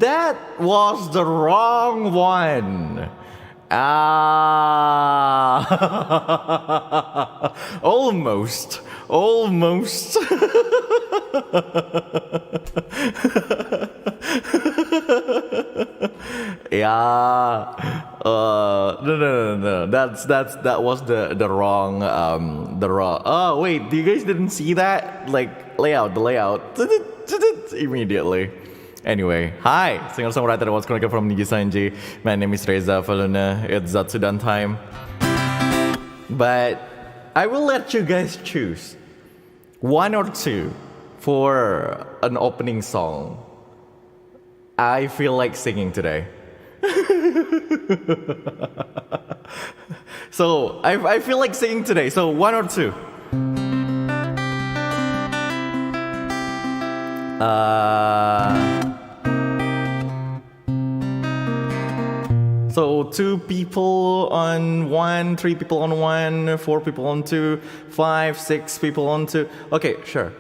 That was the wrong one. Ah, almost. Yeah. No. That was the wrong Oh wait, you guys didn't see that? Like the layout immediately. Anyway, hi, singer-songwriter that was connected from Nijisanji. My name is Reza, Avanluna. It's Zatsudan time. But I will let you guys choose one or two for an opening song. I feel like singing today. So I feel like singing today. So one or two. So 2 people on 1, 3 people on 1, 4 people on 2, 5, 6 people on 2. Okay, sure.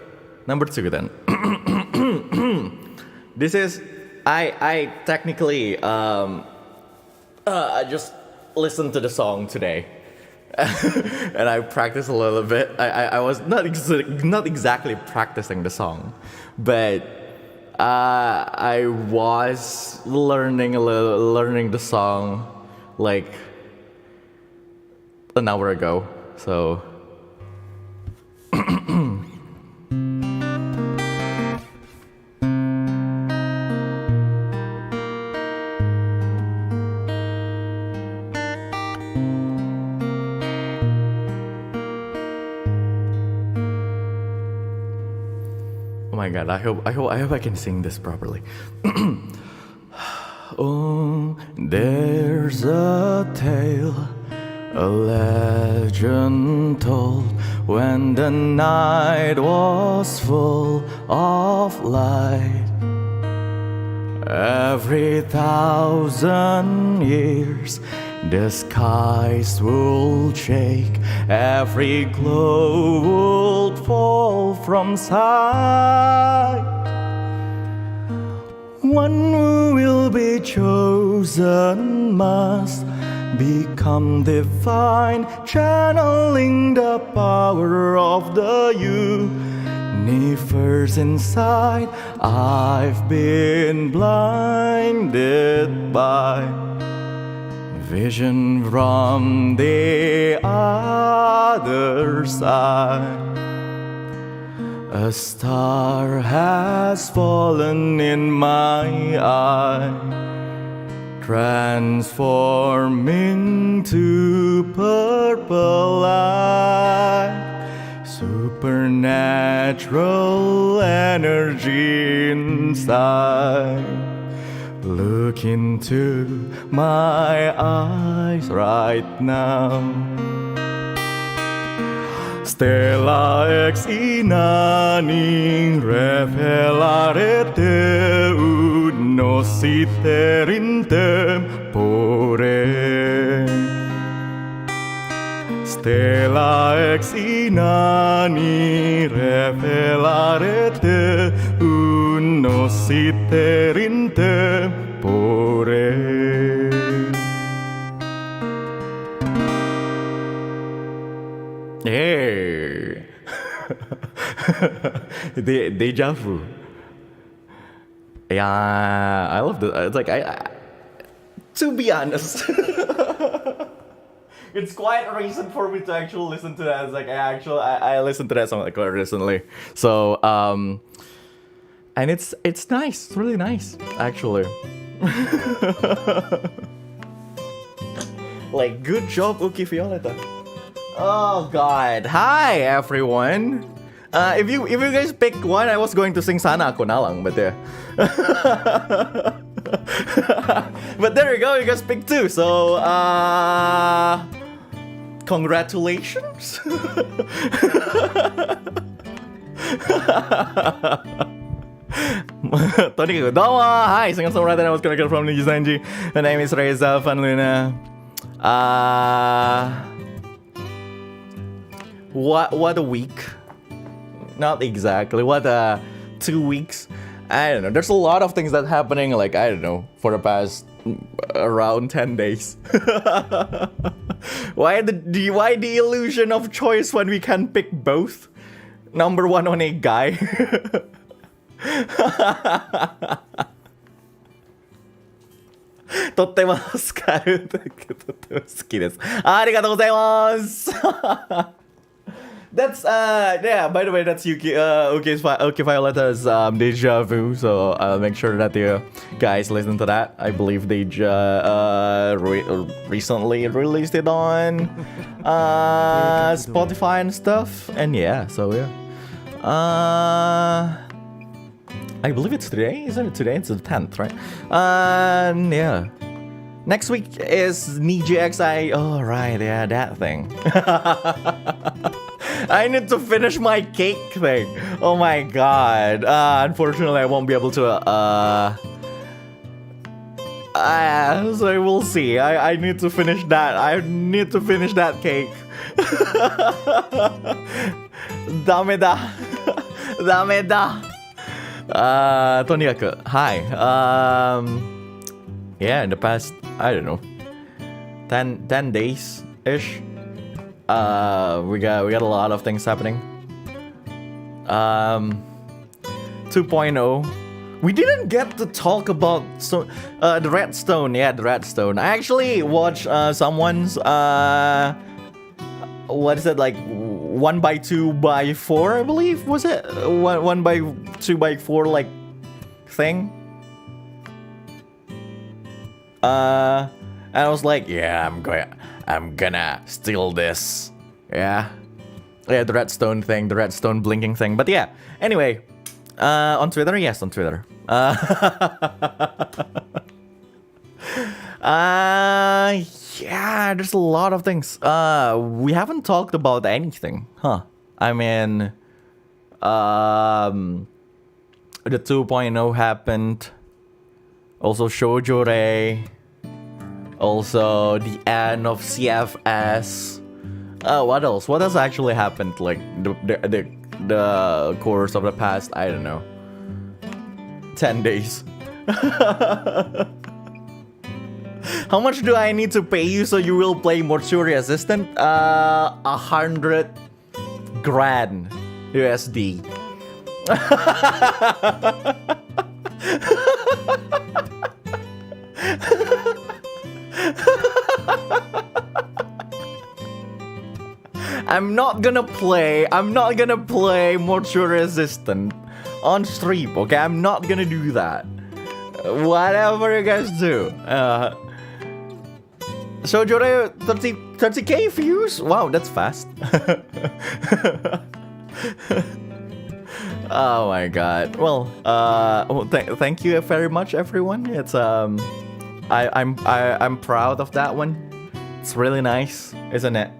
Number 2 then. This is I technically I just listened to the song today. And I practiced a little bit. I was not exactly practicing the song, but I was learning the song like an hour ago. So oh my god, I hope I can sing this properly. Oh, there's a tale, a legend told, when the night was full of light. Every 1,000 years the skies will shake, every glow will fall from sight. One who will be chosen must become divine, channeling the power of the universe inside. I've been blinded by vision from the other side. A star has fallen in my eye, transforming to purple light. Supernatural energy inside. Look into my eyes right now. Stella ex inani revelarete uno sitter in tempore. Stella ex inani revelarete uno sitter in tempore. Hey. Deja vu. Yeah, I love this. It's like to be honest, it's quite recent for me to actually listen to that. It's like I listened to that song like quite recently. So and it's nice. It's really nice actually. Like good job, Uki Violeta. Oh God! Hi everyone. If you guys pick one, I was going to sing Sana Ako Na Lang, but yeah. But there you go. You guys picked 2. So congratulations. Tony Domo. Hi, singer-songwriter. I was connected from Nijisanji. My name is Reza, Avanluna. What a week. Not exactly. What 2 weeks I don't know. There's a lot of things that happening, like, I don't know, for the past around 10 days. Why the illusion of choice when we can pick both? Number one on a guy. とっても助かる。とっても好きです。ありがとうございます。That's yeah. By the way, that's Yuki. Okay, Violeta's Deja Vu. So I'll make sure that you guys listen to that. I believe they recently released it on Spotify and stuff. And yeah, so yeah. I believe it's today. Isn't it today? It's the 10th, right? Yeah. Next week is Nijisanji. Oh right, yeah, that thing. I need to finish my cake thing. Oh my god. Unfortunately, I won't be able to. So we'll see. I need to finish that. I need to finish that cake. ダメだ。ダメだ。とにかく、はい。Yeah, in the past, I don't know, 10 days ish. We got a lot of things happening. 2.0. We didn't get to talk about the redstone. Yeah, the redstone. I actually watched someone's what is it, like 1x2x4, I believe, was it 1x2x4 like thing? And I was like, yeah, I'm gonna steal this. Yeah, the redstone thing, the redstone blinking thing. But yeah, anyway, on Twitter, yes, on Twitter. Yeah, there's a lot of things. We haven't talked about anything, huh? I mean, the 2.0 happened. Also Shoujo. Also the end of CFS. What else? What else actually happened? Like the course of the past, I don't know, 10 days. How much do I need to pay you so you will play Mortuary Assistant? 100 grand USD. I'm not gonna play Mortuary Assistant on stream, okay? I'm not gonna do that. Whatever you guys do. Shoujo 30k views? Wow, that's fast. Oh my god. Well, thank you very much, everyone. It's I'm proud of that one. It's really nice, isn't it?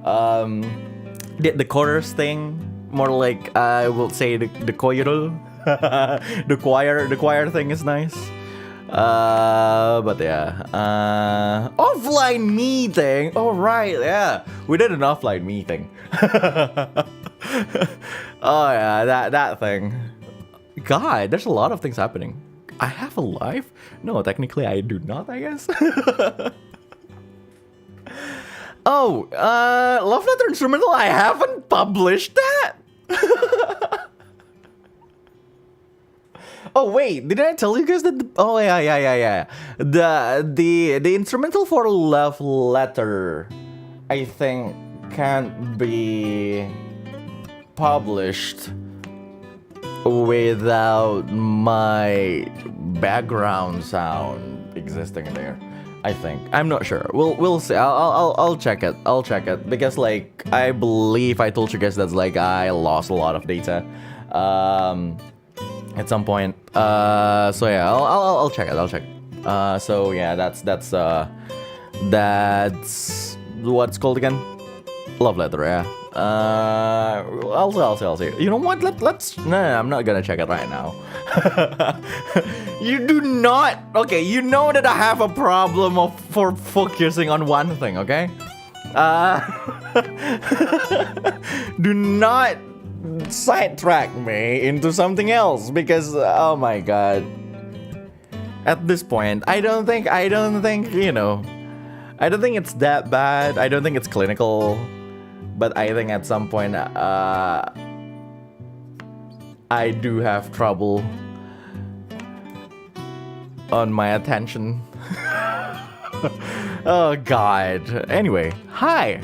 The chorus thing, more like I will say the koiro. the choir thing is nice. But yeah, offline meeting. Oh right, yeah, we did an offline meeting. Oh yeah, that thing. God, there's a lot of things happening. I have a life? No, technically I do not, I guess. Oh, Love Letter Instrumental, I haven't published that. Oh wait, did I tell you guys that? Oh yeah. The instrumental for Love Letter, I think, can't be published without my background sound existing there. I think. I'm not sure. We'll see. I'll check it. I'll check it because like I believe I told you guys that's like I lost a lot of data at some point. So yeah, I'll check it. I'll check. So yeah, that's what's called again? Love Letter. Yeah. I'll see. You know what? Let's. No, I'm not gonna check it right now. You do not. Okay, you know that I have a problem for focusing on one thing. Okay. Do not sidetrack me into something else because oh my god. At this point, I don't think you know, I don't think it's that bad. I don't think it's clinical, but I think at some point I do have trouble on my attention. Oh god. Anyway, hi.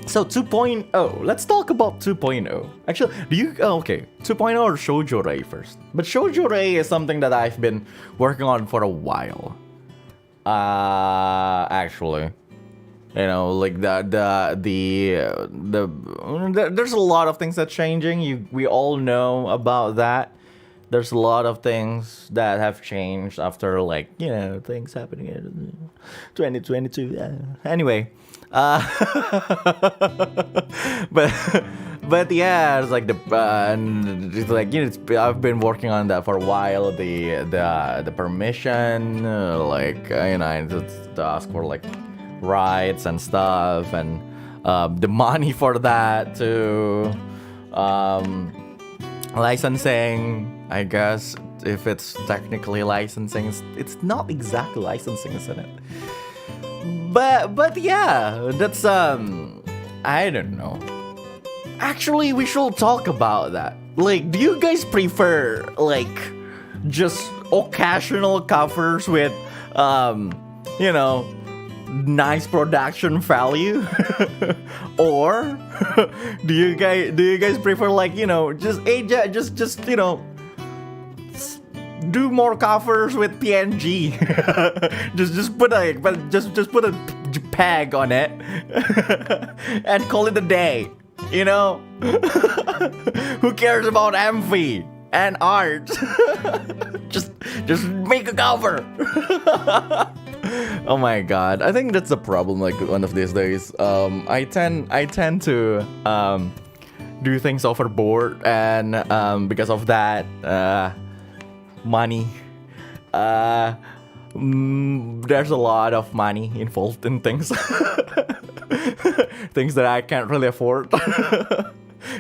So 2.0. Let's talk about 2.0. Actually, do you okay, 2.0 or Shoujo Rei first? But Shoujo Rei is something that I've been working on for a while. Actually. You know, like there's a lot of things that's changing. We all know about that. There's a lot of things that have changed after, like, you know, things happening in 2022. Anyway, but yeah, it's like it's like, you know, I've been working on that for a while. The permission, like, you know, to ask for like rights and stuff, and the money for that too, licensing. I guess if it's technically licensing, it's not exactly licensing, isn't it? But yeah, that's I don't know. Actually, we should talk about that. Like, do you guys prefer like just occasional covers with you know, nice production value, or do you guys prefer, like, you know, just you know, do more covers with PNG? just put a JPEG on it and call it a day. You know, who cares about MV and art? just make a cover. Oh my god, I think that's a problem. Like, one of these days, I tend to do things overboard, and because of that, money. There's a lot of money involved in things. Things that I can't really afford. Do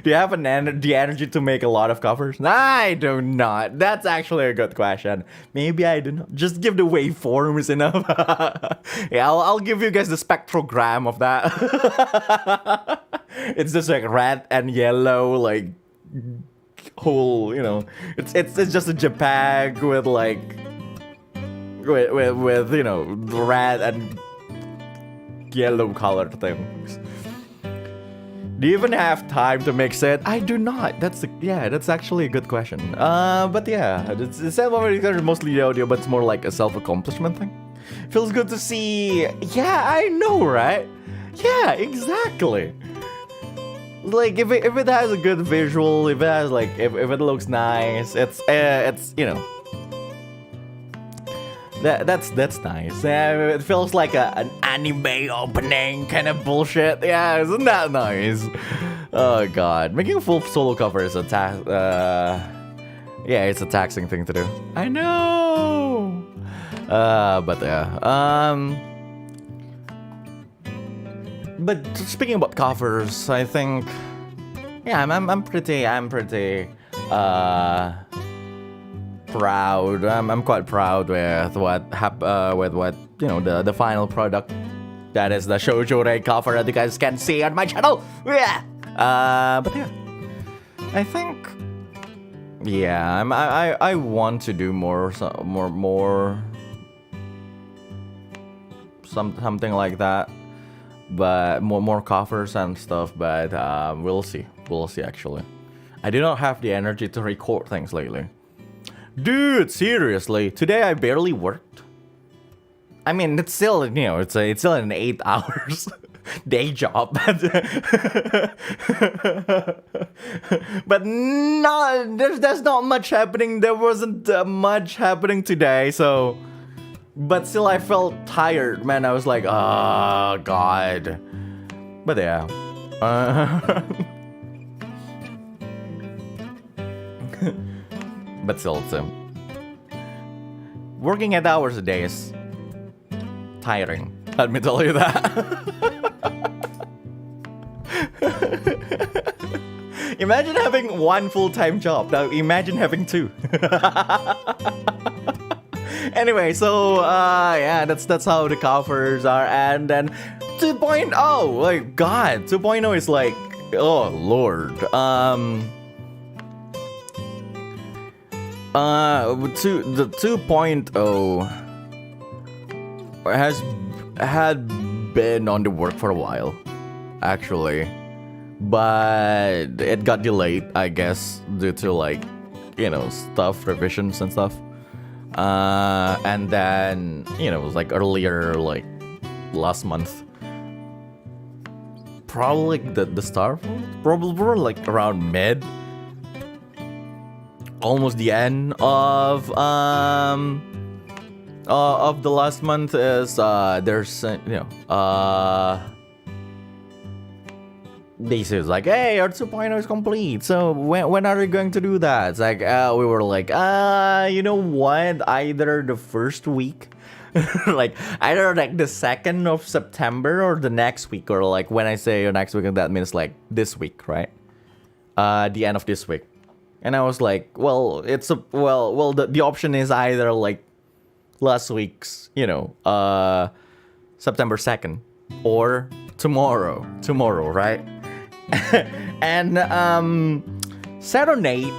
you have the energy to make a lot of covers? I do not. That's actually a good question. Maybe I do not. Just give the waveforms enough. Yeah, I'll give you guys the spectrogram of that. It's just like red and yellow, like whole, you know. It's just a JPEG with like with you know, red and yellow colored things. Do you even have time to mix it? I do not. That's actually a good question. But yeah, it's mostly the audio, but it's more like a self-accomplishment thing. Feels good to see. Yeah, I know, right? Yeah, exactly. Like, if it has a good visual, if it has like, if it looks nice, it's you know, that's nice. It feels like an anime opening kind of bullshit. Yeah, isn't that nice? Oh god, making a full solo cover is it's a taxing thing to do. I know. But yeah. But speaking about covers, I think, yeah, I'm pretty proud. I'm quite proud with what you know, the final product. That is the Shoujo Rei cover that you guys can see on my channel. Yeah. But yeah, I think, yeah, I want to do more something like that, but more covers and stuff. But we'll see actually. I do not have the energy to record things lately. Dude, seriously, today I barely worked. I mean, it's still, you know, it's still an 8 hours day job. But there's not much happening. There wasn't much happening today, so. But still, I felt tired, man. I was like, oh god. But yeah. But still, working 8 hours a day is tiring. Let me tell you that. Imagine having one full-time job. Now imagine having two. Anyway, so yeah, that's how the covers are. And then 2.0, like God, 2.0 is like, oh Lord. The 2.0 had been on the work for a while, actually, but it got delayed, I guess, due to like, you know, stuff, revisions and stuff. And then, you know, it was like earlier, like last month, probably the start, probably like around mid, almost the end of the last month is there's you know they says like, hey, our 2.0 is complete, so when are you going to do that? It's like we were like, you know what, either the first week like either like the 2nd of September or the next week, or like when I say next week, that means like this week, right? The end of this week. And I was like, well, it's a well the option is either like last week's, you know, September 2nd or tomorrow, right? And Serenade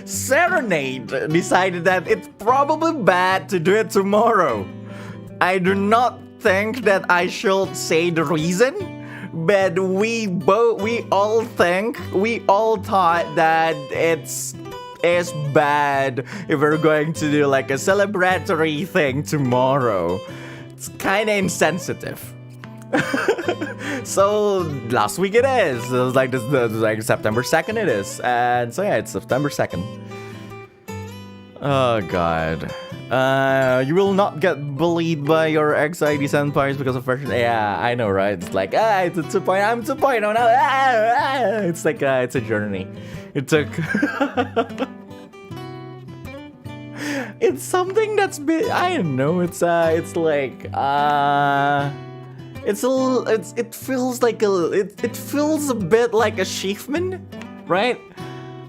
Serenade decided that it's probably bad to do it tomorrow. I do not think that I should say the reason, but we all thought that it's bad if we're going to do like a celebratory thing tomorrow. It's kind of insensitive. So last week it is. It was like like September 2nd it is, and so yeah, it's September 2nd. Oh God. You will not get bullied by your ex-ID senpais because of version. Yeah, I know, right? It's like, it's a 2.0, I'm 2.0 now. It's like, it's a journey. It took... It's something that's been, I don't know, it's like, it feels like it feels a bit like achievement, right?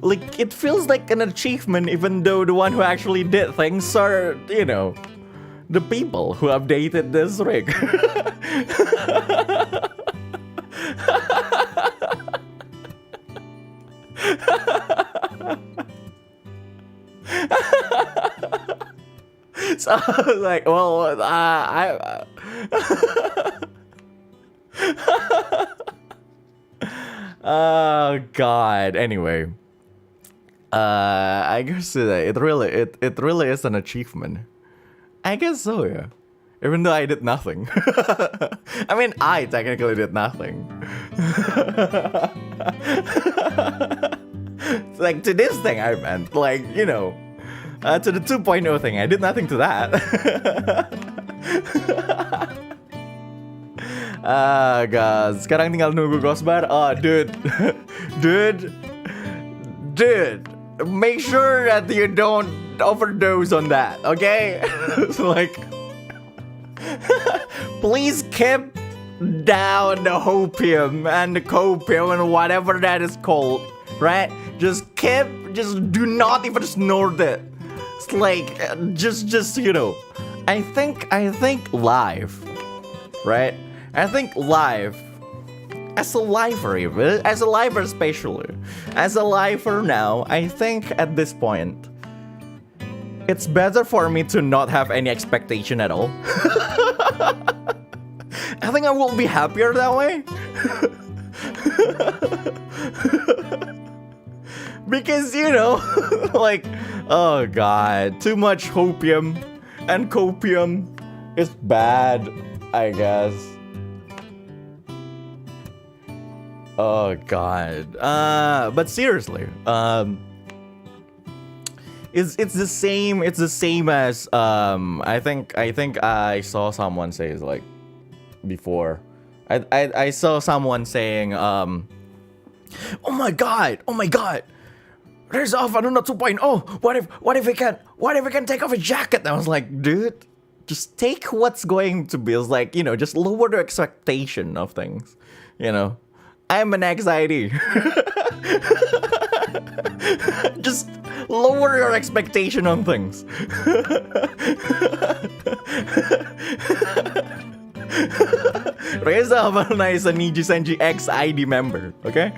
Like, it feels like an achievement, even though the one who actually did things are, you know, the people who updated this rig. So I was like, well, oh God. Anyway. I guess it really is an achievement. I guess so, yeah. Even though I did nothing. I mean, I technically did nothing. Like, to this thing I meant, like, you know, to the 2.0 thing, I did nothing to that. God, sekarang tinggal nunggu Gosbar. Oh, dude. Dude, make sure that you don't overdose on that, okay? So like, please keep down the hopium and the copium and whatever that is called, right? Just do not even snort it. It's like, just you know, I think live, right? I think live, as a lifer especially, as a lifer now, I think at this point, it's better for me to not have any expectation at all. I think I will be happier that way. Because, you know, like, oh God, too much hopium and copium is bad, I guess. Oh God. But seriously, it's the same as I think I saw someone say, like, before. I saw someone saying oh my god, Reza Avanluna 2.0. What if we can take off his jacket? And I was like, dude, just take what's going to be. It's like, just lower the expectation of things. I'm an anxiety. Just lower your expectation on things. Reza Avanluna is a Nijisanji X ID member, okay?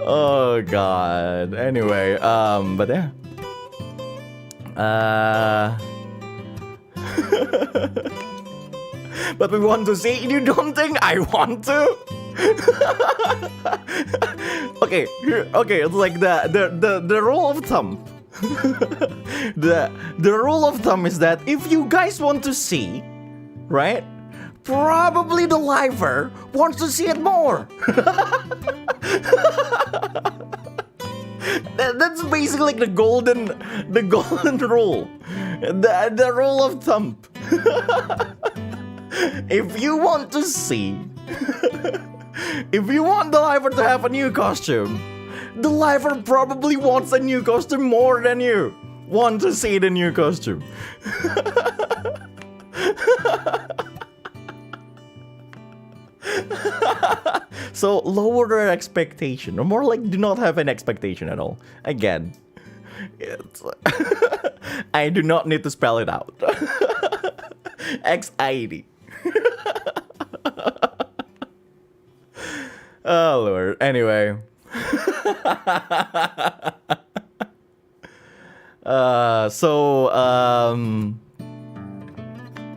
Oh god. Anyway, but yeah. But we want to see. You don't think I want to? Okay, it's like the rule of thumb. the rule of thumb is that if you guys want to see, right? Probably the liver wants to see it more. That's basically like the golden rule, the rule of thumb. If you want to see, if you want the liver to have a new costume, the liver probably wants a new costume more than you want to see the new costume. So lower your expectation, or more like do not have an expectation at all. Again, I do not need to spell it out. XID. Oh Lord. Anyway.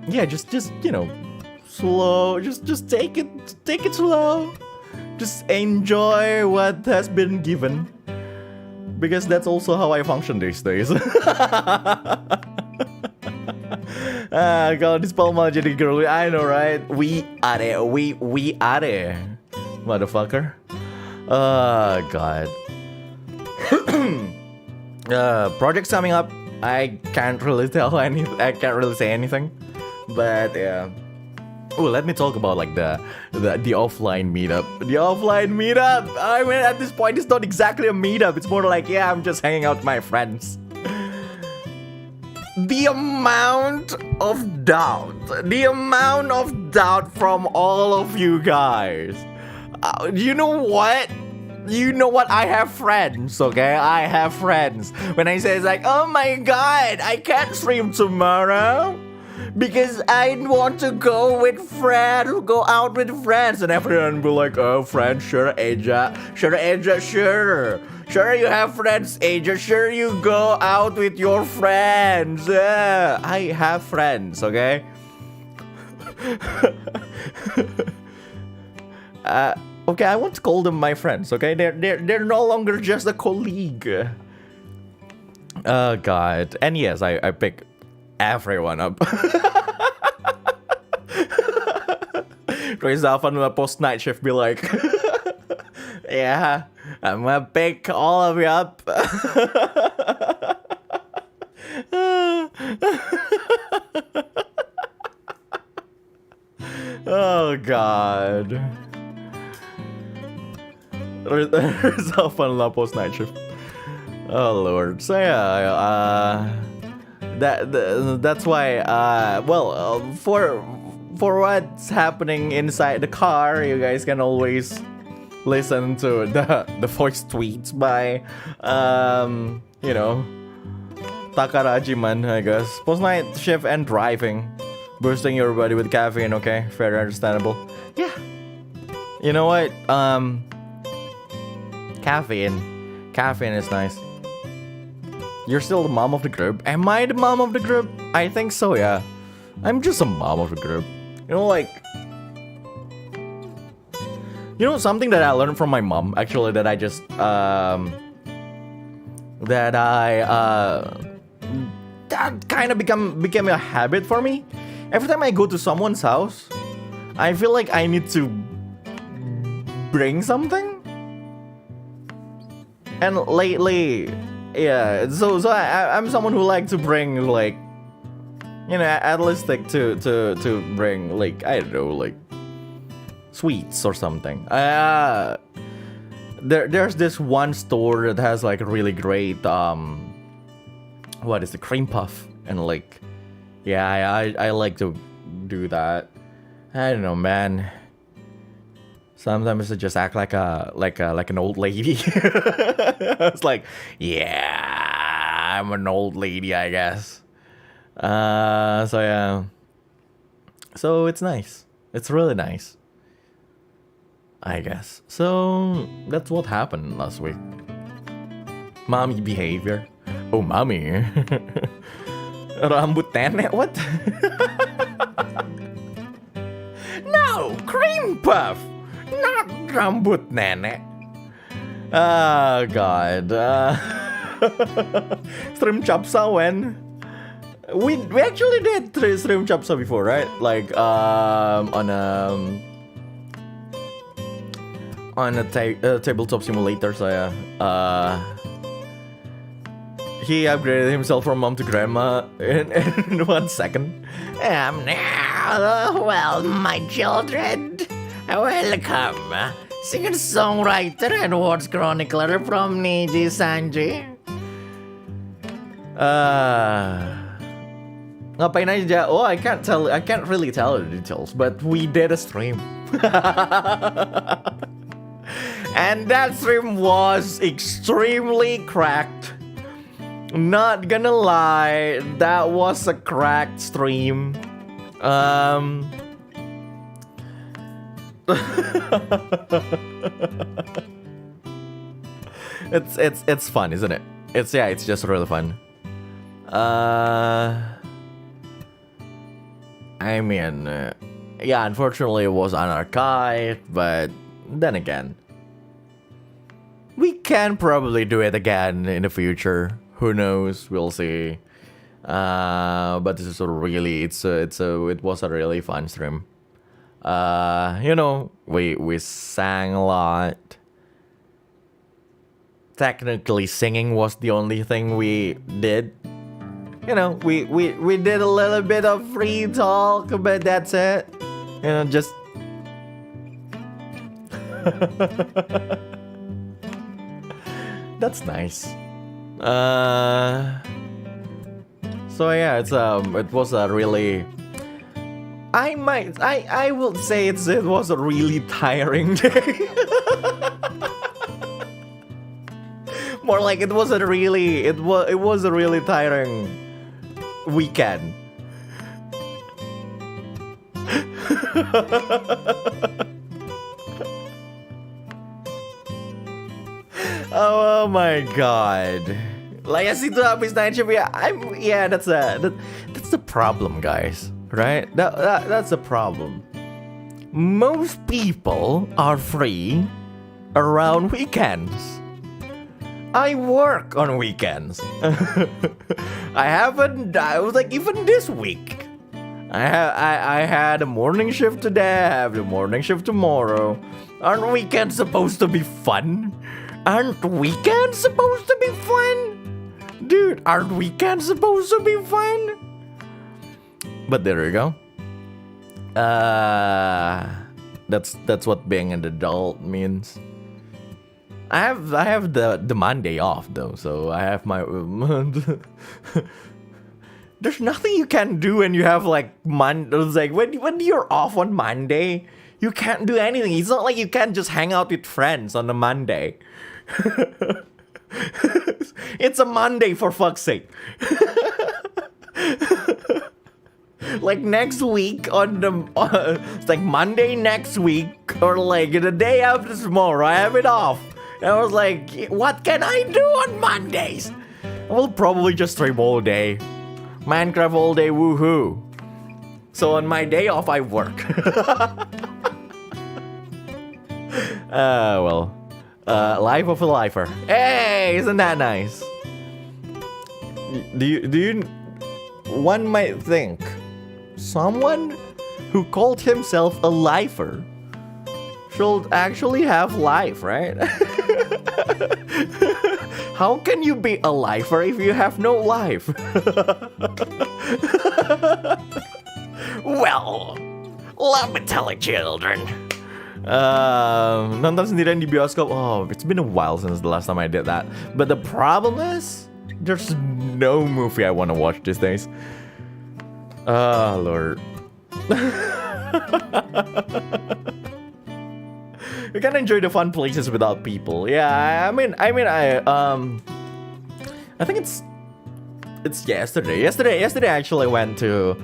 Yeah, just slow. Just take it slow. Just enjoy what has been given, because that's also how I function these days. Kalau di spell malah jadi girly, I know right? We are it, motherfucker. God. Projects coming up. I can't really I can't really say anything, but yeah. Oh, let me talk about like the offline meetup. The offline meetup. I mean, at this point, it's not exactly a meetup. It's more like, yeah, I'm just hanging out with my friends. The amount of doubt from all of you guys. You know what? I have friends, okay? I have friends. When I say it's like, oh my god, I can't stream tomorrow because I want to go out with friends, and everyone will be like, oh, friends, sure, Aja, sure. Sure, you have friends, Aja. Sure, you go out with your friends. I have friends, okay? Okay, I won't call them my friends, okay? They're no longer just a colleague. Oh, God. And yes, I pick everyone up. Reza Avanluna post night shift be like, yeah, I'm gonna pick all of you up. Oh God. Reza Avanluna post night shift. Oh Lord. So yeah, that's why. For what's happening inside the car, you guys can always listen to the voice tweets by Takarajiman, I guess. Post night shift and driving, boosting your body with caffeine. Okay, fair, understandable. Yeah. You know what? Caffeine is nice. You're still the mom of the group. Am I the mom of the group? I think so, yeah. I'm just a mom of the group. Something that I learned from my mom, actually, that I just, that kind of became a habit for me. Every time I go to someone's house, I feel like I need to bring something. And lately, yeah, so I'm someone who like to bring, like, at least like to bring like, I don't know, like sweets or something. There's this one store that has like a really great what is the cream puff, and like, yeah, I like to do that. I don't know, man. Sometimes I just act like an old lady. It's like, yeah, I'm an old lady, I guess. So yeah. So it's nice. It's really nice, I guess. So that's what happened last week. Mommy behavior. Oh, mommy. Rambut nenek, what? No, cream puff. Not rambut nenek. Oh, God. Stream chapsa when? We actually did stream chapsa before, right? Like, on a tabletop simulator, so yeah. He upgraded himself from mom to grandma in 1 second. Well, my children, welcome. Singer-songwriter and words chronicler from Nijisanji. Ngapain aja? Oh, I can't really tell the details, but we did a stream. And that stream was extremely cracked. Not gonna lie, that was a cracked stream. It's fun, isn't it? It's just really fun. I mean, yeah, unfortunately it was unarchived, but then again, we can probably do it again in the future. Who knows? We'll see. But this is it was a really fun stream. We sang a lot. Technically, singing was the only thing we did. We did a little bit of free talk, but that's it. Just that's nice. So yeah, it was a really, I will say it was a really tiring day. More like it was a really tiring weekend. Oh my god. Like, itu habis night shift ya. That's the problem, guys. Right? That's the problem. Most people are free around weekends. I work on weekends. I was like, even this week. I had a morning shift today, I have the morning shift tomorrow. Aren't weekends supposed to be fun? Aren't weekends supposed to be fun? Dude, aren't weekends supposed to be fun? But there you go. That's what being an adult means. I have the Monday off though, so I have my there's nothing you can do when you have like like when you're off on Monday, you can't do anything. It's not like you can just hang out with friends on a Monday. It's a Monday, for fuck's sake. Like next week it's like Monday next week, or like the day after tomorrow, I have it off. And I was like, what can I do on Mondays? I will probably just stream all day. Minecraft all day, woohoo. So on my day off, I work. Well. Life of a lifer. Hey, isn't that nice? Do you? One might think someone who called himself a lifer should actually have life, right? How can you be a lifer if you have no life? Well, let me tell you, children. Nonton sendirian di bioskop. Oh, it's been a while since the last time I did that. But the problem is, there's no movie I want to watch these days. Oh, Lord. You can enjoy the fun places without people. Yeah, I think it's yesterday. Yesterday I actually went to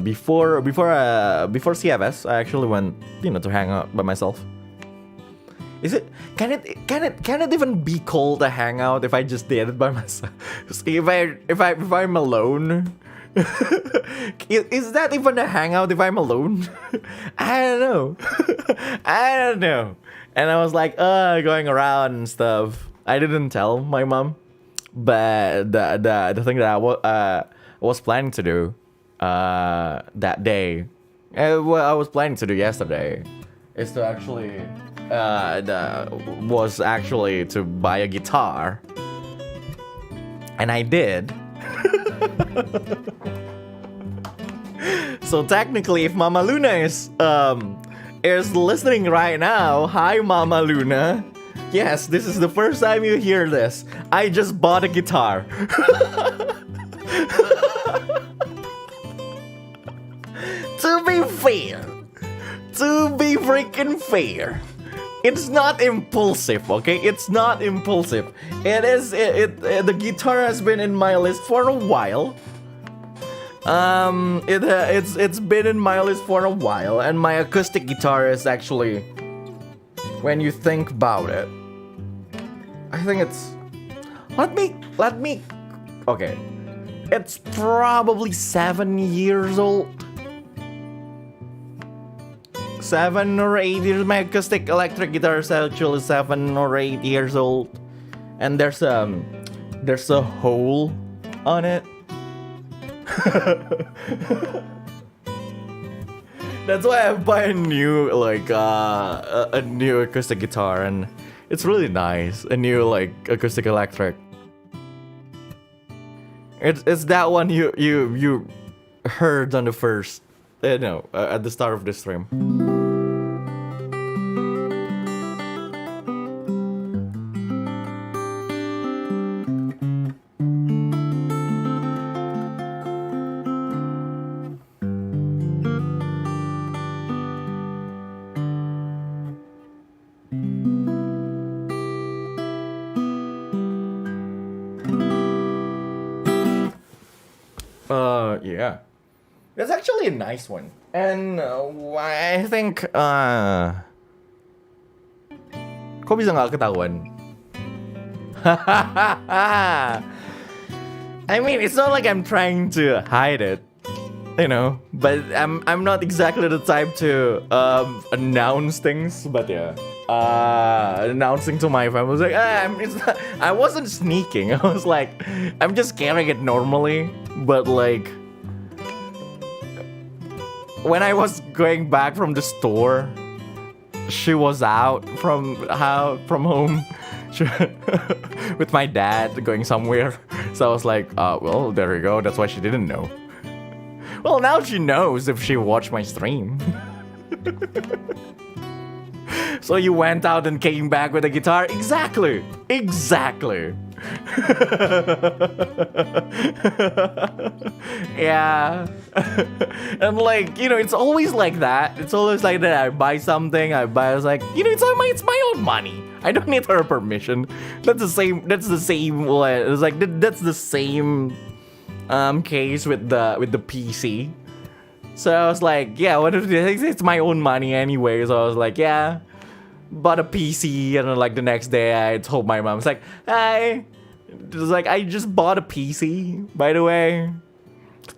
before CFS, I actually went, to hang out by myself. Can it even be called a hangout if I just did it by myself? If I'm alone? Is that even a hangout if I'm alone? I don't know. And I was like, going around and stuff. I didn't tell my mom, but the thing that I was planning to do that day, what I was planning to do yesterday, is to actually was actually to buy a guitar, and I did. So technically, if Mama Luna is listening right now, hi Mama Luna. Yes, this is the first time you hear this. I just bought a guitar. To be freaking fair, it's not impulsive, okay? It's not impulsive. The guitar has been in my list for a while. It's been in my list for a while, and my acoustic guitar is actually, when you think about it, I think it's, let me, okay, it's probably 7 years old. 7 or 8 years. My acoustic electric guitar is actually 7 or 8 years old, and there's a hole on it. That's why I buy a new a new acoustic guitar, and it's really nice. A new acoustic electric. It's that one you heard on the first, at the start of the stream. Yeah. It's actually a nice one. And I think kok bisa nggak ketahuan? I mean, it's not like I'm trying to hide it, but I'm not exactly the type to announce things, but yeah. Announcing to my family, I was like, I wasn't sneaking. I was like, I'm just carrying it normally, but when I was going back from the store, she was out from home with my dad going somewhere. So I was like, well, there you go. That's why she didn't know. Well, now she knows if she watched my stream. So you went out and came back with a guitar? Exactly. Yeah. And it's always like that. It's always like that. I buy something, it's my own money. I don't need her permission. That's the same case with the PC. So I was like, yeah, what if it's my own money anyway? So I was like, yeah, bought a PC, and then the next day I told my mom, it's like, hi, it was like, I just bought a PC, by the way,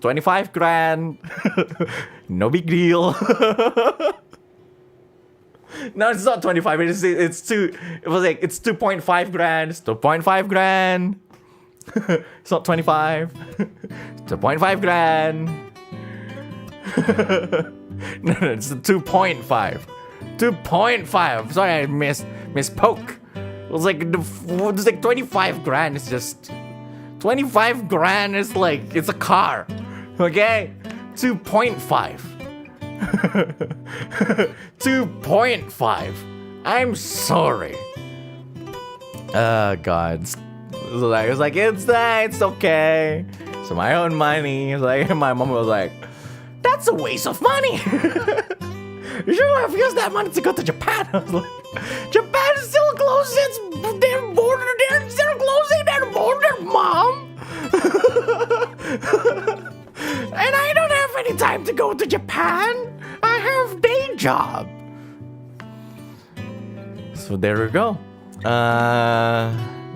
25 grand, no big deal. No, it's not 25, it's 2.5 grand, it's 2.5 grand, it's not 25, 2.5 grand. No, it's 2.5. 2.5. Sorry, I misspoke. It was like 25 grand. It's just 25 grand is like, it's a car. Okay? 2.5. 2.5. I'm sorry. God. So I was like, it's okay. It's my own money. It's like, my mom was like, that's a waste of money. You should have used that money to go to Japan. I was like, Japan is still closed. It's their border. They're still closing their border, Mom. And I don't have any time to go to Japan. I have day job. So there we go.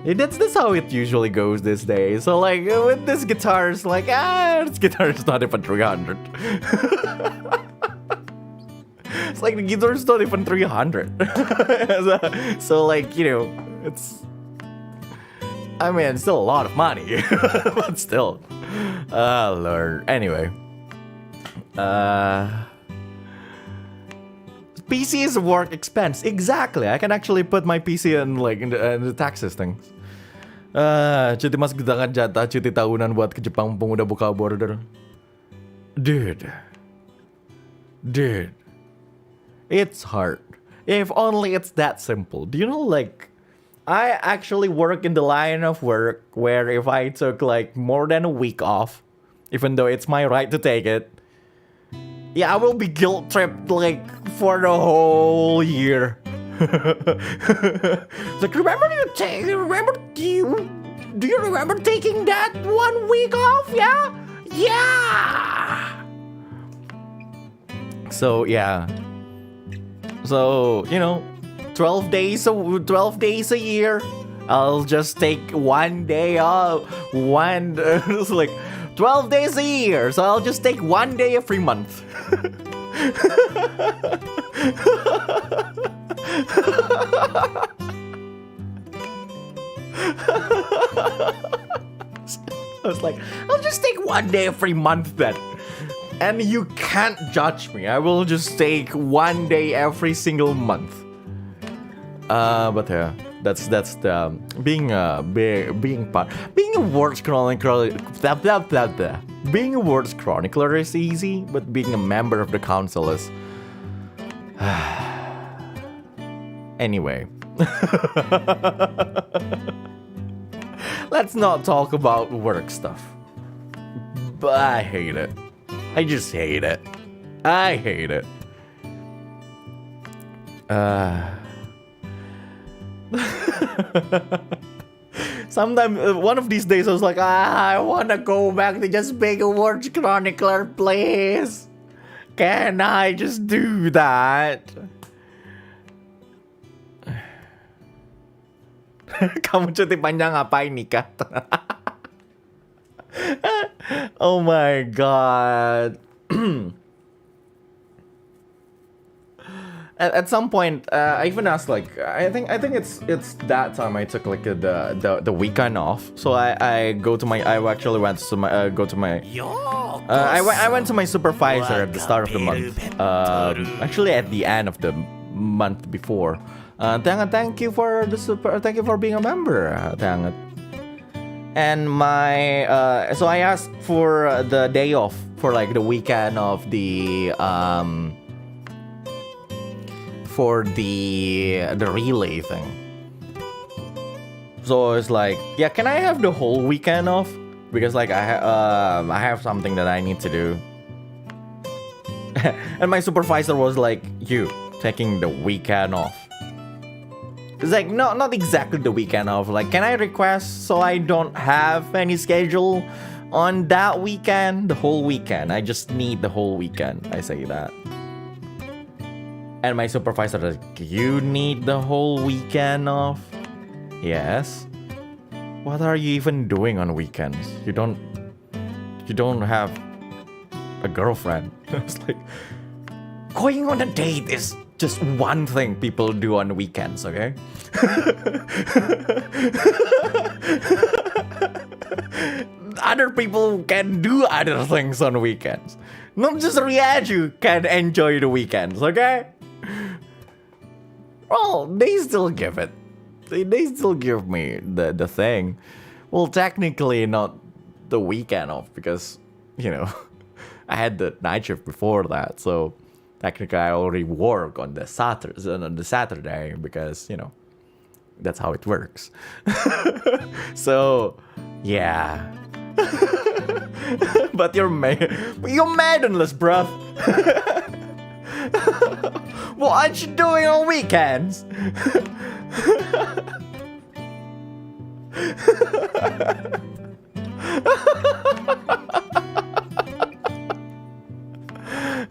That's how it usually goes these days. So like with this guitar, it's like this guitar is not even 300. It's like the guitar is not even 300. So like, you know, it's, I mean, it's still a lot of money. But still. Lord. Anyway. PC is a work expense. Exactly. I can actually put my PC in like in the taxes things. Cuti mas gedangan jatah cuti tahunan buat ke Jepang pemuda buka border. Dude. It's hard. If only it's that simple. Do you know, like, I actually work in the line of work where if I took like more than a week off, even though it's my right to take it, yeah, I will be guilt tripped like for the whole year. It's like, do you remember taking that 1 week off? Yeah. So yeah. So, you know, 12 days a year, I'll just take 1 day off. It's like 12 days a year, so I'll just take 1 day every month. I was like, I'll just take 1 day every month then. And you can't judge me. I will just take 1 day every single month. But yeah, that's the being a words chronicler. Being a words chronicler is easy, but being a member of the council is. Anyway. Let's not talk about work stuff. But I hate it. I just hate it. I hate it. Sometimes, one of these days, I was like, I want to go back to just being a words chronicler, please. Can I just do that? Kamu cuti panjang ngapain nikah? Oh my god. At some point, I even asked, like, I think it's that time I took like the weekend off. So I actually went to my I went to my supervisor at the start of the month. Actually at the end of the month before. Thank you for being a member. And so I asked for the day off for like the weekend of the for the relay thing. So it's like, yeah, can I have the whole weekend off? Because like I have something that I need to do. And my supervisor was like, you taking the weekend off. It's like, no, not exactly the weekend off. Like, can I request so I don't have any schedule on that weekend? The whole weekend. I just need the whole weekend. I say that. And my supervisor is like, you need the whole weekend off? Yes. What are you even doing on weekends? You don't have a girlfriend. It's like, going on a date is just one thing people do on weekends, okay? Other people can do other things on weekends. Not just Riju can enjoy the weekends, okay? Well, they still give it. They still give me the thing. Well, technically not the weekend off because, you know, I had the night shift before that. So technically I already work on the Saturday because, you know, that's how it works. So, yeah. But you're maddenless, bruv. What aren't you doing on weekends?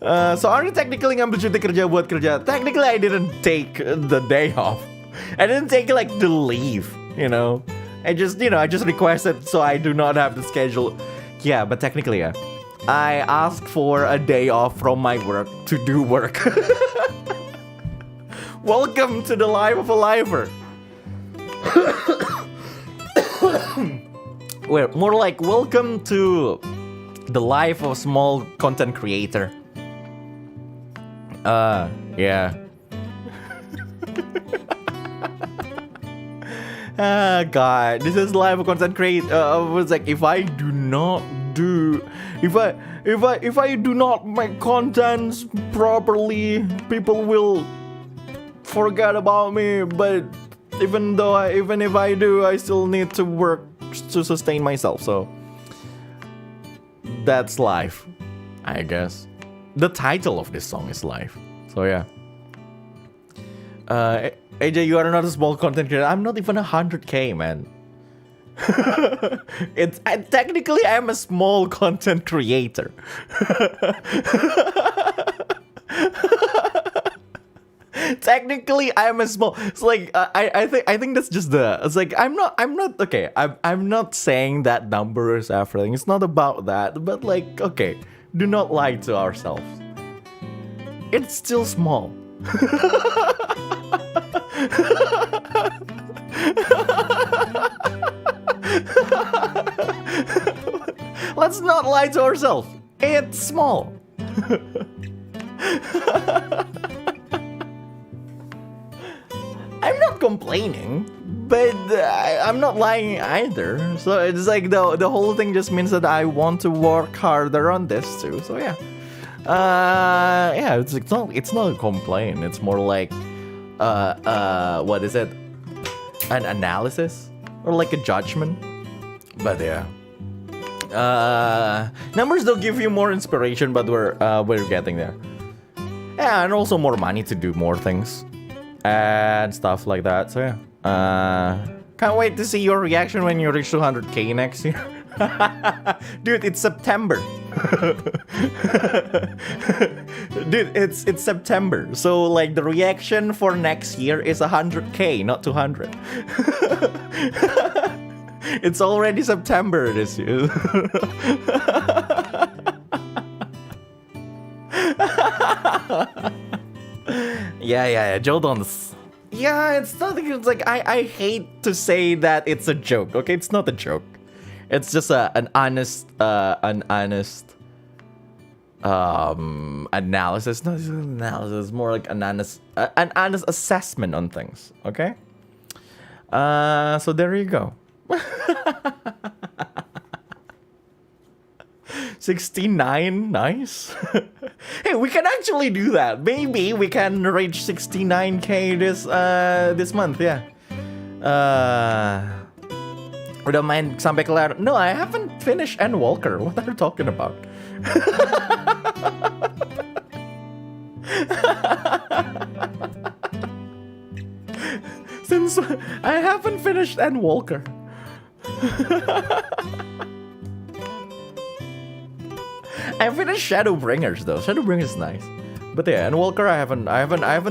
So are you technically ngambil cuti kerja buat kerja? Technically I didn't take the day off. I didn't take like the leave, you know. I just requested so I do not have the schedule. Yeah, but technically, yeah. I asked for a day off from my work to do work. Welcome to the life of a lifer. Well, more like welcome to the life of a small content creator. Yeah. God, this is life of content creator. I was like, if I do not make contents properly, people will forget about me. But even if I do, I still need to work to sustain myself. So that's life, I guess. The title of this song is life. So yeah. AJ, you are not a small content creator. I'm not even 100K, man. Technically, I'm a small content creator. Technically, I'm a small. It's like I think that's just the. It's like I'm not okay. I'm not saying that number is everything. It's not about that. But like, okay, do not lie to ourselves. It's still small. Let's not lie to ourselves. It's small. I'm not complaining, but I'm not lying either. So it's like the whole thing just means that I want to work harder on this too. So yeah. Yeah, it's not a complaint. It's more like what is it? An analysis or like a judgment. But yeah. Numbers don't give you more inspiration, but we're getting there. Yeah, and also more money to do more things and stuff like that. So yeah. Can't wait to see your reaction when you reach 200K next year. Dude, it's September. Dude, it's September. So like the reaction for next year is 100K, not 200. It's already September this year. Yeah, Jordan's. Yeah, it's nothing. It's like I hate to say that it's a joke. Okay, it's not a joke. It's just an honest analysis. Not just an analysis, more like an honest assessment on things. Okay. So there you go. 69, nice. Hey, we can actually do that. Maybe we can reach 69K this month. Yeah. Udah main sampai kelar. No, I haven't finished N Walker. What are you talking about? Since I haven't finished N Walker. I finished Shadowbringers though. Shadowbringers is nice. But yeah, N Walker I haven't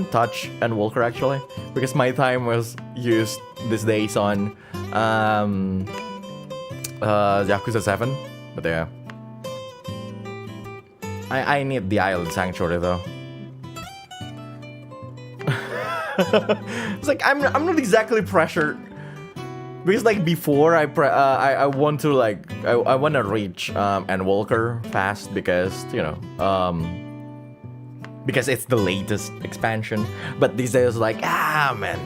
touched N Walker actually because my time was used these days on Yakuza 7. But yeah. I need the Island Sanctuary though. It's like I'm not exactly pressured because like before I want to like I want to reach N Walker fast because you know because it's the latest expansion. But these days like man,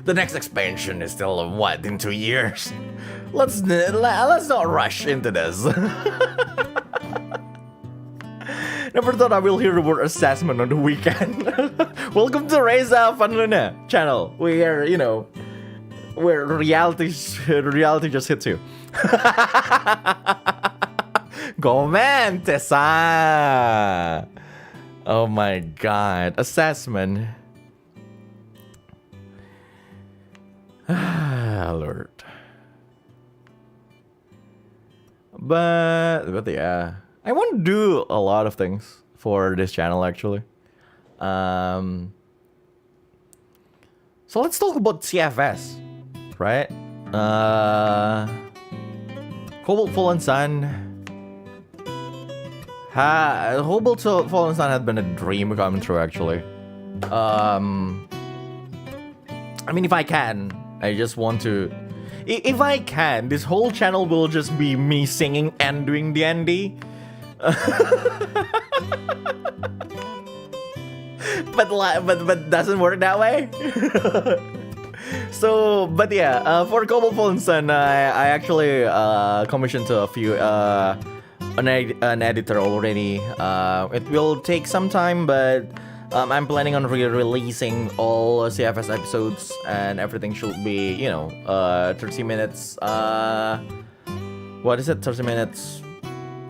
The next expansion is still what, in 2 years? Let's not rush into this. Never thought I will hear the word assessment on the weekend. Welcome to Reza Avanluna channel. Where, you know, where reality just hits you. Go man, Tessa. Oh my god, assessment. Lord. But yeah, I want to do a lot of things for this channel actually. So let's talk about CFS, right? Cobalt Fallen Sun. Cobalt Fallen Sun had been a dream coming true actually. I mean, if I can, I just want to. If I can, this whole channel will just be me singing and doing D&D. but doesn't work that way. So, but yeah, for Cobalt Fallen Sun, I actually commissioned to a few an editor already. It will take some time, but I'm planning on releasing all CFS episodes, and everything should be, you know, 30 minutes. What is it? 30 minutes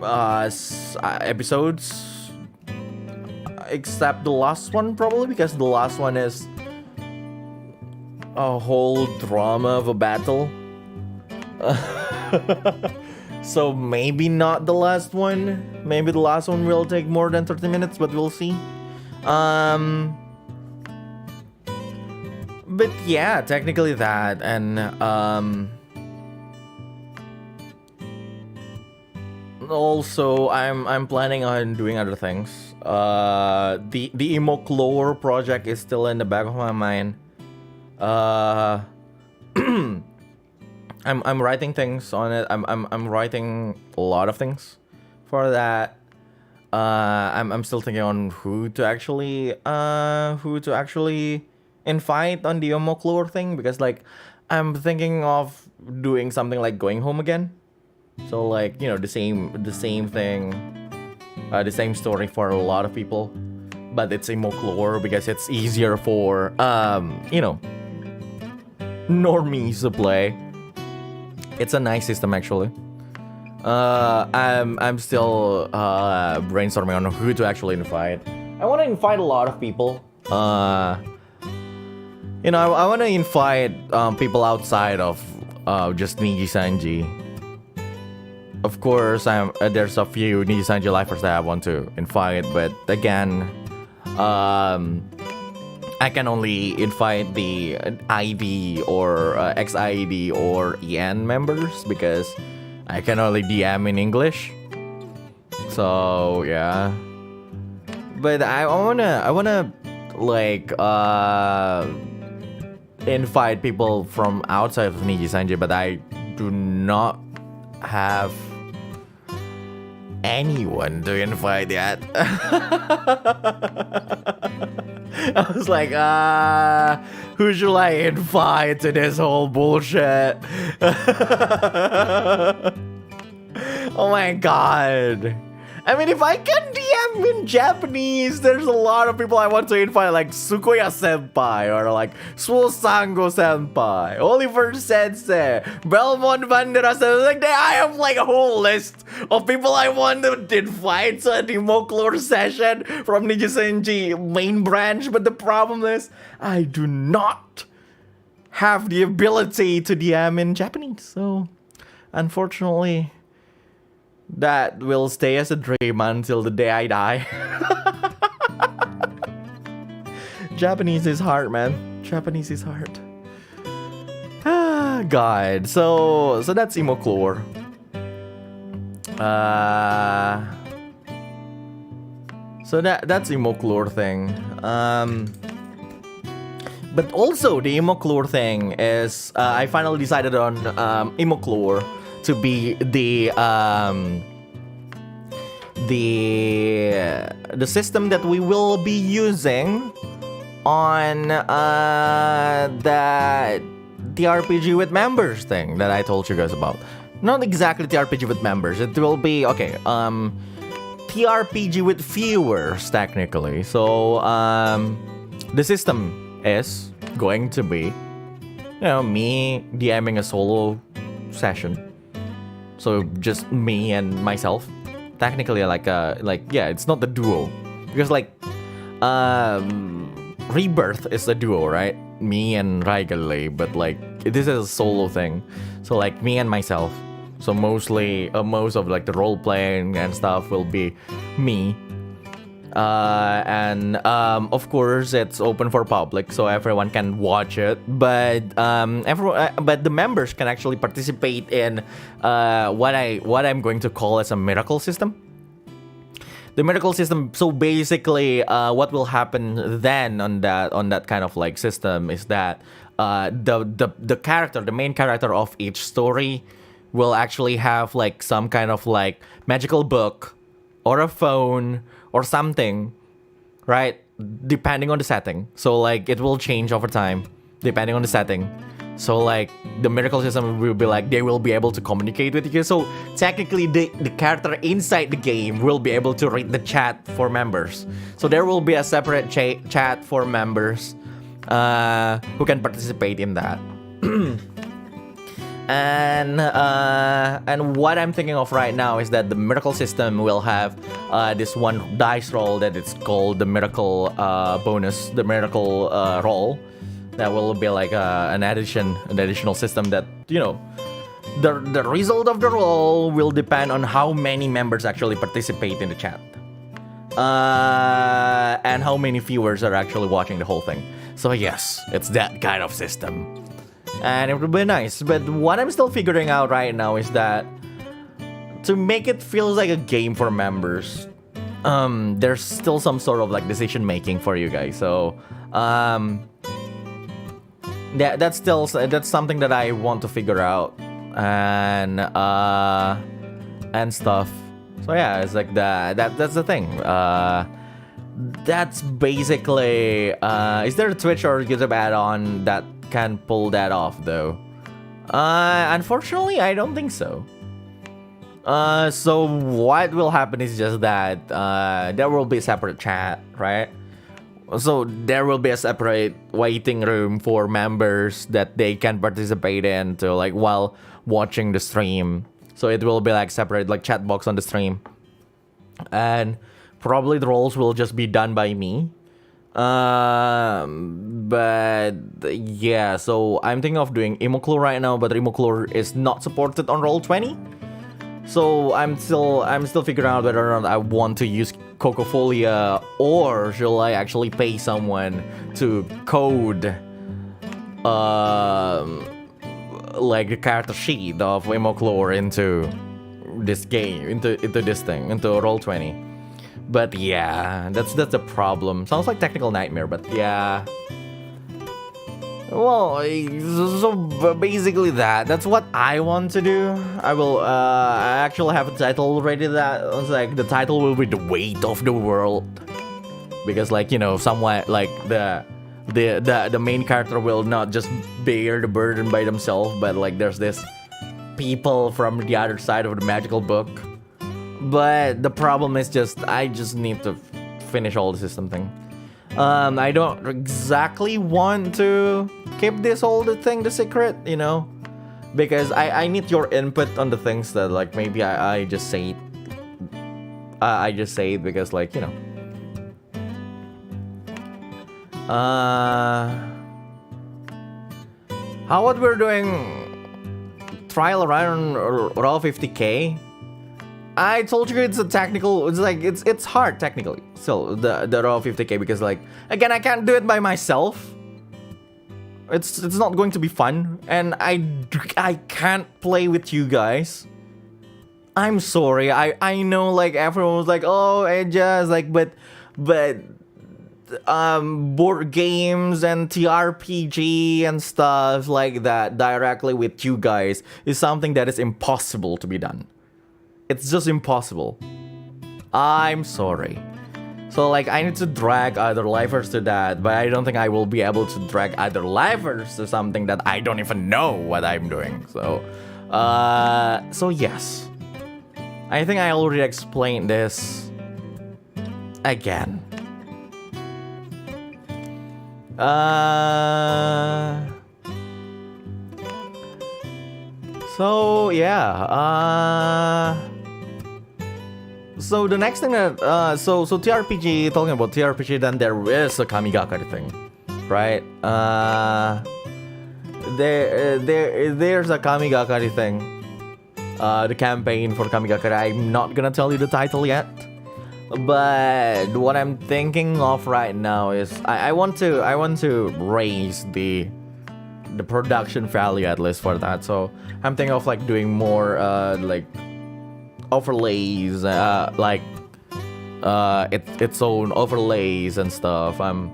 episodes, except the last one probably, because the last one is a whole drama of a battle. So maybe not the last one. Maybe the last one will take more than 30 minutes, but we'll see. But yeah, technically that, and also I'm planning on doing other things. The Emoc lore project is still in the back of my mind. I'm writing things on it. I'm writing a lot of things for that. I'm still thinking on who to actually invite on the Emoc lore thing, because like I'm thinking of doing something like Going Home Again. So like, you know, the same thing, the same story for a lot of people, but it's Emoc lore because it's easier for you know, normies to play. It's a nice system actually. I'm still brainstorming on who to actually invite. I want to invite a lot of people. You know, I want to invite people outside of just Nijisanji. Of course, there's a few Nijisanji lifers that I want to invite, but again, I can only invite the ID or XID or EN members because I can only DM in English. So yeah, but I wanna like invite people from outside of Nijisanji, but I do not have anyone to invite yet. I was like, who should I invite to this whole bullshit? Oh my god. I mean, if I can DM in Japanese, there's a lot of people I want to invite, like Sukoya Senpai, or like Suosango Senpai, Oliver Sensei, Belmont Banderas. Like, I have like a whole list of people I want to invite to the Moklore session from Nijisanji main branch, but the problem is, I do not have the ability to DM in Japanese, so unfortunately, that will stay as a dream until the day I die. Japanese is hard, man. Japanese is hard. Ah, God. So that's Emoc. So that's Emoc thing. But also the Emoc thing is I finally decided on Emoc to be the system that we will be using on that TRPG with members thing that I told you guys about. Not exactly TRPG with members. It will be okay. TRPG with viewers technically. So the system is going to be, me DMing a solo session. So just me and myself. Technically, it's not the duo because Rebirth is a duo, right? Me and Raigale, but this is a solo thing. So me and myself. So most of the role playing and stuff will be me. And of course it's open for public, so everyone can watch it. But but the members can actually participate in what I'm going to call as a miracle system. The miracle system. So basically, what will happen then on that kind of system is that the main character of each story will actually have some kind of magical book or a phone or something, right? Depending on the setting. So it will change over time depending on the setting. So the miracle system will be they will be able to communicate with you. So technically the character inside the game will be able to read the chat for members. So there will be a separate chat for members who can participate in that. And what I'm thinking of right now is that the miracle system will have this one dice roll that it's called the miracle bonus, the miracle roll. That will be an additional system that the result of the roll will depend on how many members actually participate in the chat, and how many viewers are actually watching the whole thing. So yes, it's that kind of system. And it would be nice, but what I'm still figuring out right now is that to make it feel like a game for members, there's still some sort of decision making for you guys. So that's something that I want to figure out and stuff. So yeah, it's that's the thing. That's basically is there a Twitch or YouTube add-on that can pull that off though? Unfortunately, I don't think so. So what will happen is just that there will be a separate chat, right? So there will be a separate waiting room for members that they can participate in to while watching the stream. So it will be separate chat box on the stream, and probably the roles will just be done by me. But yeah, so I'm thinking of doing Imoclore right now, but Imoclore is not supported on Roll20. So I'm still figuring out whether or not I want to use Cocofolia or should I actually pay someone to code the character sheet of Imoclore into this game, into this thing, into Roll20. But yeah, that's the problem. Sounds like technical nightmare, but yeah. Well, so basically that's what I want to do. I will I actually have a title already that was the title will be The Weight of the World, because somewhat the main character will not just bear the burden by themselves, but there's this people from the other side of the magical book. But the problem is I just need to finish all the system thing. I don't exactly want to keep this whole thing the secret, because I need your input on the things that maybe I just say it. I just say it because how what we're doing trial run raw 50k. I told you it's a technical. It's hard technically. So the raw 50k because again I can't do it by myself. It's not going to be fun, and I can't play with you guys. I'm sorry. I know everyone was oh it just but board games and TRPG and stuff like that directly with you guys is something that is impossible to be done. It's just impossible. I'm sorry. So like I need to drag other lifers to that, but I don't think I will be able to drag other lifers to something that I don't even know what I'm doing. So yes. I think I already explained this again. So yeah. So the next thing that so TRPG, talking about TRPG, then there is a Kamigakari thing, right? There's a Kamigakari thing. The campaign for Kamigakari. I'm not gonna tell you the title yet, but what I'm thinking of right now is I want to raise the production value at least for that. So I'm thinking of like doing more like overlays, its own overlays and stuff. I'm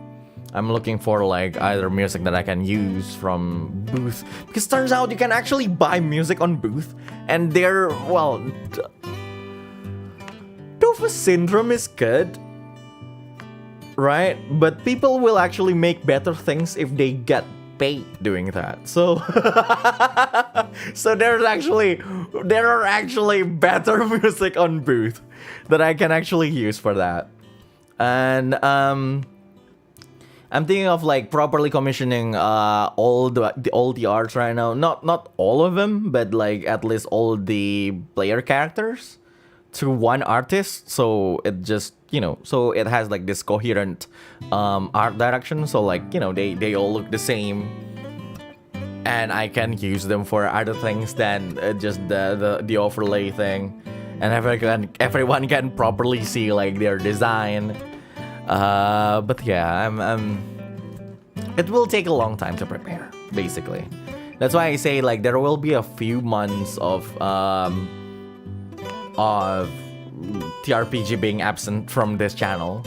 looking for like either music that I can use from Booth, because turns out you can actually buy music on Booth, and they're, well, Tofu Syndrome is good, right? But people will actually make better things if they get paid doing that. So so there are actually better music on Booth that I can actually use for that. And I'm thinking of like properly commissioning all the arts right now. Not all of them, but like at least all the player characters to one artist. So it just, so it has like this coherent art direction. So like, they all look the same, and I can use them for other things than just the overlay thing, and everyone can properly see like their design. But yeah, it will take a long time to prepare, basically. That's why I say like there will be a few months of TRPG being absent from this channel,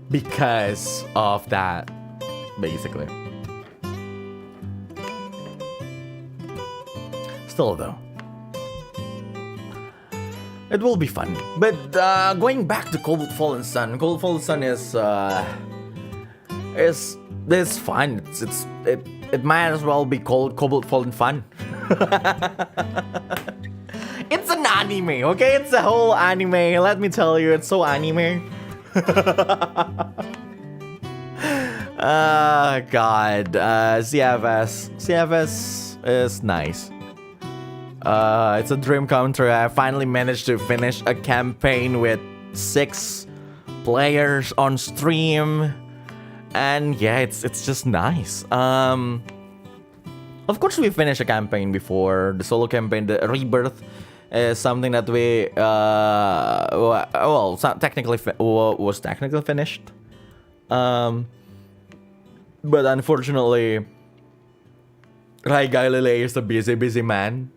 because of that, basically. Still though, it will be fun. But going back to Cobalt Fallen Sun, Cobalt Fallen Sun is fun. It might as well be called Cobalt Fallen Fun. It's an anime, okay? It's a whole anime. Let me tell you, it's so anime. God. CFS is nice. It's a dream come true. I finally managed to finish a campaign with 6 players on stream, and yeah, it's just nice. Of course, we finished a campaign before. The solo campaign, the Rebirth, is something that we was technically finished. But unfortunately, Rai Galilei is a busy man.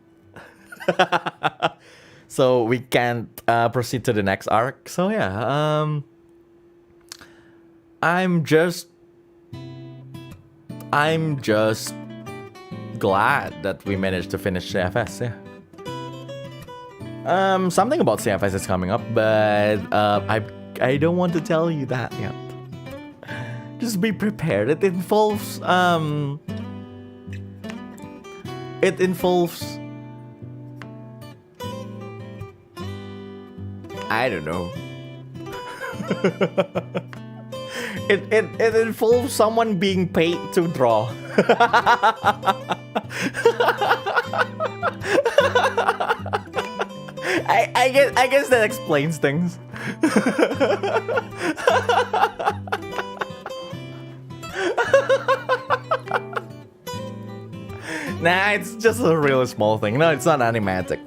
So we can't proceed to the next arc. So yeah, I'm just glad that we managed to finish CFS. Yeah. Something about CFS is coming up, but I don't want to tell you that yet. Just be prepared. It involves I don't know. It involves someone being paid to draw. I guess that explains things. Nah, it's just a really small thing. No, it's not animatic.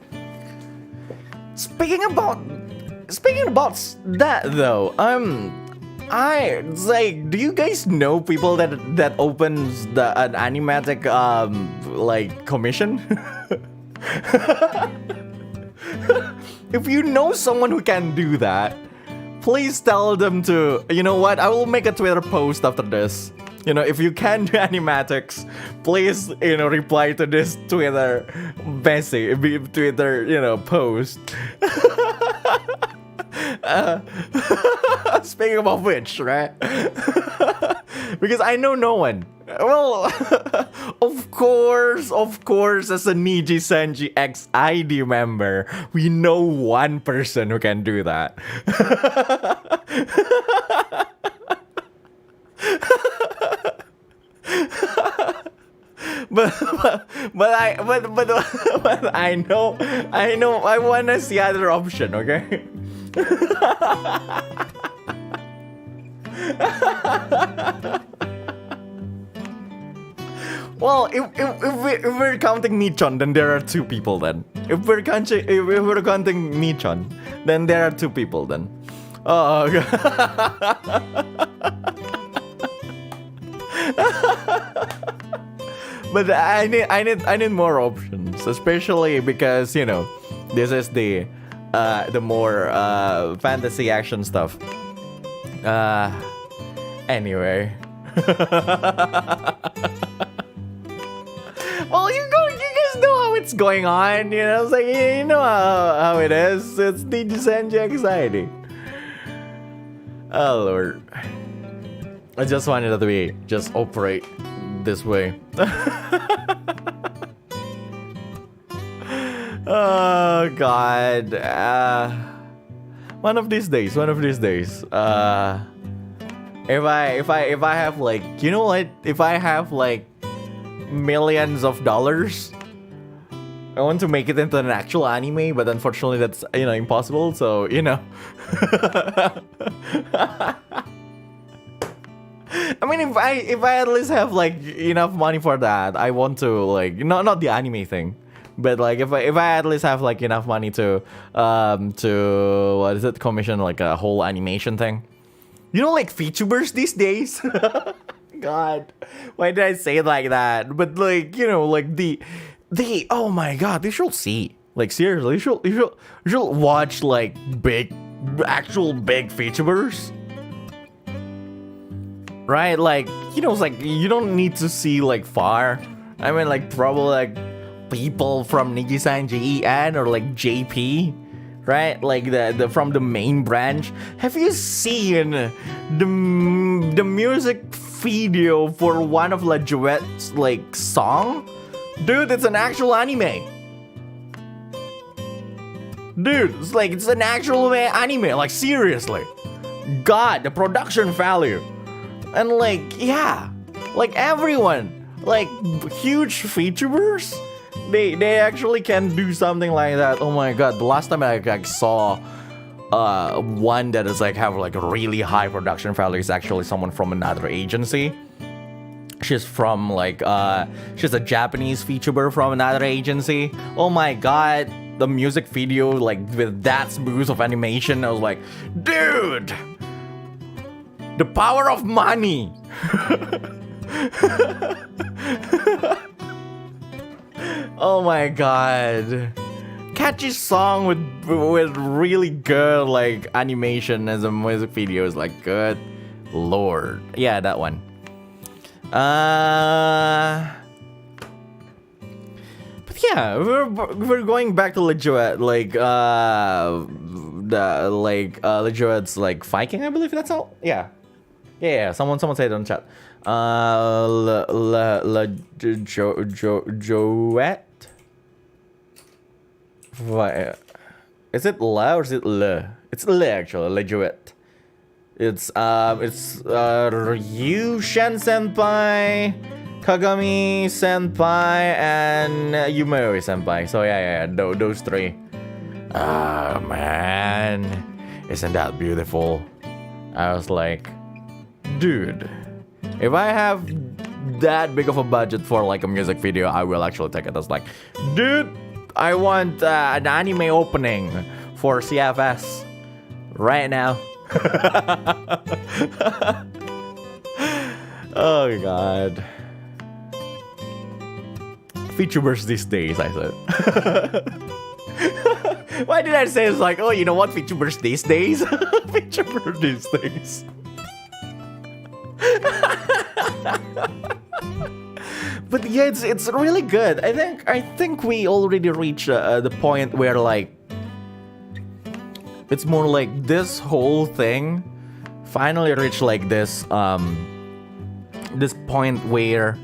Speaking about that though, it's like, do you guys know people that opens an animatic like commission? If you know someone who can do that, please tell them to, you know what, I will make a Twitter post after this. If you can do animatics, please, reply to this Twitter message, Twitter, post. Speaking of which, right? Because I know no one. Well, of course, as a Nijisanji X ID member, we know one person who can do that. But I know I wanna see other option, okay? Well, if we're counting Michon, then there are two people then. If we're counting Michon, then there are two people then. Oh, okay. But I need more options, especially because, you know, this is the more fantasy action stuff. Anyway. Well, you guys know how it's going on, you know. It's like, you know how it is. It's the Nijisanji anxiety. Oh Lord, I just wanted it to be just operate this way. Oh God. One of these days. If I have like, you know what? If I have like millions of dollars, I want to make it into an actual anime, but unfortunately that's, you know, impossible. So, you know. I mean, if I at least have like enough money for that, I want to like not the anime thing, but like if I at least have like enough money to what is it, commission like a whole animation thing, you know, like VTubers these days. God, why did I say it like that? But like, you know, like the oh my God, you should see, like seriously, you should watch like actual big VTubers. Right, like, you know, it's like you don't need to see like far. I mean, like probably like people from Nijisanji EN or like JP, right? Like the from the main branch. Have you seen the music video for one of La Duet's like song? Dude, it's an actual anime. Dude, it's an actual anime. Like seriously, God, the production value. And like, yeah, like everyone, like huge VTubers, they actually can do something like that. Oh my God, the last time I saw one that is like have like a really high production value is actually someone from another agency. She's from like she's a Japanese VTuber from another agency. Oh my God, the music video like with that smooth of animation, I was like, dude. The power of money. Oh my God. Catchy song with really good like animation as a music video is like, good Lord. Yeah, that one. But yeah, we're going back to Lejuet, like Lejuet's like Viking, I believe that's all. Yeah. Someone said it on chat. Joet. Is it La or is it Le? It's Le actually. Lejuet. It's Ryushen Senpai, Kagami Senpai, and Yumori Senpai. So yeah, those three. Ah, man, isn't that beautiful? I was like, dude, if I have that big of a budget for like a music video, I will actually take it. I was like, dude, I want an anime opening for CFS right now. Oh God. VTubers these days, I said. Why did I say it's like, oh, you know what, VTubers these days? VTubers these days. But yeah, it's really good. I think we already reached the point where like It's more like this whole thing finally reached like this this point where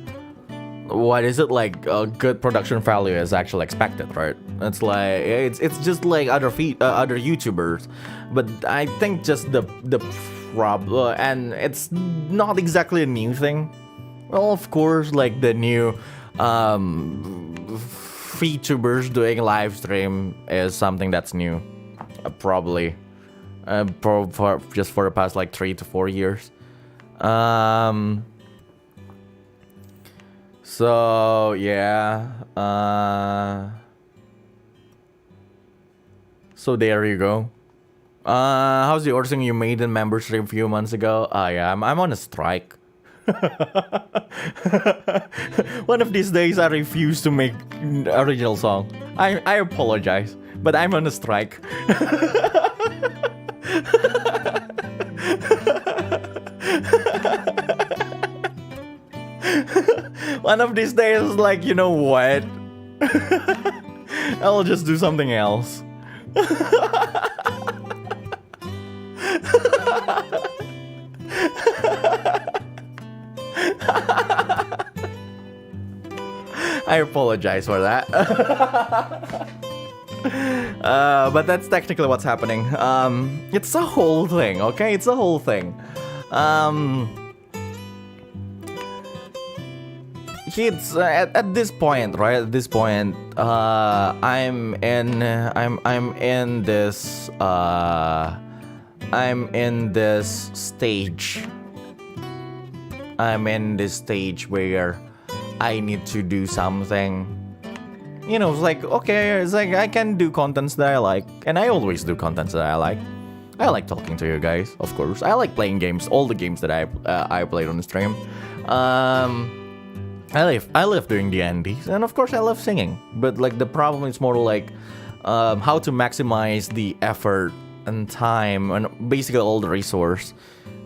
what is it like a good production value is actually expected, right? It's like it's just like other YouTubers, but I think just the problem, and it's not exactly a new thing. Well, of course, like the new VTubers doing live stream is something that's new, probably, just for the past like 3 to 4 years. So yeah, so there you go. How's the ordering you made in membership a few months ago? Yeah, I'm on a strike. One of these days I refuse to make original song. I apologize, but I'm on a strike. One of these days, like, you know what? I'll just do something else. I apologize for that. But that's technically what's happening. It's a whole thing, okay? It's a whole thing. It's at this point, right? At this point, I'm in this stage. I'm in this stage where I need to do something. You know, it's like, okay, it's like I can do contents that I like, and I always do contents that I like. I like talking to you guys, of course. I like playing games, all the games that I played on the stream. I love doing the NDs, and of course I love singing. But like the problem is more like how to maximize the effort and time and basically all the resource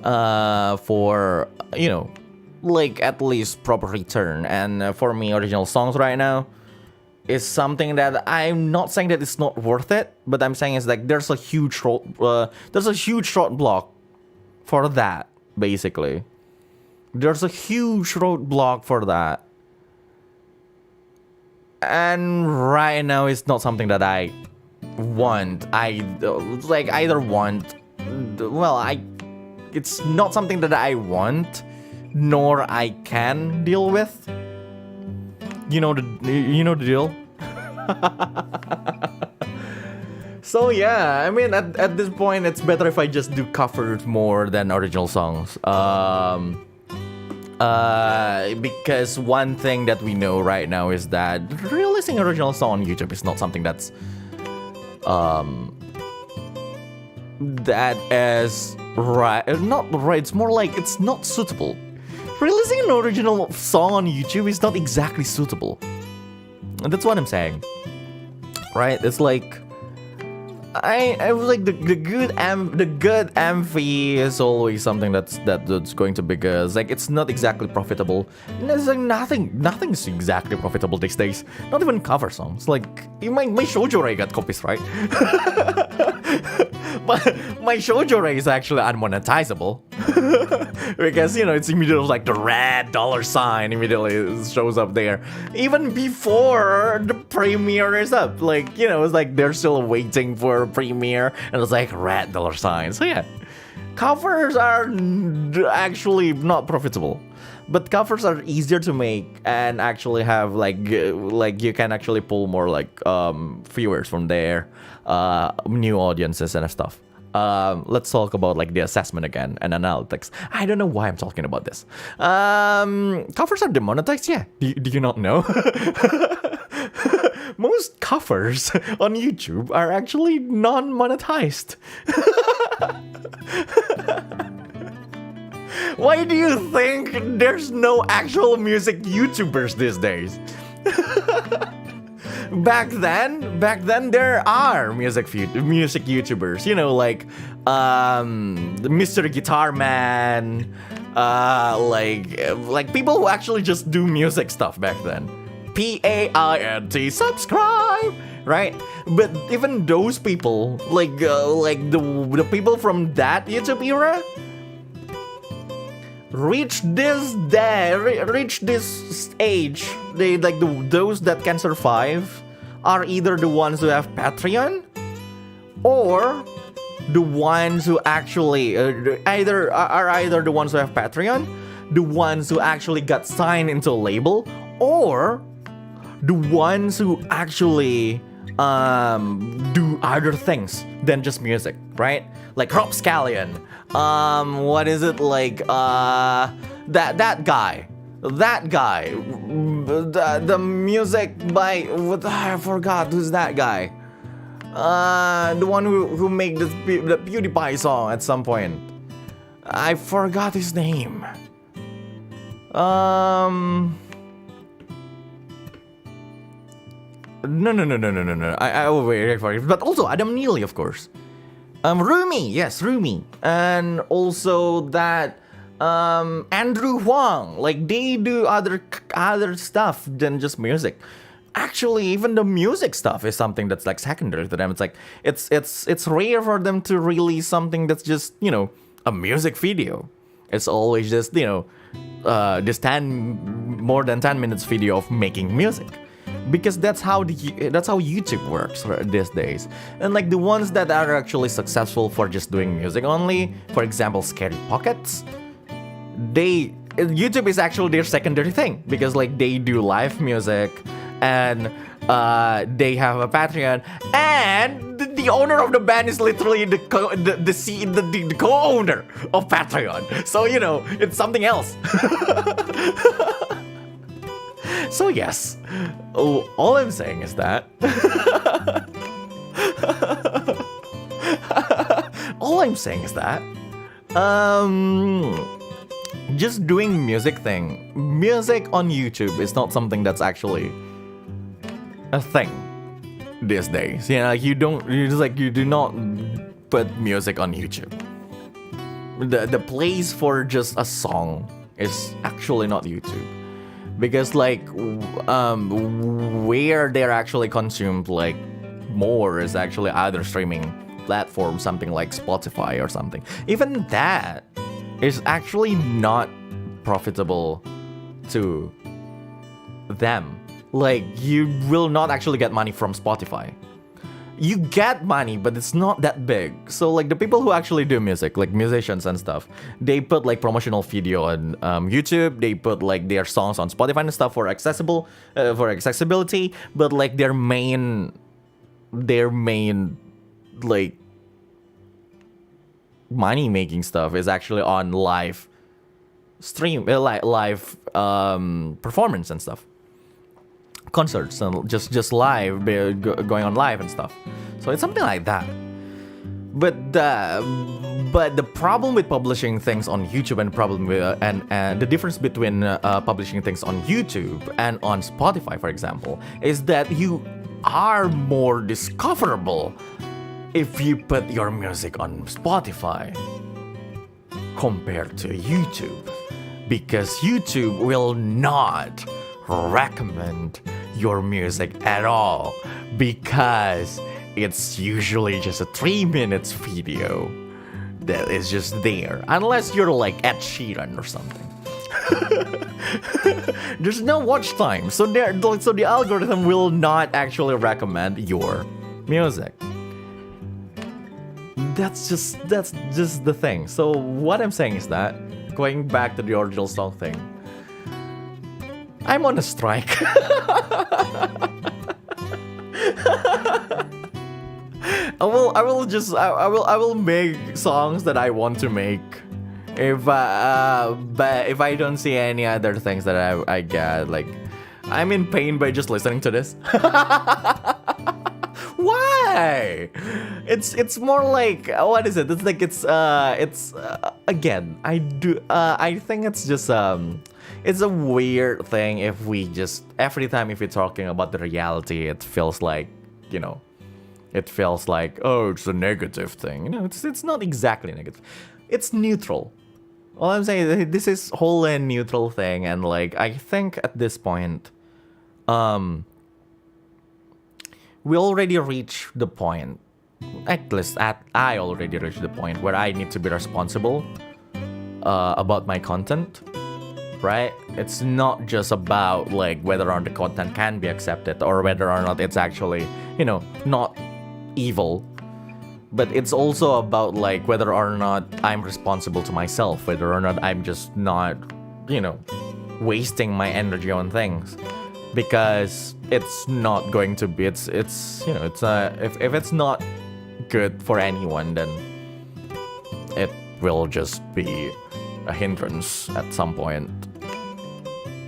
for, you know, like at least proper return. And for me, original songs right now is something that I'm not saying that it's not worth it, but I'm saying is like there's a huge roadblock for that. Basically, there's a huge roadblock for that, and right now it's not something that I want. It's not something that I want, nor I can deal with. You know the deal. So yeah, I mean at this point it's better if I just do covers more than original songs. Because one thing that we know right now is that releasing original song on YouTube is not something that's that is right. Not right. It's more like it's not suitable. Releasing an original song on YouTube is not exactly suitable. And that's what I'm saying, right? It's like I was like the good MV is always something that's going to be good. It's like it's not exactly profitable. There's like nothing's exactly profitable these days. Not even cover songs. Like my Shoujo Rei got copies, right? But my Shoujo Rei is actually unmonetizable. Because, you know, it's immediately like the red $sign immediately shows up there. Even before the premiere is up. Like, you know, it's like they're still waiting for a premiere and it's like red $sign. So yeah, covers are actually not profitable. But covers are easier to make and actually have like you can actually pull more like viewers from there, new audiences and stuff. Let's talk about like the assessment again and analytics. I don't know why I'm talking about this. Covers are demonetized, yeah. Do you not know? Most covers on YouTube are actually non-monetized. Why do you think there's no actual music YouTubers these days? Back then there are music YouTubers, you know, like the Mr. Guitar Man, like people who actually just do music stuff back then. PAINT, subscribe. right? But even those people, like the people from that YouTube era, reach this age. They like those that can survive are either the ones who have Patreon, or the ones who actually either the ones who have Patreon, the ones who actually got signed into a label, or the ones who actually do other things than just music, right? Like Rob Scallion, what is it, like that guy, the music by I forgot who's that guy. The one who made the PewDiePie song at some point. I forgot his name. No. I will wait for it. But also Adam Neely, of course. Rumi. And also that Andrew Huang. Like, they do other stuff than just music. Actually, even the music stuff is something that's like secondary to them. It's like it's rare for them to release something that's just, you know, a music video. It's always just, you know, this more than 10 minutes video of making music, because that's how YouTube works these days. And like the ones that are actually successful for just doing music only, for example, Scary Pockets, YouTube is actually their secondary thing, because like they do live music, and they have a Patreon, and the owner of the band is literally the co-owner of Patreon. So, you know, it's something else. So yes, all I'm saying is that just doing music on YouTube is not something that's actually a thing these days. You know, you do not put music on YouTube. The place for just a song is actually not YouTube, because like where they're actually consumed like more is actually either streaming platform, something like Spotify or something. Even that is actually not profitable to them. Like, you will not actually get money from Spotify. You get money, but it's not that big. So like the people who actually do music, like musicians and stuff, they put like promotional video on YouTube. They put like their songs on Spotify and stuff for accessibility. But like their main like money making stuff is actually on live stream, live performance and stuff. Concerts and just live, going on live and stuff. So it's something like that. But the problem with publishing things on YouTube and the difference between publishing things on YouTube and on Spotify, for example, is that you are more discoverable if you put your music on Spotify compared to YouTube, because YouTube will not recommend your music at all, because it's usually just a 3 minutes video that is just there, unless you're like Ed Sheeran or something. There's no watch time, so the algorithm will not actually recommend your music. That's just the thing. So what I'm saying is that, going back to the original song thing, I'm on a strike. I will make songs that I want to make. But if I don't see any other things that I get, like, I'm in pain by just listening to this. Why? It's more like, what is it? It's like again, I think it's just it's a weird thing if we just, every time if we're talking about the reality, it feels like, you know, oh, it's a negative thing. You know, it's not exactly negative. It's neutral. All I'm saying is this is whole and neutral thing, and like I think at this point, we already reached the point, at least I already reached the point where I need to be responsible about my content, right? It's not just about like whether or not the content can be accepted or whether or not it's actually, not evil. But it's also about like whether or not I'm responsible to myself, whether or not I'm just not, wasting my energy on things. Because it's not going to be, if it's not good for anyone, then it will just be a hindrance at some point.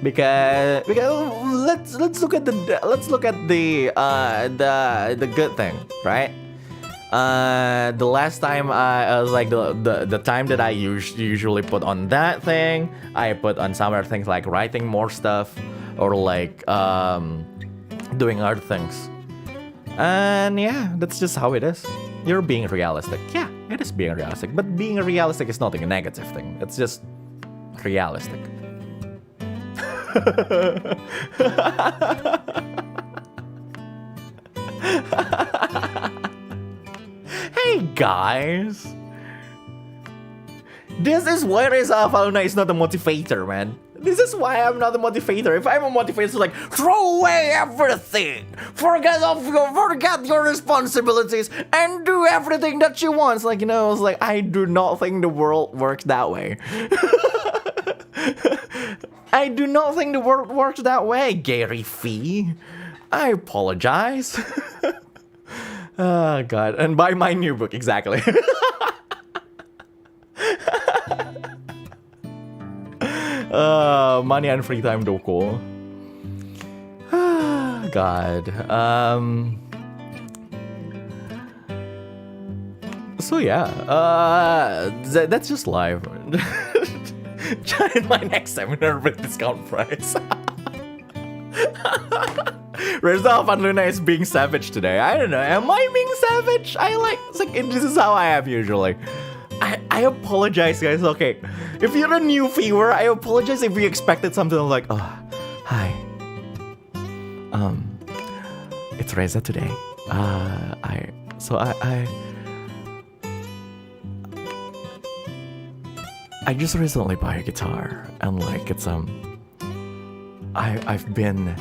Because let's look at the good thing, right? The last time I was like the time that I usually put on that thing, I put on some other things like writing more stuff or like doing other things. And yeah, that's just how it is. You're being realistic. Yeah, it is being realistic. But being realistic is not a negative thing. It's just realistic. Hey guys, this is why Reza Avanluna is not a motivator, man. This is why I'm not a motivator. If I'm a motivator, it's like throw away everything, forget your responsibilities, and do everything that you want. It's like, it's like I do not think the world works that way. I do not think the world works that way, Gary Fee. I apologize. Oh god, and buy my new book, exactly. Money and free time doko. God. So yeah, that's just life. Join my next seminar with discount price. Reza Avanluna is being savage today. I don't know. Am I being savage? This is how I am usually. I apologize, guys. Okay, if you're a new viewer, I apologize if you expected something like, oh, hi. It's Reza today. I just recently bought a guitar and like it's I've been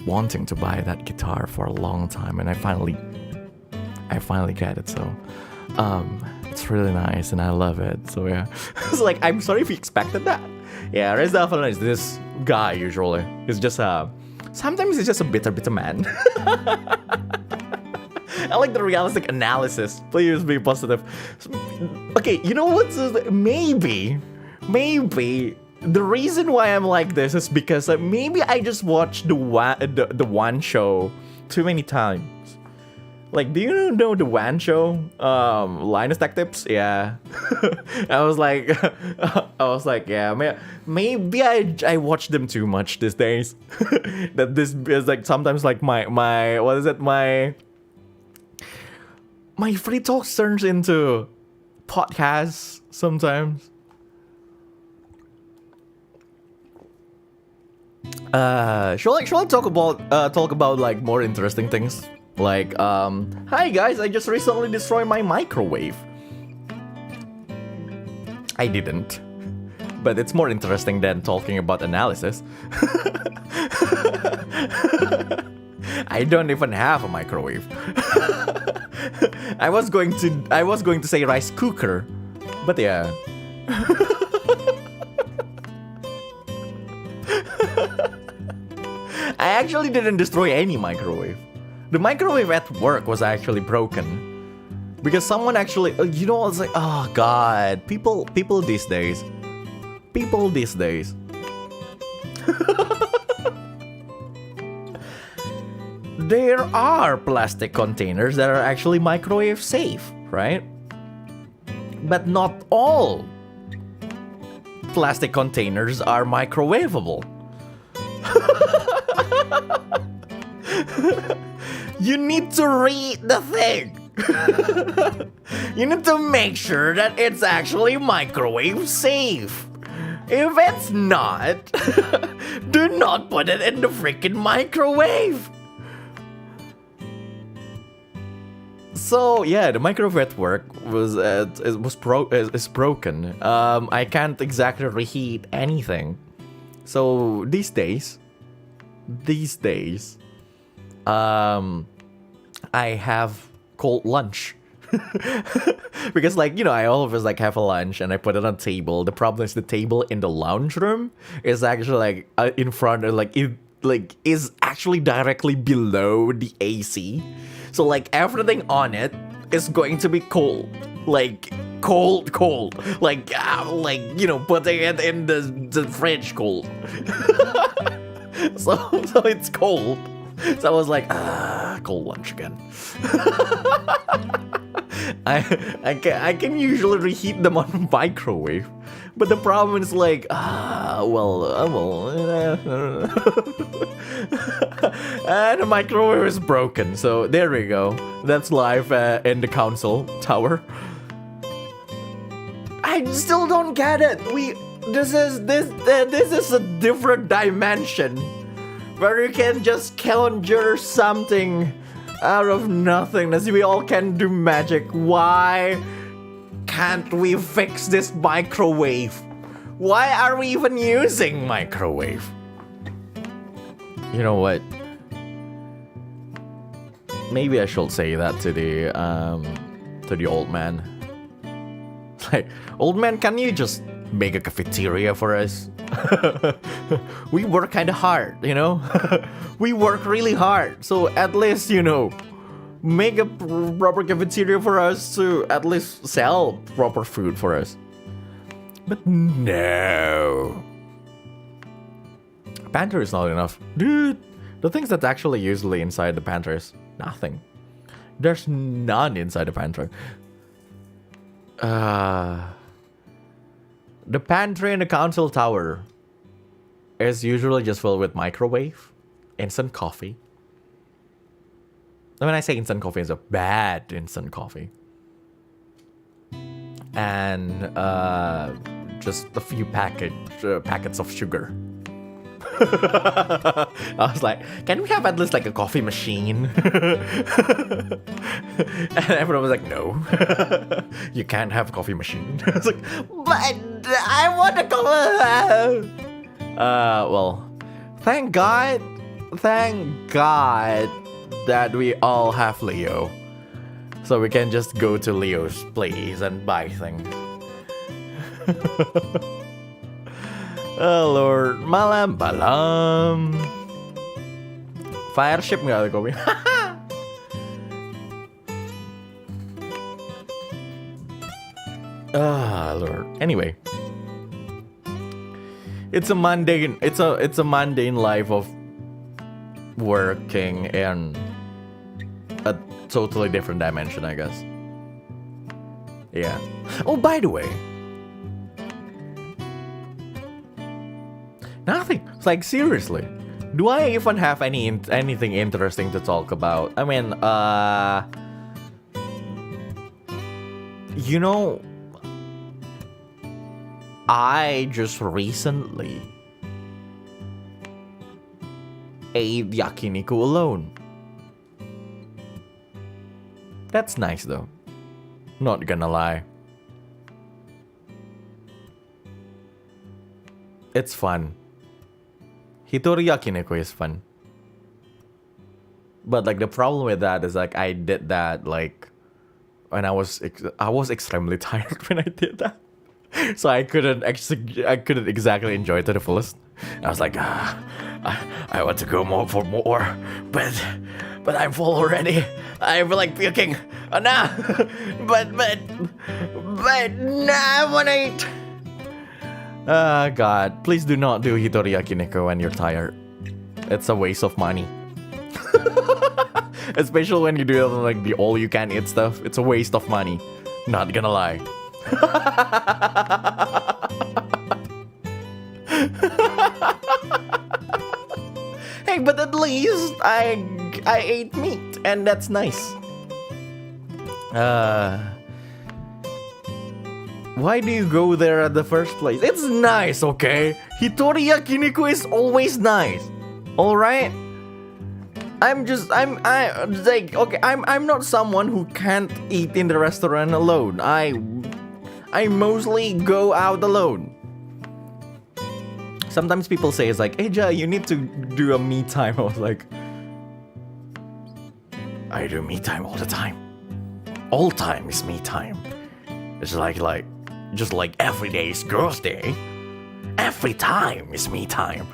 wanting to buy that guitar for a long time and I finally get it, so it's really nice and I love it. So yeah. It's like, I'm sorry if you expected that. Yeah, Reza Avanluna is this guy usually. He's just sometimes he's just a bitter man. I like the realistic analysis. Please be positive. Okay, you know what? Maybe the reason why I'm like this is because maybe I just watched the one show too many times. Like, do you know the one show? Linus Tech Tips? Yeah. I was like, yeah, maybe I watch them too much these days. That this is like sometimes like my what is it? My free talks turns into podcasts sometimes. Shall I talk about like more interesting things? Like, hi guys, I just recently destroyed my microwave. I didn't, but it's more interesting than talking about analysis. I don't even have a microwave. I was going to say rice cooker, but yeah. I actually didn't destroy any microwave. The microwave at work was actually broken because someone actually, it's like, oh god, people these days. There are plastic containers that are actually microwave safe, right? But not all plastic containers are microwavable. You need to read the thing. You need to make sure that it's actually microwave safe. If it's not, do not put it in the freaking microwave. So yeah, the microwave at work is broken. I can't exactly reheat anything. So these days, I have cold lunch. Because I always have a lunch and I put it on table. The problem is the table in the lounge room is actually in front of is actually directly below the AC. So everything on it is going to be cold. Cold. Putting it in the fridge cold. so it's cold. So I was like, cold lunch again. I can usually reheat them on microwave, but the problem is and the microwave is broken. So there we go. That's life in the council tower. I still don't get it. This is a different dimension where you can just conjure something out of nothingness. We all can do magic. Why can't we fix this microwave? Why are we even using microwave? You know what? Maybe I should say that to the old man. Old man, can you just make a cafeteria for us? We work kind of hard, we work really hard, so at least make a proper cafeteria for us to at least sell proper food for us. But no, pantry is not enough, dude. The things that's actually usually inside the pantry is nothing. There's none inside the pantry. The pantry in the council tower is usually just filled with microwave, instant coffee. When I say instant coffee, it's a bad instant coffee. And just a few packets of sugar. I was like, can we have at least a coffee machine? And everyone was like, no. You can't have a coffee machine. I was like, but I want a coffee. Well, thank God that we all have Leo. So we can just go to Leo's place and buy things. Oh Lord, malam. Fireship nggak ada kopi? Lord. Anyway, it's a mundane life of working in a totally different dimension, I guess. Yeah. Oh, by the way. Nothing. It's seriously. Do I even have anything interesting to talk about? I mean, I just recently ate yakiniku alone. That's nice though. Not gonna lie. It's fun. Hitori yakiniku is fun. But the problem with that is I did that when I was extremely tired when I did that. So I couldn't exactly enjoy it to the fullest. I was like, I want to go more for more, but I'm full already. I'm puking. Oh, nah. but nah, I wanna eat. God, please do not do Hitori yakiniku when you're tired. It's a waste of money. Especially when you do it on the all-you-can-eat stuff. It's a waste of money. Not gonna lie. Hey, but at least I ate meat, and that's nice. Why do you go there at the first place? It's nice, okay? Hitori yakiniku is always nice. Alright? I'm like, okay, I'm not someone who can't eat in the restaurant alone. I mostly go out alone. Sometimes people say it's like, hey Jay, you need to do a me time. I was like, I do me time all the time. All time is me time. It's just like every day is girls' day. Every time is me time.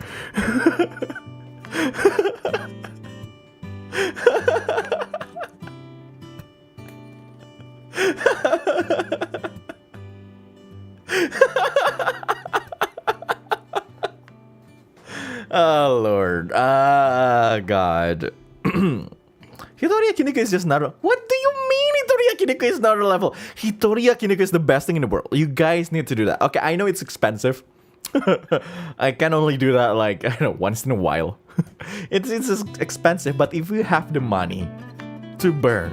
Oh Lord. God. Hitori yakiniku is just not a... What do you mean Hitori yakiniku is not a level? Hitori yakiniku is the best thing in the world. You guys need to do that. Okay, I know it's expensive. I can only do that like, I don't know, once in a while. It's expensive, but if you have the money to burn,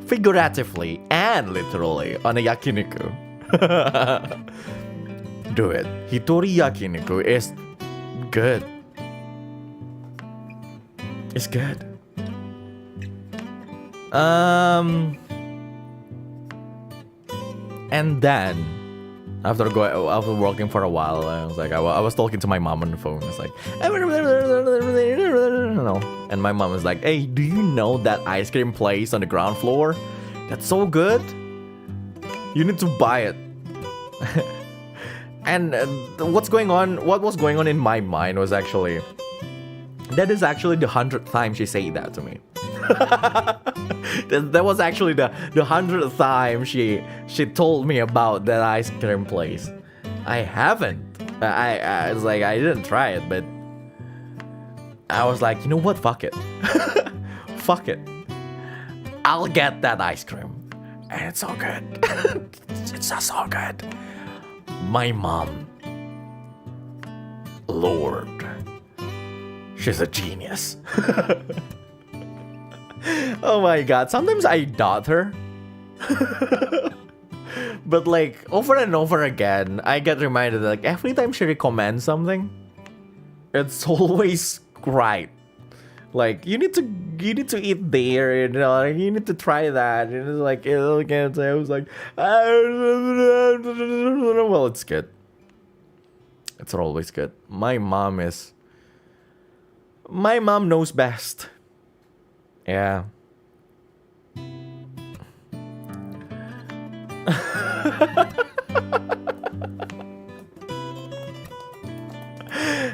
figuratively and literally, on a yakiniku, do it. Hitori yakiniku is good. It's good. And then after working for a while, I was like, I was talking to my mom on the phone. It's like, and my mom was like, hey, do you know that ice cream place on the ground floor? That's so good. You need to buy it. And what was going on in my mind was actually, that is actually the 100th time she said that to me. That was actually the 100th time she told me about that ice cream place. I haven't. I was like, I didn't try it, but I was like, you know what? Fuck it. Fuck it. I'll get that ice cream. And it's so good. It's just so good. My mom, Lord, she's a genius. Oh my god, sometimes I doubt her. But like over and over again, I get reminded that like every time she recommends something, it's always right. Like you need to eat there, you know, you need to try that. And it's like I was like, well, it's good. It's always good. My mom knows best. Yeah.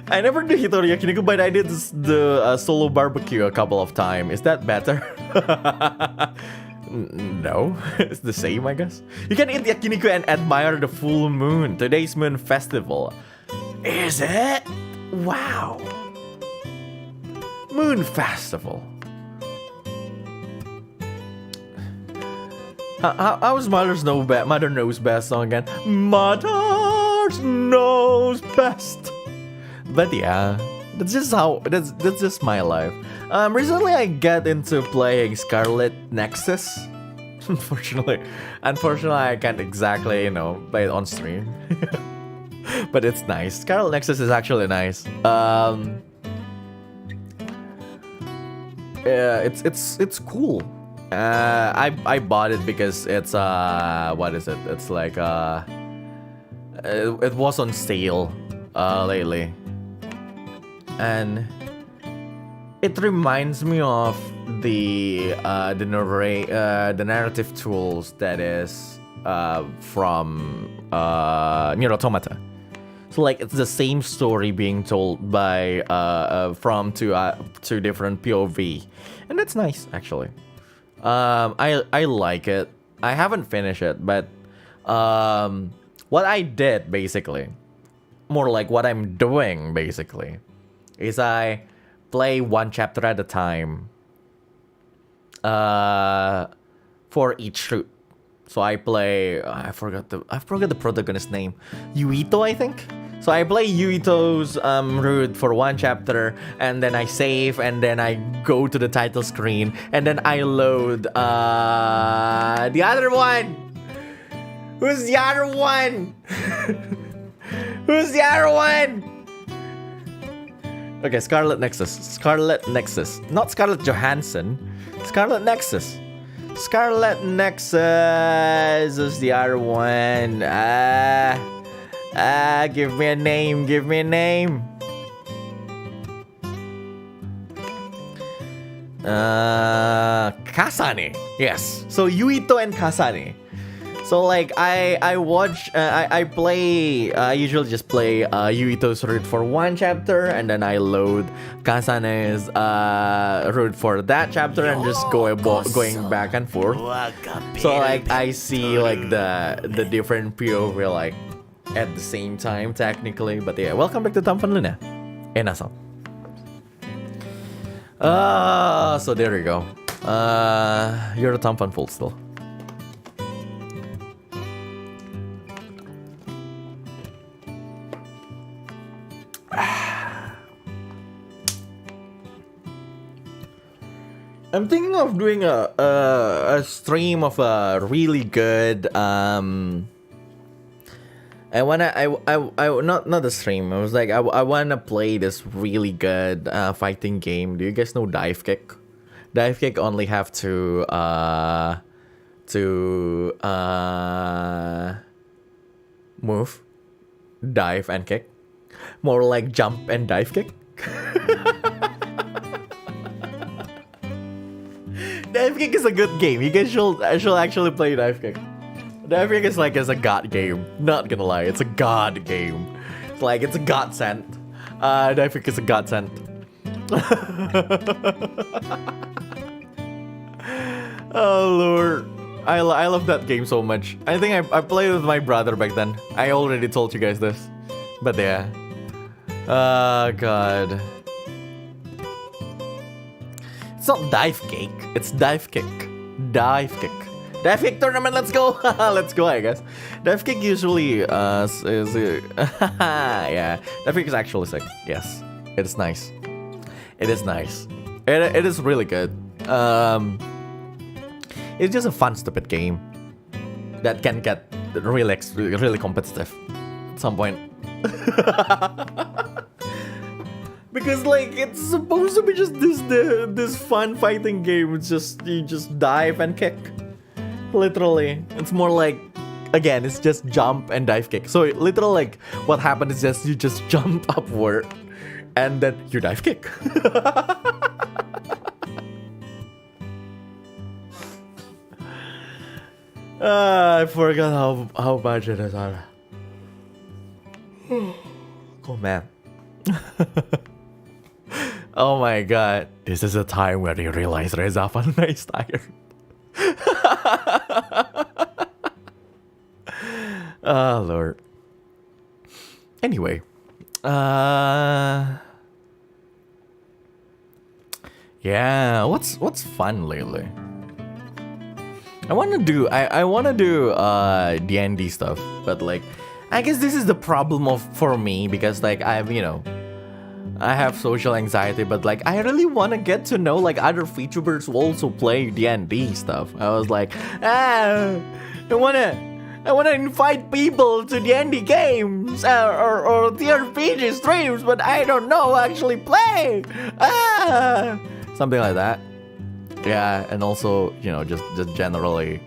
I never did Hitori yakiniku, but I did the solo barbecue a couple of times. Is that better? No, it's the same, I guess. You can eat yakiniku and admire the full moon. Today's moon festival. Is it? Wow. Moon festival. How's Mother Knows Best song again? Mother Knows Best. But yeah, that's just my life. Recently I got into playing Scarlet Nexus. Unfortunately, I can't exactly, you know, play it on stream. But it's nice. Scarlet Nexus is actually nice. Yeah, it's cool. I bought it because it's what is it? It's like it was on sale lately, and it reminds me of the narrative tools that is from Nier Automata. So like it's the same story being told by from two different POV, and that's nice actually. I like it. I haven't finished it, but what I did basically, more like what I'm doing basically, is I play one chapter at a time for each route. So I play I forgot the protagonist's name, Yuito, I think. So I play Yuito's route for one chapter, and then I save, and then I go to the title screen, and then I load the other one. Who's the other one? Who's the other one? Okay, Scarlet Nexus. Scarlet Nexus. Not Scarlett Johansson. Scarlet Nexus. Scarlet Nexus is the other one. Give me a name. Give me a name. Kasane. Yes. So Yuito and Kasane. So like I watch I play I usually just play Yuito's route for one chapter, and then I load Kasane's route for that chapter and just going back and forth. So like I see like the different POV like at the same time technically. But yeah, welcome back to Avanluna. Enasan. So there you go. You're a Tampan full still. I'm thinking of doing a stream of a really good I not the stream. I was like I wanna play this really good fighting game. Do you guys know Dive Kick? Dive Kick only have to move, dive and kick. More like jump and dive kick. Dive Kick is a good game. You guys should actually play Dive Kick. Dive Kick is like a god game. Not gonna lie, it's a god game. It's like it's a godsend. Dive Kick is a godsend. Oh lord, I love that game so much. I think I played with my brother back then. I already told you guys this, but yeah. God. It's not Dive Kick, it's Dive Kick. Dive Kick. Dive Kick tournament, let's go! Let's go, I guess. Dive Kick usually yeah. Dive Kick is actually sick. Yes. It is nice. It is nice. It is really good. It's just a fun, stupid game that can get really competitive at some point. Because like it's supposed to be just this fun fighting game. It's just you just dive and kick. Literally, it's more like again, it's just jump and dive kick. So literally, like what happened is just you just jump upward and then you dive kick. I forgot how much it is. Oh man. Oh my god. This is a time where you realize Reza is tired. Oh lord. Anyway. Yeah, what's fun lately? I wanna do D&D stuff, but like I guess this is the problem for me because like I have social anxiety, but like I really want to get to know like other VTubers who also play D&D stuff. I was like, I wanna invite people to D&D games or TRPG streams, but I don't know how to actually play. Something like that. Yeah, and also just generally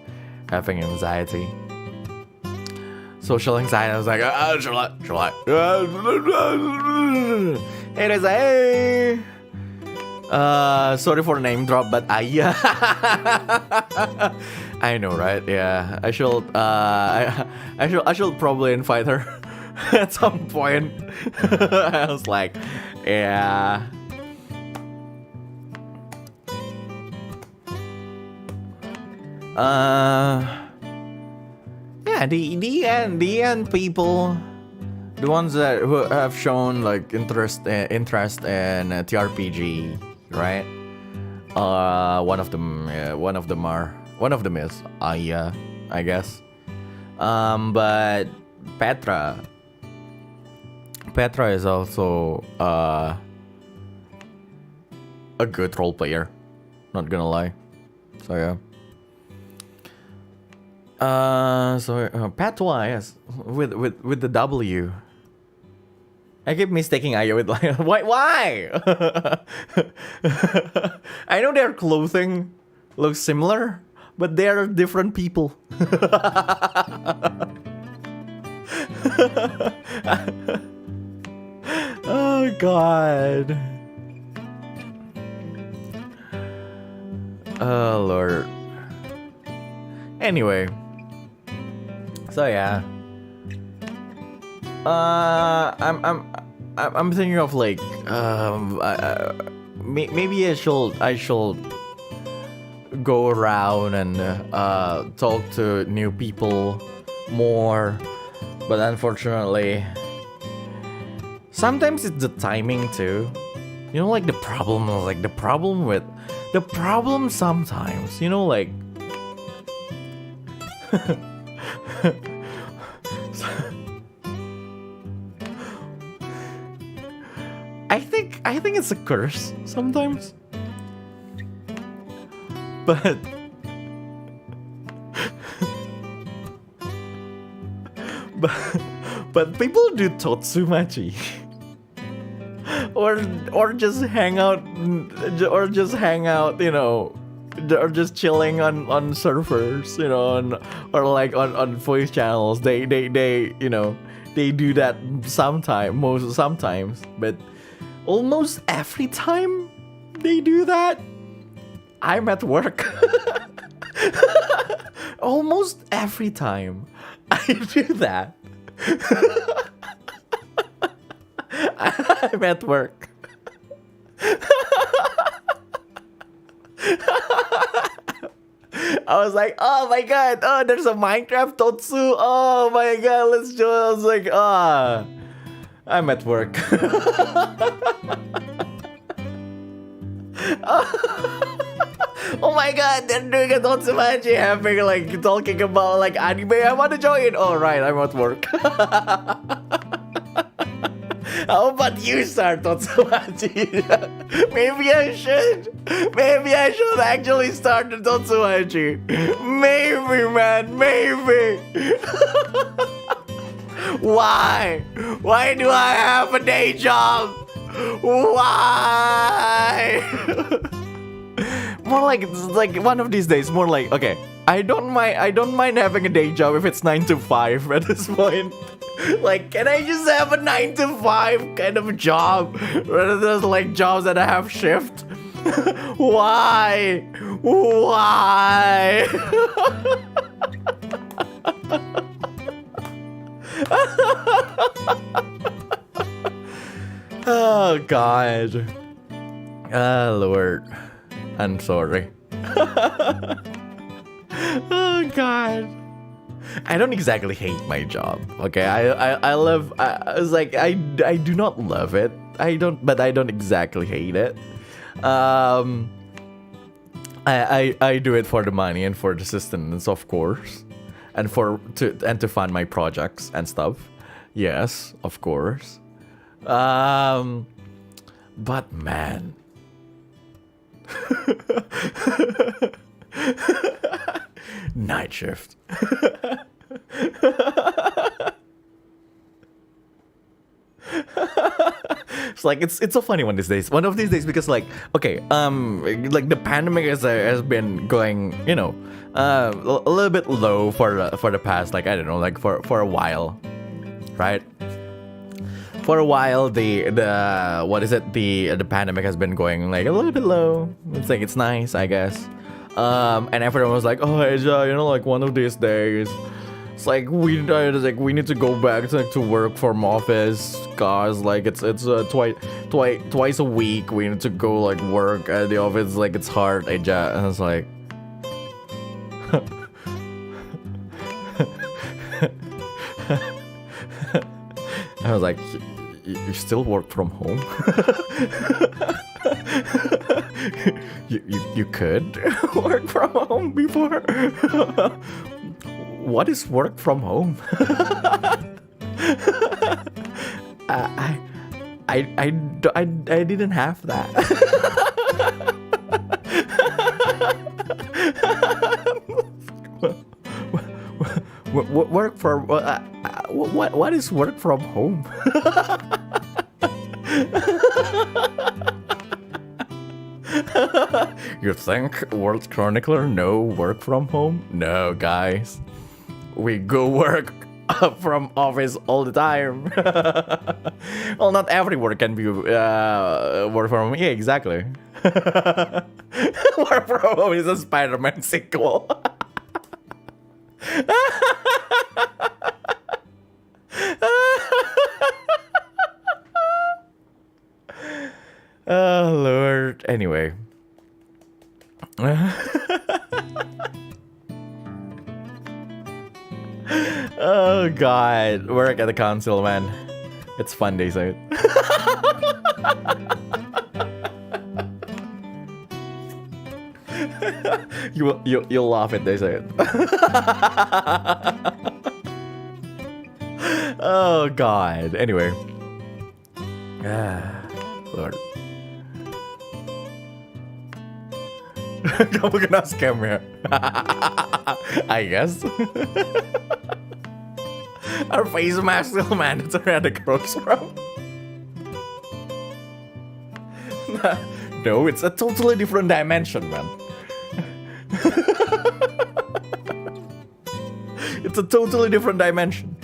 having anxiety. Social anxiety. I was like, shall I? Hey, Reza, hey. Sorry for name drop, but yeah. I know, right? Yeah, I should probably invite her at some point. I was like, yeah. Yeah, the end people, the ones who have shown like interest in TRPG, right? One of them is Aya, I guess. But Petra is also a good role player. Not gonna lie. So yeah. Patois, yes, with the W. I keep mistaking Ayo with like why? I know their clothing looks similar, but they are different people. Oh God. Oh Lord. Anyway. So yeah. I'm thinking of like maybe I should go around and talk to new people more, but unfortunately sometimes it's the timing too. You know, like the problem sometimes, you know, like I think it's a curse sometimes. But people do totsumachi. or just hang out, you know, or just chilling on servers, you know, or like on voice channels. They you know, they do that sometimes, but almost every time they do that, I'm at work. Almost every time I do that, I'm at work. I was like, oh my God, oh, there's a Minecraft Totsu. Oh my God, let's do it. I was like, I'm at work. Oh my God, they're doing a Totsumachi, having like talking about like anime. I want to join. Oh right, I'm at work. How about you start Totsumachi? Maybe I should actually start the Totsumachi. Maybe, man, maybe. Why? Why do I have a day job? Why? More like it's like one of these days. More like, okay, I don't mind having a day job if it's 9 to 5 at this point. Like, can I just have a 9 to 5 kind of job rather than like jobs that I have shift? Why? Why? Oh God. Oh Lord. I'm sorry. Oh God. I don't exactly hate my job. Okay, I love. I was like I do not love it. I don't exactly hate it. I do it for the money and for the sustenance, of course, and to fund my projects and stuff. Yes, of course. But man. Night shift. It's like it's so funny one of these days because like okay like the pandemic has been going, you know, a little bit low for the past, like I don't know, like for a while, right? For a while the pandemic has been going like a little bit low. It's like it's nice, I guess. And everyone was like, oh Asia, you know, like one of these days it's like we need to go back to work from office, cause like it's twice a week we need to go like work at the office, like it's hard, Asia. And I was like I was like, you still work from home? you could work from home before. What is work from home? I didn't have that. Work from what is work from home? You think World Chronicler no work from home? No, guys. We go work from office all the time. Well, not every work can be work from home. Yeah, exactly. Work from home is a Spider-Man sequel. Oh, Lord. Anyway. Oh, God. Work at the council, man. It's fun, they say. You'll laugh at they say it. Oh, God. Anyway. Lord. Kamu kena scam ya? I guess. Our face mask still, man. It's where the crooks from. No, it's a totally different dimension, man. It's a totally different dimension.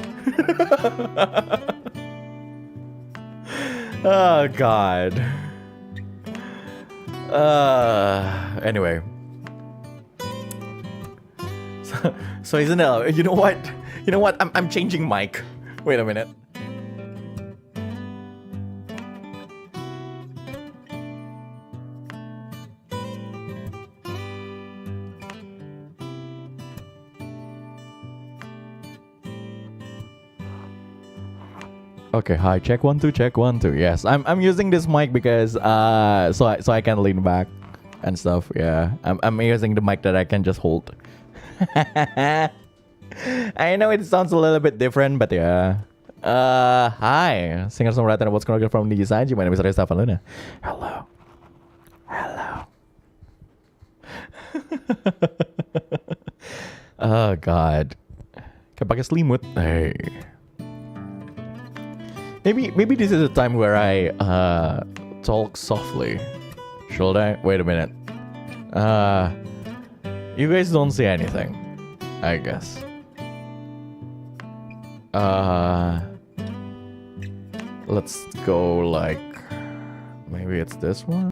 Oh, God. Anyway. So isn't it? You know what? You know what? I'm changing mic. Wait a minute. Okay, hi, check 1 2, check 1 2. Yes, I'm using this mic because so I can lean back and stuff. Yeah, I'm using the mic that I can just hold. I know it sounds a little bit different, but yeah. Hi, singer-songwriter what's going on from Nijisanji. My name is Reza Avanluna. Hello. Hello. Oh, God. Kayak pakai selimut. Hey. Maybe this is a time where I talk softly. Should I? Wait a minute. You guys don't see anything, I guess. Let's go like maybe it's this one.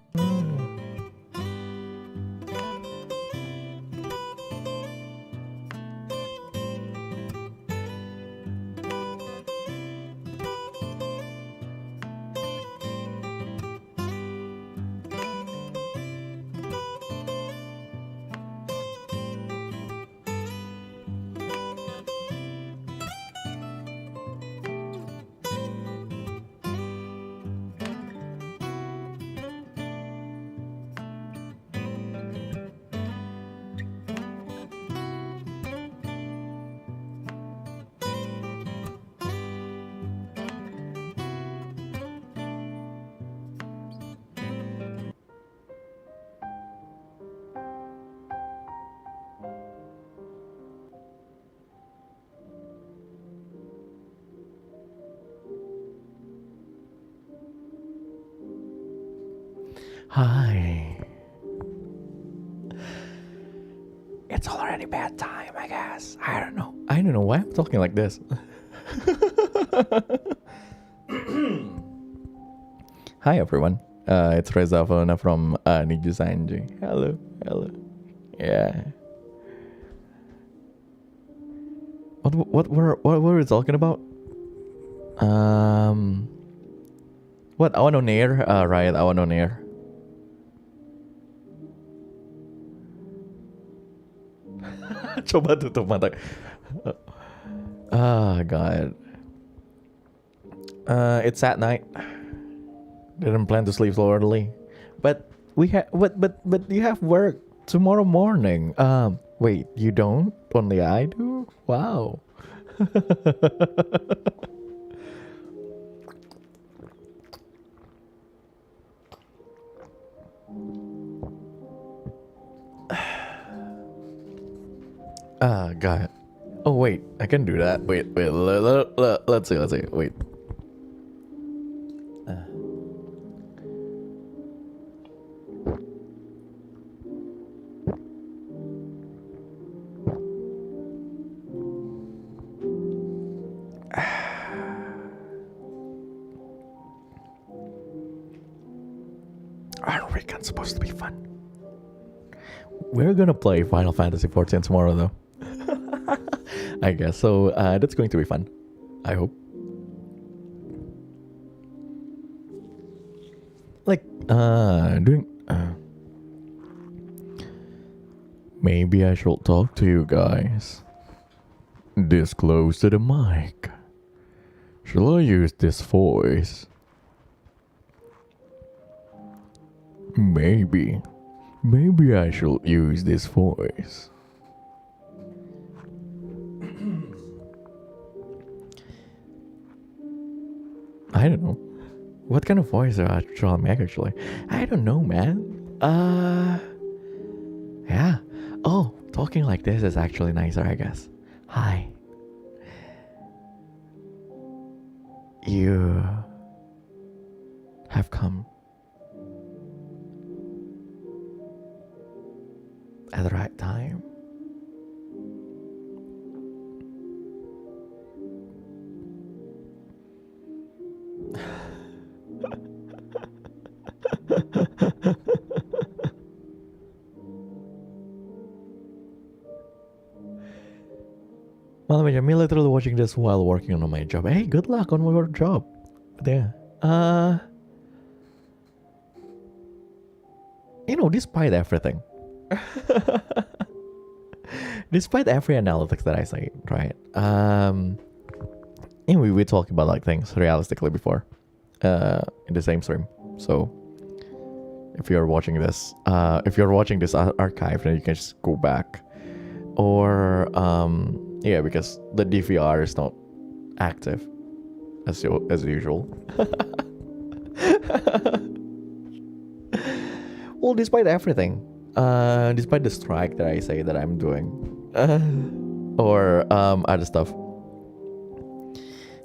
Hi. It's already bedtime, I guess. I don't know why I'm talking like this. Hi everyone. It's Reza from Nijisanji. Hello. Yeah. What were we talking about? What? Awan on air? Right, Awan on air. Coba tutup mata. Oh, God. It's at night. Didn't plan to sleep so early, but we have. But you have work tomorrow morning. Wait, you don't? Only I do? Wow. God. Oh, wait. I can do that. Wait. Let's see. Wait. Aren't weekends supposed to be fun? We're gonna play Final Fantasy 14 tomorrow, though. I guess so. That's going to be fun. I hope. Like, doing. Maybe I should talk to you guys this close to the mic. Shall I use this voice? Maybe I should use this voice. I don't know. What kind of voice should I make actually? I don't know, man. Yeah. Oh, talking like this is actually nicer, I guess. Hi. You have come at the right time. Well, I'm literally watching this while working on my job. Hey, good luck on your job. There. Despite everything. Despite every analytics that I say, right? Anyway, we talked about like things realistically before. In the same stream. So if you're watching this archive, then you can just go back. Or yeah, because the DVR is not active as usual. Well, despite everything, despite the strike that I say that I'm doing, or other stuff,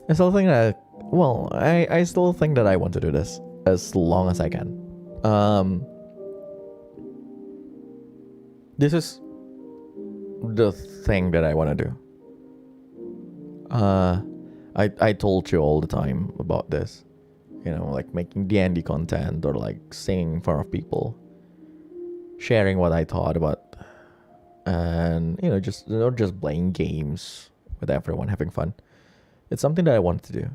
I still think that, well, I still think that I want to do this as long as I can. This is the thing that I want to do. I told you all the time about this, like making D&D content or like singing in front of people, sharing what I thought about, and just not just playing games with everyone, having fun. It's something that I wanted to do.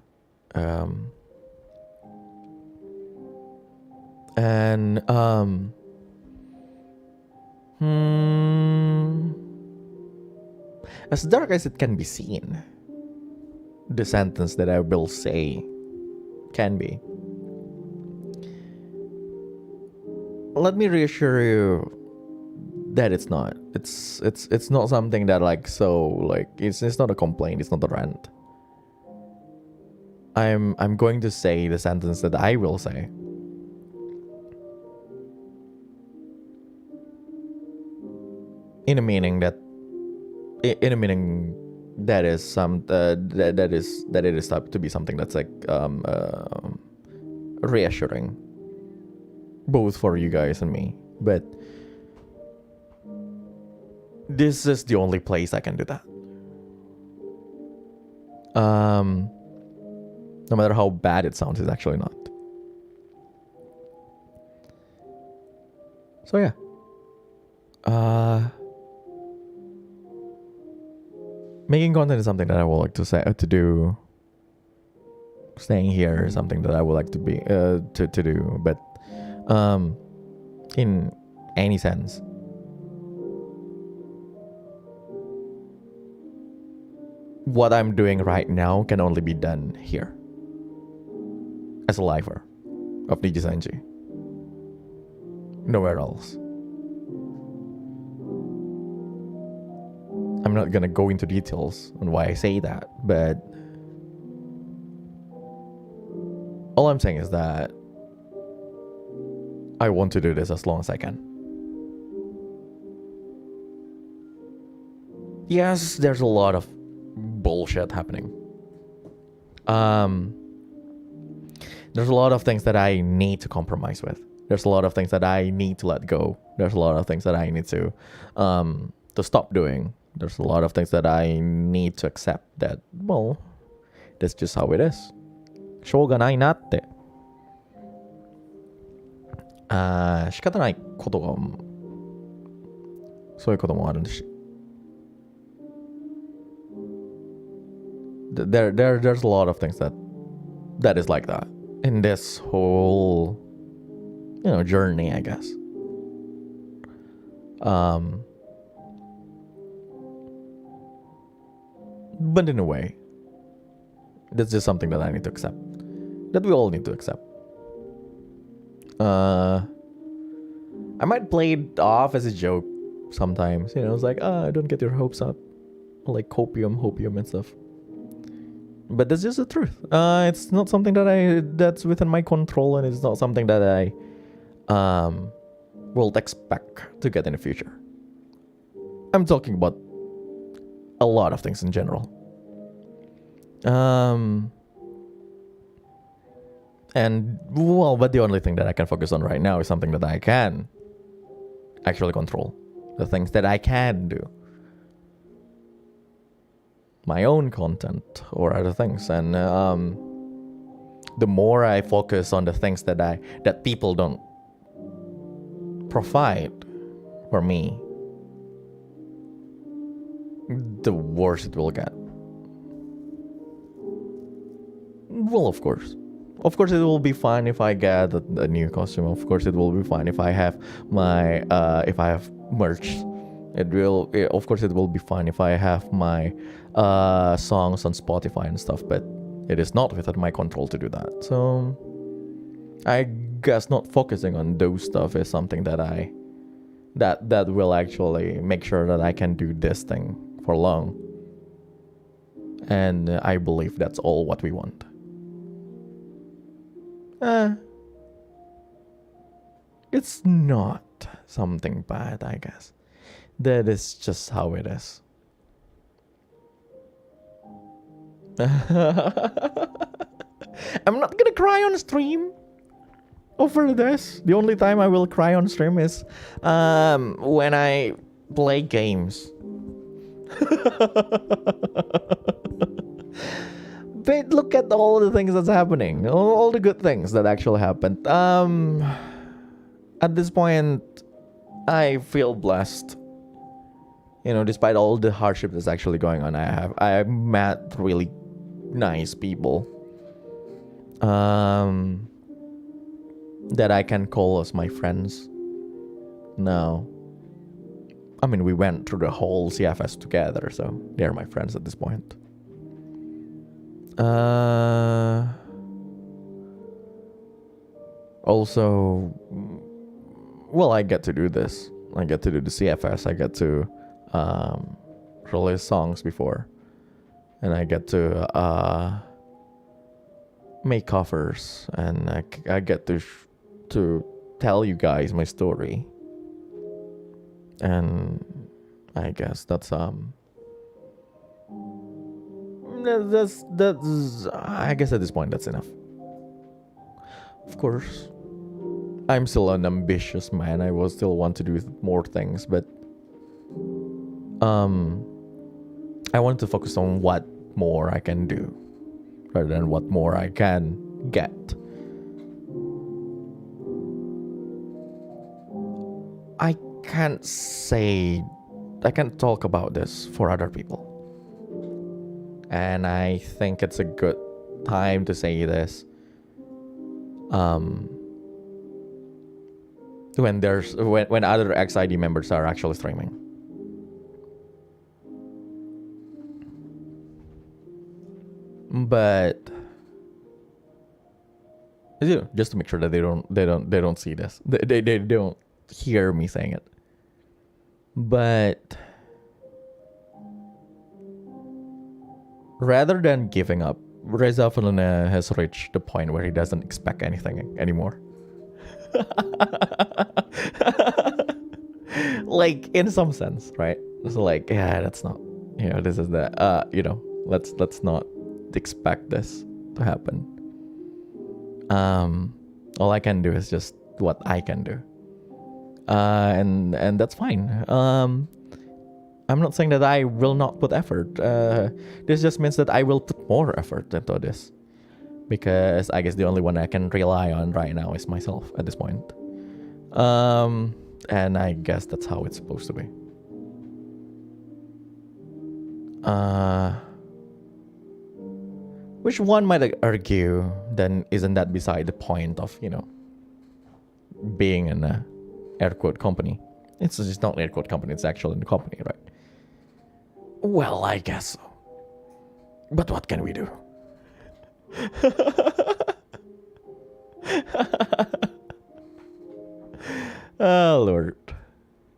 As dark as it can be seen, the sentence that I will say can be. Let me reassure you that it's not. It's not something that it's not a complaint. It's not a rant. I'm going to say the sentence that I will say. In a meaning that is that it is to be something that's like reassuring, both for you guys and me. But this is the only place I can do that. No matter how bad it sounds, it's actually not. So yeah. Making content is something that I would like to do. Staying here is something that I would like to be to do. But in any sense, what I'm doing right now can only be done here as a lifer of Nijisanji. Nowhere else. I'm not gonna go into details on why I say that, but all I'm saying is that I want to do this as long as I can. Yes, there's a lot of bullshit happening. There's a lot of things that I need to compromise with. There's a lot of things that I need to let go. There's a lot of things that I need to stop doing. There's a lot of things that I need to accept that, well, that's just how it is. しょうがないなって.仕方ないことがそういうこともあるし。There's a lot of things that is like that in this whole journey, I guess. But in a way, that's just something that I need to accept, that we all need to accept. I might play it off as a joke sometimes, it's like, don't get your hopes up, like hopium and stuff. But that's just the truth. It's not something that's within my control, and it's not something that I will expect to get in the future. I'm talking about a lot of things in general. But the only thing that I can focus on right now is something that I can actually control. The things that I can do. My own content or other things. And the more I focus on the things that people don't provide for me, the worse it will get. Well, of course it will be fine if I get a new costume. Of course it will be fine if I have my if I have merch. Of course it will be fine if I have my songs on Spotify and stuff, but it is not within my control to do that. So I guess not focusing on those stuff is something that that will actually make sure that I can do this thing for long. And I believe that's all what we want. It's not something bad, I guess. That is just how it is. I'm not gonna cry on stream over this. The only time I will cry on stream is when I play games. But look at all the things that's happening, all the good things that actually happened. At this point, I feel blessed. Despite all the hardship that's actually going on, I met really nice people that I can call as my friends now. I mean, we went through the whole CFS together, so they're my friends at this point. Also, well, I get to do this. I get to do the CFS. I get to release songs before, and I get to make covers, and I get to tell you guys my story. And I guess that's I guess at this point that's enough. Of course, I'm still an ambitious man. I will still want to do more things, but I want to focus on what more I can do rather than what more I can get. I can't talk about this for other people. And I think it's a good time to say this. When other XID members are actually streaming. But just to make sure that they don't see this. They don't hear me saying it. But rather than giving up, Reza Avanluna has reached the point where he doesn't expect anything anymore. Like, in some sense, right? It's like, yeah, that's not, this is the, let's not expect this to happen. All I can do is just what I can do. And that's fine. I'm not saying that I will not put effort. This just means that I will put more effort into this. Because I guess the only one I can rely on right now is myself at this point. And I guess that's how it's supposed to be. Which one might argue, then isn't that beside the point of, being in a air quote company? It's just not an air quote company, it's actually in the company, right? Well, I guess so. But what can we do? Oh, Lord.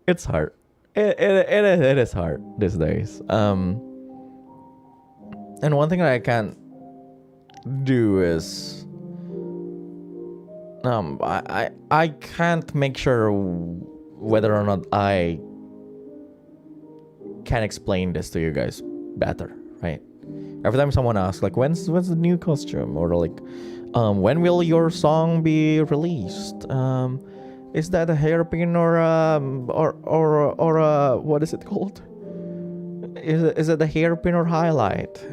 It's hard. It is hard these days. And one thing that I can't do is I can't make sure whether or not I can explain this to you guys better, right? Every time someone asks, like, when's the new costume, or like, when will your song be released? Is that a hairpin or what is it called? Is it a hairpin or highlight?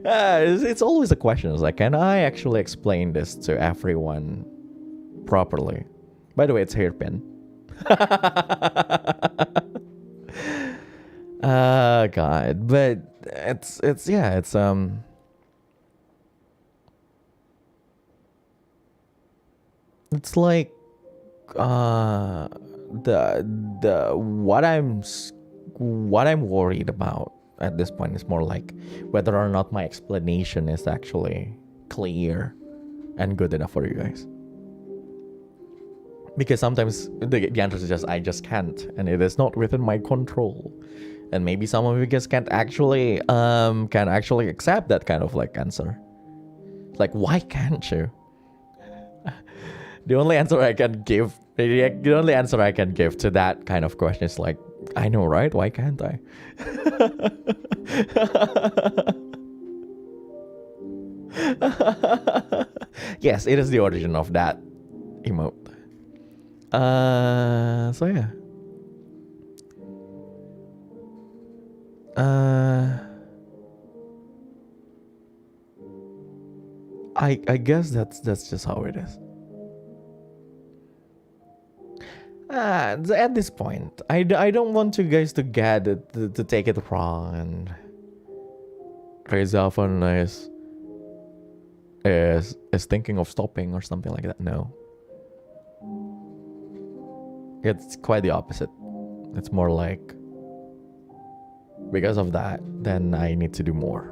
It's always a question. It's like, can I actually explain this to everyone properly? By the way, it's hairpin. God, but it's like the what I'm worried about at this point is more like whether or not my explanation is actually clear and good enough for you guys. Because sometimes the answer is just I just can't, and it is not within my control. And maybe some of you guys can't actually accept that kind of like answer. Like, why can't you? The only answer I can give to that kind of question is like, I know, right? Why can't I? Yes, it is the origin of that emote. So yeah. I guess that's just how it is. At this point, I don't want you guys to get it, to take it wrong, and Reza is thinking of stopping or something like that. No. It's quite the opposite. It's more like, because of that, then I need to do more.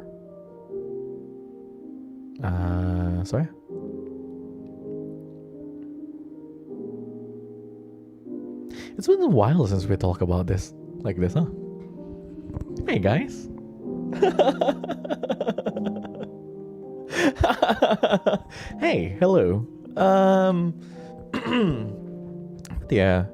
So yeah. It's been a while since we talk about this like this, huh? Hey guys. Hey, hello. Yeah.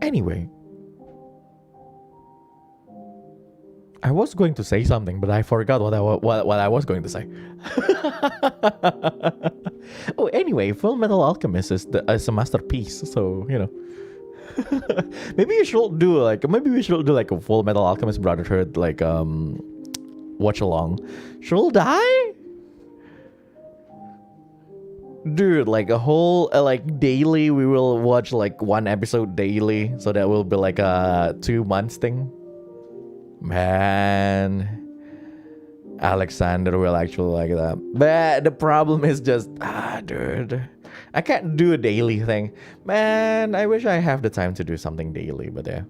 Anyway, I was going to say something, but I forgot what I was going to say. Oh, anyway, Full Metal Alchemist is a masterpiece, so maybe we should do like a Full Metal Alchemist Brotherhood like watch along. Should I? Dude, like a whole like daily, we will watch like one episode daily, so that will be like a 2 months thing. Man, Alexander will actually like that. But the problem is just dude, I can't do a daily thing. Man, I wish I have the time to do something daily, but yeah.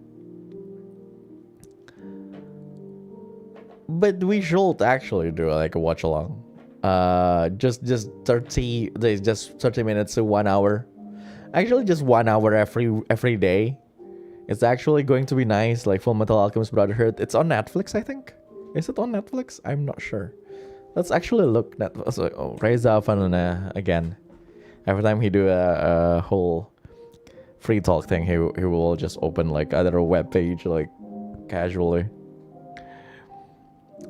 But we should actually do like a watch along. Just 30 minutes to 1 hour. Actually, just 1 hour every day. It's actually going to be nice, like Full Metal Alchemist Brotherhood. It's on Netflix, I think. Is it on Netflix? I'm not sure. Let's actually look. Reza Avanluna again. Every time he do a whole free talk thing, he will just open like either a web page like casually.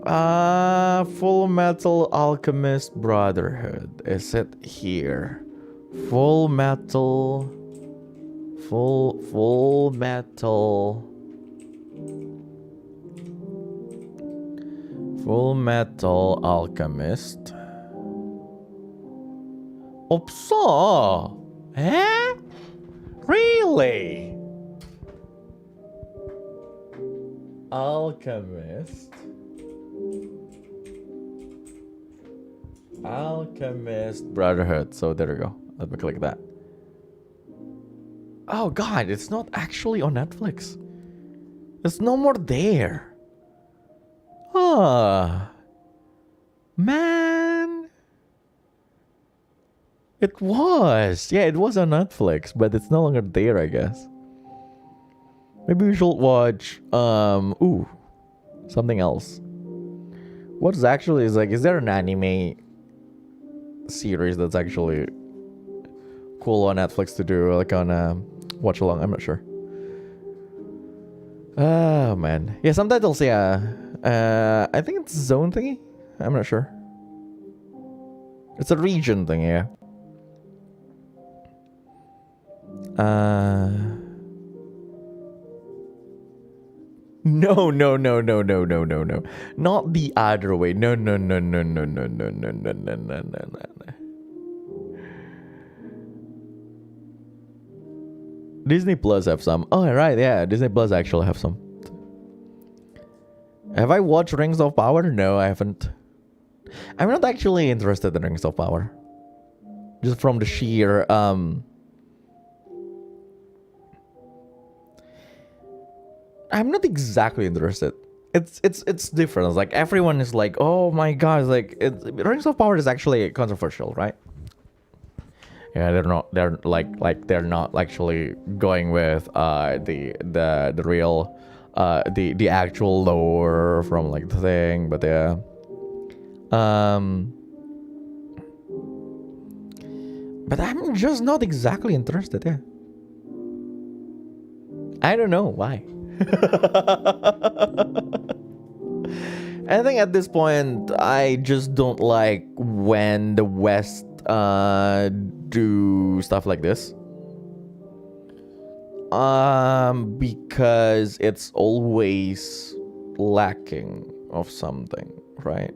Full Metal Alchemist Brotherhood. Is it here? Full Metal Alchemist. 없어. Eh? Really? Alchemist Brotherhood. So there we go. Let me click that. Oh god, it's not actually on Netflix. It's no more there. Man. It was. Yeah, it was on Netflix, but it's no longer there, I guess. Maybe we should watch something else. What's actually is like, is there an anime series that's actually cool on Netflix to do like on watch along? I'm not sure. Oh man. Yeah, some titles, yeah. I think it's zone thingy. I'm not sure. It's a region thing, yeah. No. Not the other way. No. Disney Plus have some. Oh, right, yeah. Disney Plus actually have some. Have I watched Rings of Power? No, I haven't. I'm not actually interested in Rings of Power. Just from the sheer I'm not exactly interested. It's different. It's like everyone is like, oh my god, it's like Rings of Power is actually controversial, right? Yeah, they're not actually going with the real the actual lore from like the thing, but yeah. But I'm just not exactly interested, yeah. I don't know why. I think at this point I just don't like when the West do stuff like this. Because it's always lacking of something, right?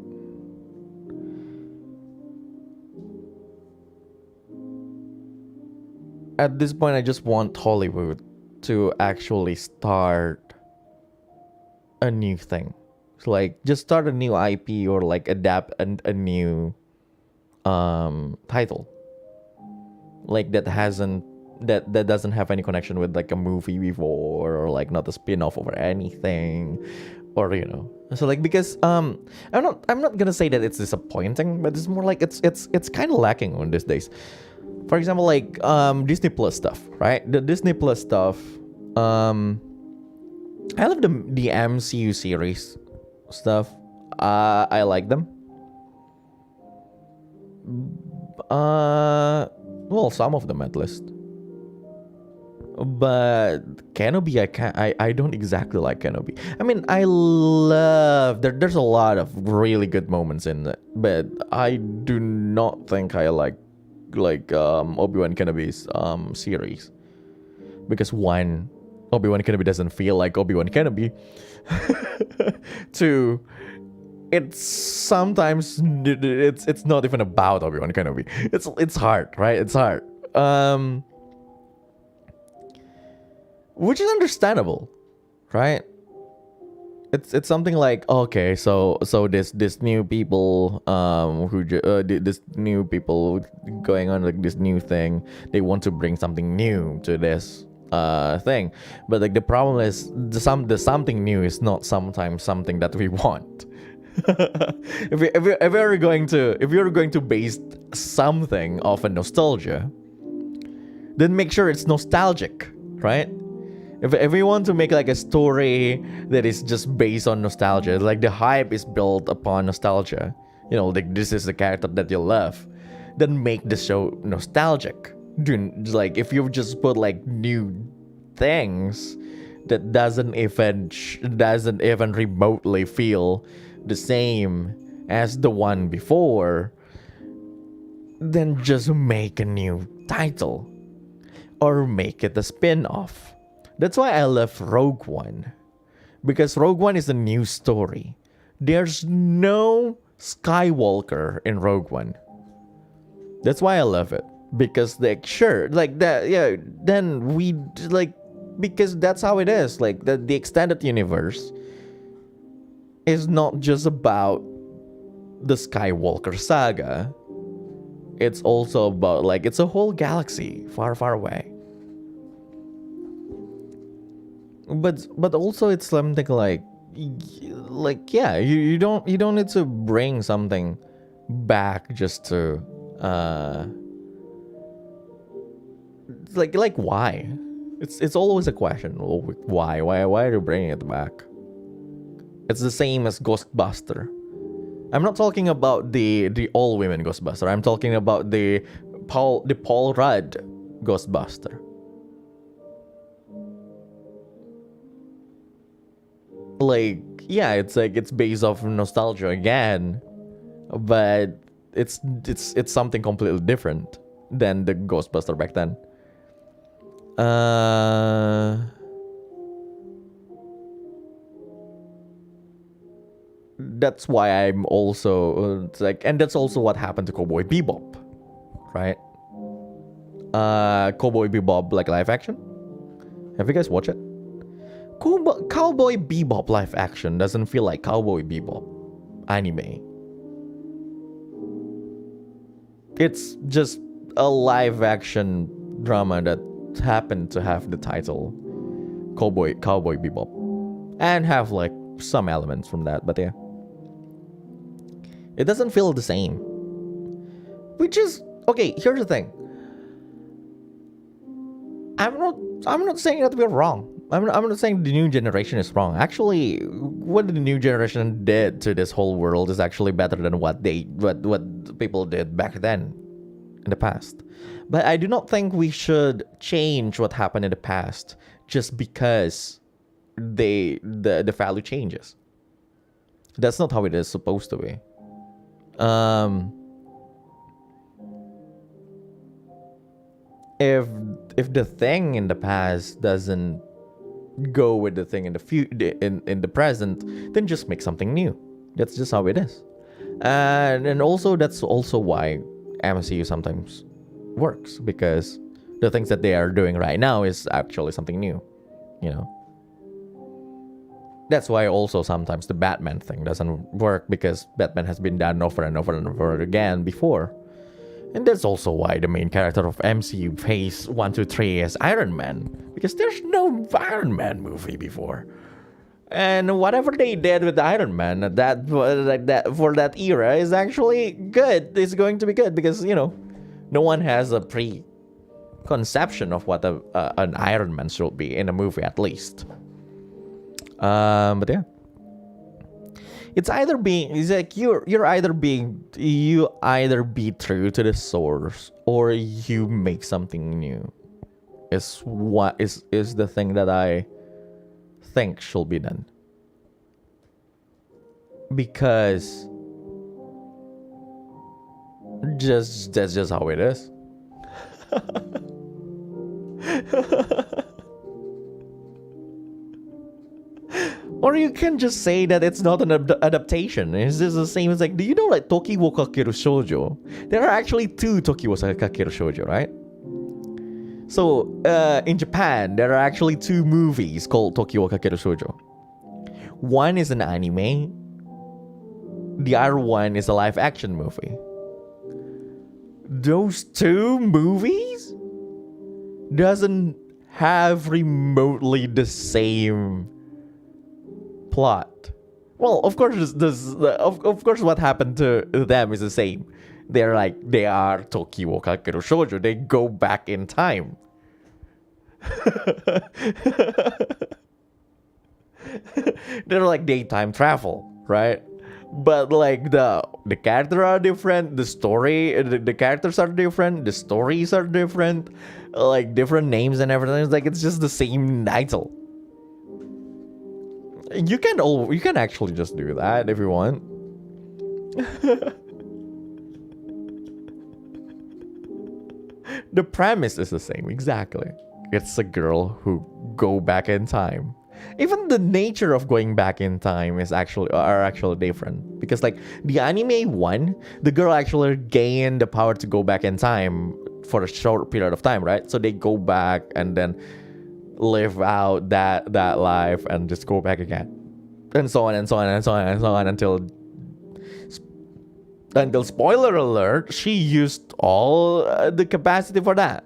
At this point I just want Hollywood to actually start a new thing. So like just start a new IP or like adapt a new title. Like that doesn't have any connection with like a movie before, or like not a spin-off or anything, or you know. So like, because I'm not gonna say that it's disappointing, but it's more like it's kind of lacking on these days. For example, like Disney Plus stuff, right? The Disney Plus stuff. I love the MCU series stuff. I like them. Well, some of them at least. But Kenobi, I don't exactly like Kenobi. I mean, I love there's a lot of really good moments in it, but I do not think I like Obi-Wan Kenobi's series, because one, Obi-Wan Kenobi doesn't feel like Obi-Wan Kenobi. Two, it's sometimes it's not even about Obi-Wan Kenobi. It's hard, right? It's hard. Which is understandable, right? It's something like, okay, so this new people this new people going on like this new thing, they want to bring something new to this thing, but like the problem is the something new is not sometimes something that we want. if you're going to base something off a nostalgia, then make sure it's nostalgic, right? If we want to make like a story that is just based on nostalgia, like the hype is built upon nostalgia, you know, like this is the character that you love, then make the show nostalgic, Like if you just put like new things that doesn't even remotely feel the same as the one before, then just make a new title or make it a spin-off. That's why I love Rogue One, because Rogue One is a new story. There's no Skywalker in Rogue One. That's why I love it, because like sure, like that, yeah, then we like, because that's how it is. Like the extended universe is not just about the Skywalker saga. It's also about like it's a whole galaxy far, far away. But also it's something like yeah, you don't need to bring something back just to like why? It's always a question. Why are you bringing it back? It's the same as Ghostbuster. I'm not talking about the all women Ghostbuster. I'm talking about the Paul Rudd Ghostbuster. Like yeah, it's like it's based off nostalgia again, but it's something completely different than the Ghostbuster back then. That's why I'm also like, and that's also what happened to Cowboy Bebop, right? Cowboy Bebop like live action. Have you guys watched it? Cowboy Bebop live action doesn't feel like Cowboy Bebop anime. It's just a live action drama that happened to have the title Cowboy Bebop and have like some elements from that, but yeah, it doesn't feel the same. Which is okay. Here's the thing. I'm not saying that we're wrong. I'm not saying the new generation is wrong. Actually, what the new generation did to this whole world is actually better than what people did back then in the past. But I do not think we should change what happened in the past just because the value changes. That's not how it is supposed to be. If the thing in the past doesn't go with the thing in the present, then just make something new. That's just how it is. And also that's also why MCU sometimes works, because the things that they are doing right now is actually something new, you know. That's why also sometimes the Batman thing doesn't work, because Batman has been done over and over and over again before. And that's also why the main character of MCU phase 1 to 3 is Iron Man, because there's no Iron Man movie before. And whatever they did with Iron Man that for that era is actually good. It's going to be good because, you know, no one has a preconception of what an Iron Man should be in a movie, at least. But yeah, it's either like you either be true to the source or you make something new. Is what is the thing that I think should be done, because that's just how it is. Or you can just say that it's not an adaptation. It's just the same as like, do you know like Toki wo Kakeru Shoujo? There are actually 2 Toki wo Kakeru Shoujo, right? So in Japan, there are actually 2 movies called Toki wo Kakeru Shoujo. One is an anime. The other one is a live action movie. Those 2 movies doesn't have remotely the same plot. Well, of course, of course, what happened to them is the same. They are Toki wo Kakeru Shoujo. They go back in time. They're like daytime travel, right? but like the characters are different, the characters are different, the stories are different, like different names and everything. It's like it's just the same title. You can actually just do that if you want. The premise is the same, exactly. It's a girl who go back in time. Even the nature of going back in time are actually different, because like the anime one, the girl actually gained the power to go back in time for a short period of time, right? So they go back and then live out that life and just go back again, and so on and so on and so on and so on until spoiler alert, she used all the capacity for that.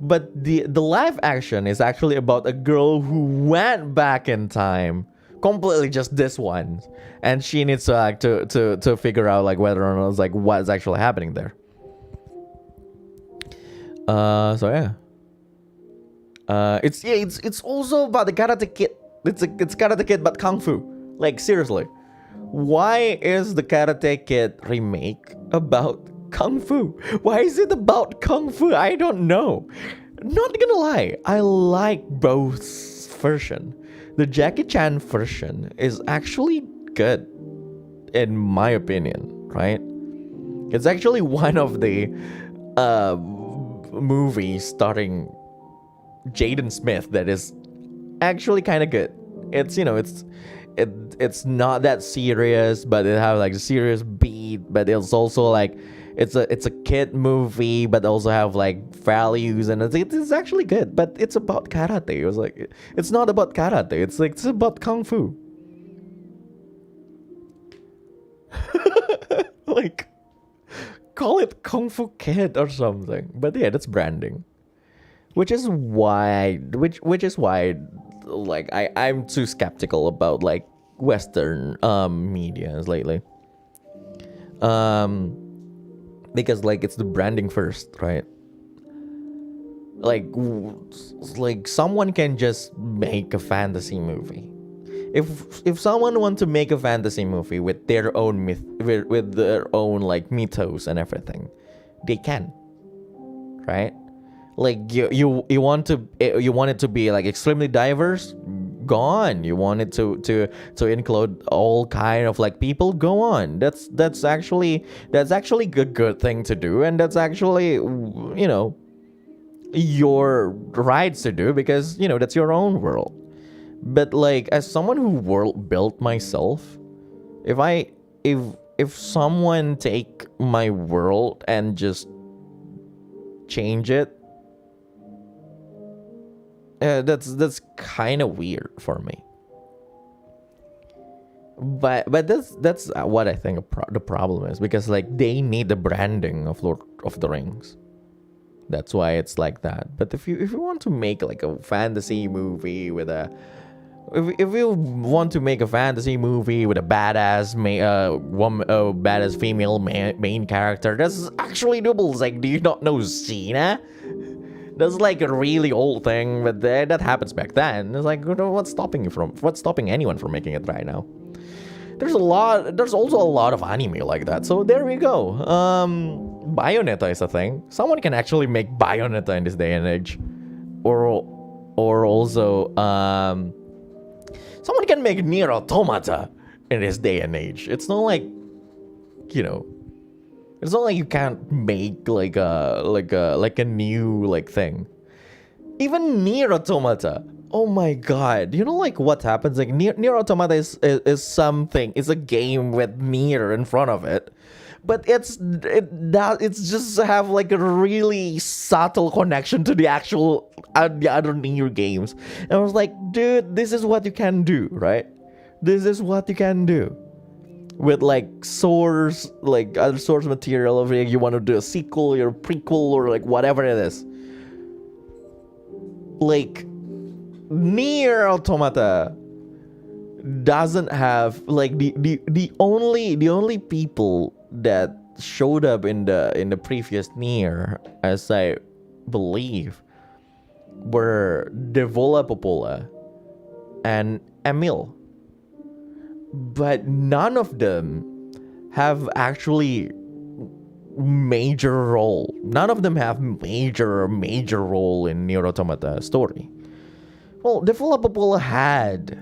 But the live action is actually about a girl who went back in time, completely just this once, and she needs to like to figure out like whether or not it's like what's actually happening there. So yeah. It's also about the Karate Kid. It's Karate Kid but Kung Fu. Like seriously, why is the Karate Kid remake about Kung Fu? Why is it about Kung Fu? I don't know. Not gonna lie, I like both version. The Jackie Chan version is actually good, in my opinion. Right? It's actually one of the movies starring Jaden Smith that is actually kind of good. It's it's not that serious, but it has like a serious beat, but it's also like it's a kid movie, but also have like values, and it's actually good. But it's about karate. It was like it's not about karate. It's about kung fu. Like call it Kung Fu Kid or something. But yeah, that's branding. Which is why like I'm too skeptical about like Western medias lately. Because like it's the branding first, right? Like someone can just make a fantasy movie. If someone wants to make a fantasy movie with their own myth, with their own like mythos and everything, they can, right? Like you want it to be like extremely diverse, go on. You want it to include all kind of like people, go on. That's actually a good thing to do, and that's actually your rights to do, because that's your own world. But like as someone who world built myself, if someone take my world and just change it, that's kind of weird for me. But that's what I think the problem is, because like they need the branding of Lord of the Rings. That's why it's like that. But if you want to make like a fantasy movie with a if you want to make a fantasy movie with a badass badass female main character, that's actually doable. It's like, do you not know Xena? That's like a really old thing, but that happens back then. It's like, what's stopping anyone from making it right now? There's also a lot of anime like that. So there we go. Bayonetta is a thing. Someone can actually make Bayonetta in this day and age. Or also someone can make Nier Automata in this day and age. It's not like it's not like you can't make like a new like thing. Even Nier Automata. Oh my god. Like what happens? Like Nier Automata is something. It's a game with Nier in front of it. But it's just have like a really subtle connection to the actual the other Nier games. And I was like, dude, this is what you can do, right? This is what you can do. With like other source material, of you want to do a sequel or a prequel or like whatever it is. Like Nier Automata doesn't have like the only people that showed up in the previous Nier, as I believe, were Devola Popola and Emil. but none of them have actually major role. None of them have major role in Nier Automata story. Well, developable had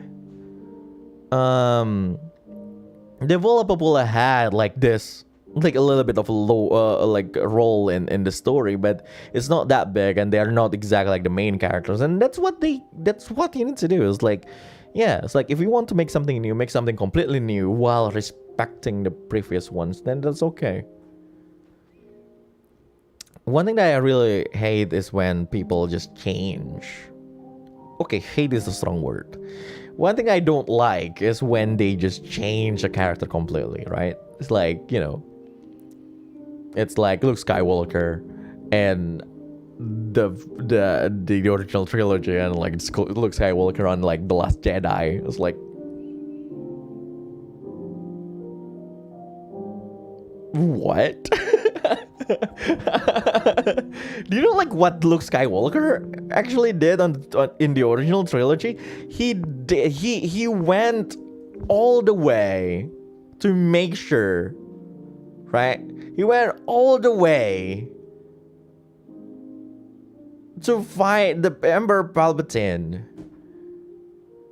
like this, like a little bit of a low like role in the story, but it's not that big, and they're not exactly like the main characters, and that's what you need to do. Is like, yeah, it's like if you want to make something new, make something completely new while respecting the previous ones, then that's okay. One thing that I really hate is when people just change. Okay, hate is a strong word. One thing I don't like is when they just change a character completely, right? It's like, you know, it's like Luke Skywalker and the original trilogy, and like it's Luke Skywalker on like The Last Jedi. It's like, what? Do you know like what Luke Skywalker actually did in the original trilogy? He went all the way to make sure, right? He went all the way to fight the Emperor Palpatine.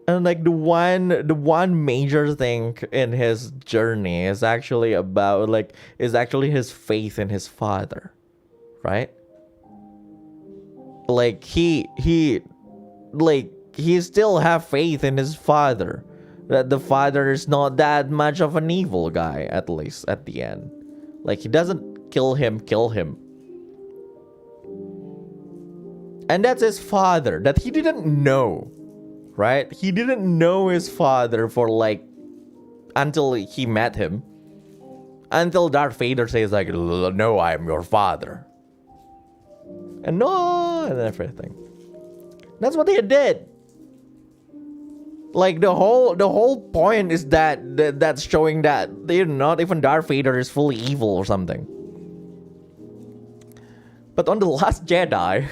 And like the one major thing in his journey is actually his faith in his father, right? Like he still have faith in his father, that the father is not that much of an evil guy, at least at the end. Like he doesn't kill him, and that's his father that he didn't know. Right? He didn't know his father for like until he met him. Until Darth Vader says like, no, I am your father. And no, and everything. That's what they did. Like the whole point is that's showing that they're not even Darth Vader is fully evil or something. But on The Last Jedi,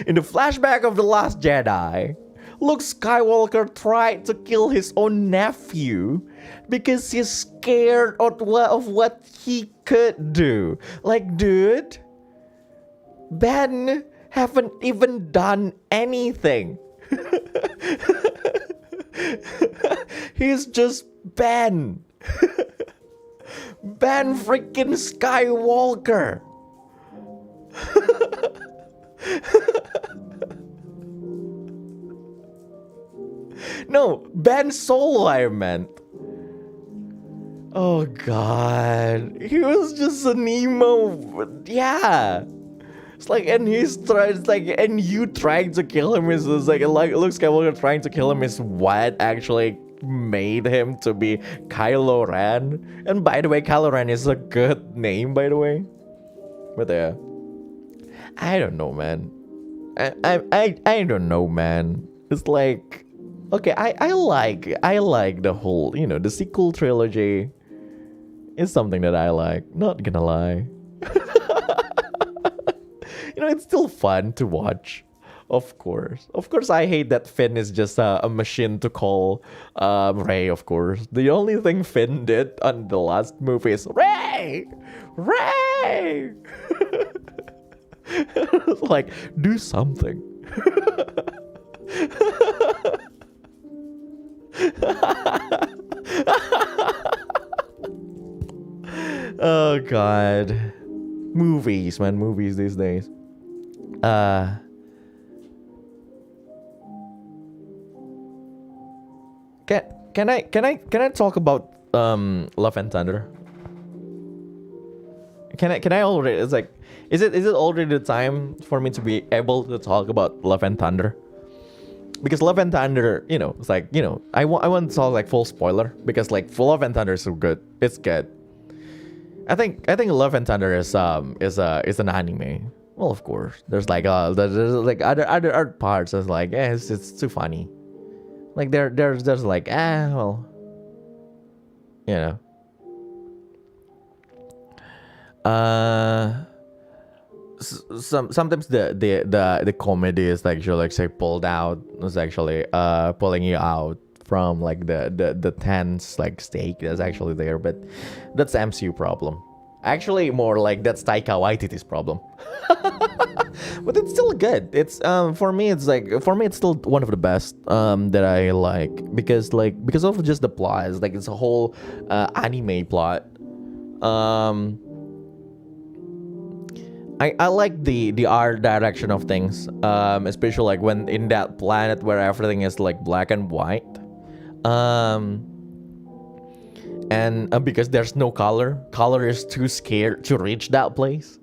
in the flashback of The Last Jedi, Luke Skywalker tried to kill his own nephew because he's scared of what he could do. Like, dude, Ben haven't even done anything. He's just Ben. Ben freaking Skywalker. No, Ben Solo, I meant. Oh god, he was just an emo. Yeah, it's like, and and you trying to kill him is like Luke Skywalker trying to kill him is what actually made him to be Kylo Ren. And by the way, Kylo Ren is a good name, by the way. But yeah, I don't know, man. I don't know, man. It's like, okay, I like the whole, you know, the sequel trilogy is something that I like. Not gonna lie. You know, it's still fun to watch. Of course, I hate that Finn is just a machine to call Rey. Of course, the only thing Finn did on the last movie is Rey. Like, do something. Oh god, movies, man, movies these days. Can I talk about Love and Thunder? Can I already? It's like, is it already the time for me to be able to talk about Love and Thunder? Because Love and Thunder, you know, it's like, you know, I want to talk like full spoiler, because like Love and Thunder is so good. It's good. I think Love and Thunder is an anime. Well, of course, there's like other parts that's like, it's too funny. Like there's like, well, you know. sometimes the comedy is actually like say pulled out, is actually pulling you out from like the tense like stake that's actually there, but that's MCU problem. Actually, more like that's Taika Waititi's problem. But it's still good. It's for me it's still one of the best that I like, because of just the plot. It's like it's a whole anime plot. I like the art direction of things, especially like when in that planet where everything is like black and white, and because there's no color is too scared to reach that place,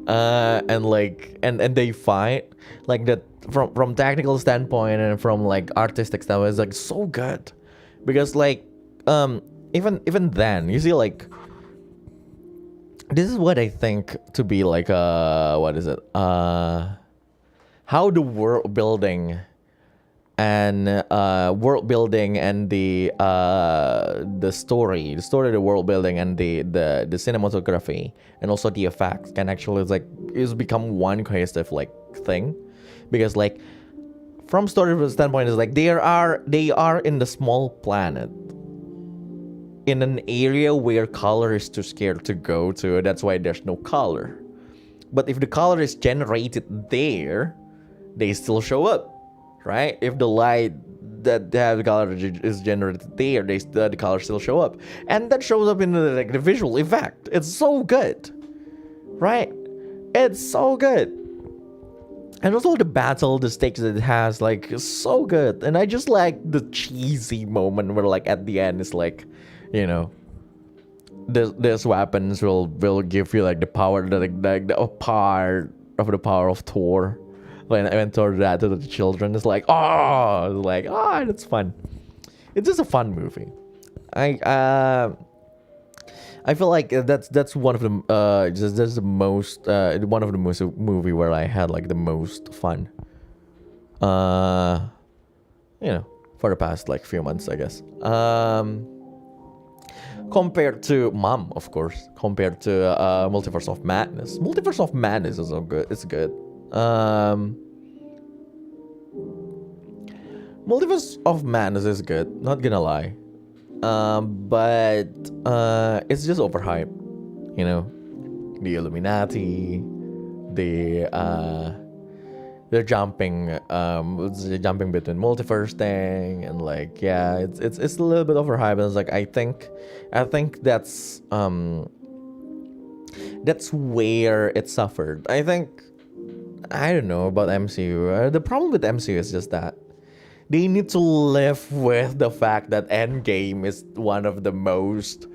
and like and they fight like that from technical standpoint and from like artistic standpoint. It's like so good, because like even then you see like this is what I think to be like what is it how the world building and the story of the world building and the cinematography and also the effects can actually is become one cohesive like thing, because like from story standpoint is like they are in the small planet in an area where color is too scared to go to. That's why there's no color. But if the color is generated there, they still show up, right? If the light that have the color is generated there, the color still show up, and that shows up in the visual effect. It's so good, right? It's so good. And also the battle, the stakes that it has, like, is so good. And I just like the cheesy moment where like at the end it's like, you know, this weapons will give you like the power, like a part of the power of Thor. When Thor did that to the children, it's like, that's fun. It's just a fun movie. I feel like that's one of the that's the most one of the most movie where I had like the most fun. You know, for the past like few months, I guess. Compared to Mom, of course. Compared to Multiverse of Madness. Multiverse of Madness is so good. It's good. Multiverse of Madness is good. Not gonna lie. But it's just overhyped. You know, the Illuminati, they're jumping between multiverse thing, and like, yeah, it's a little bit overhyped. And it's like I think that's where it suffered. I don't know about MCU. The problem with MCU is just that they need to live with the fact that Endgame is one of the most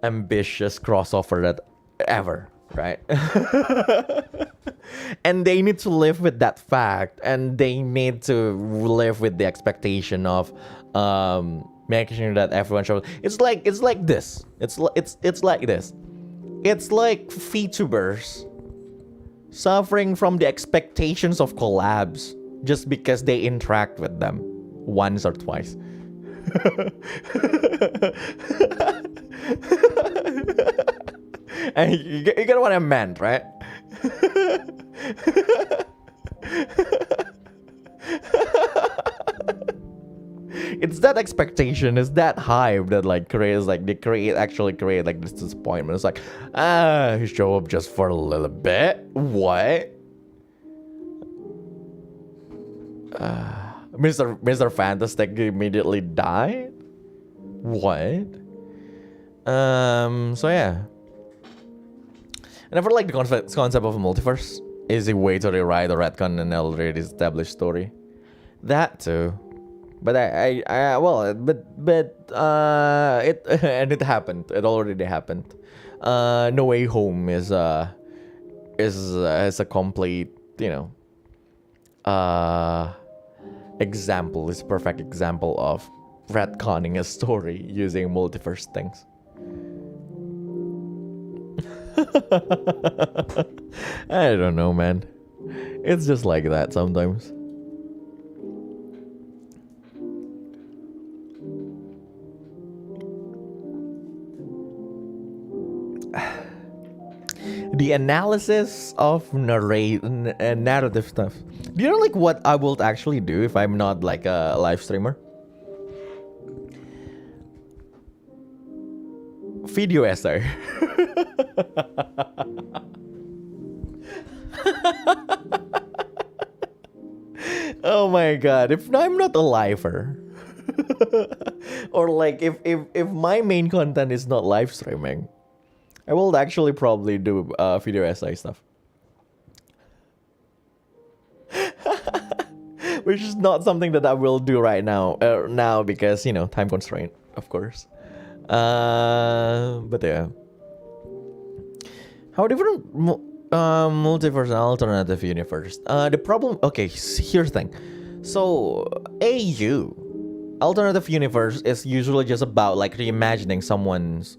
ambitious crossover that ever, right? And they need to live with that fact, and they need to live with the expectation of making sure that everyone shows. It's like this. It's like this. It's like VTubers suffering from the expectations of collabs just because they interact with them once or twice. And you get what I meant, right? It's that expectation, it's that hype that like creates like they actually create like this disappointment. It's like, you show up just for a little bit. What? Mr. Fantastic immediately died? What? So yeah. I never liked the concept of a multiverse. Is a way to rewrite or retcon an already established story. That too. But it and it happened. It already happened. No Way Home is a complete, example. It's a perfect example of retconning a story using multiverse things. I don't know, man. It's just like that sometimes. the analysis of narrative stuff. Do you know like what I will actually do if I'm not like a live streamer? Video essay. Oh my god, if I'm not a lifer. Or like if my main content is not live streaming, I will actually probably do video essay stuff. Which is not something that I will do right now. Now because, you know, time constraint, of course. But yeah. How different multiverse and alternative universe? The problem... Okay, here's the thing. So, AU, alternative universe, is usually just about like reimagining someone's...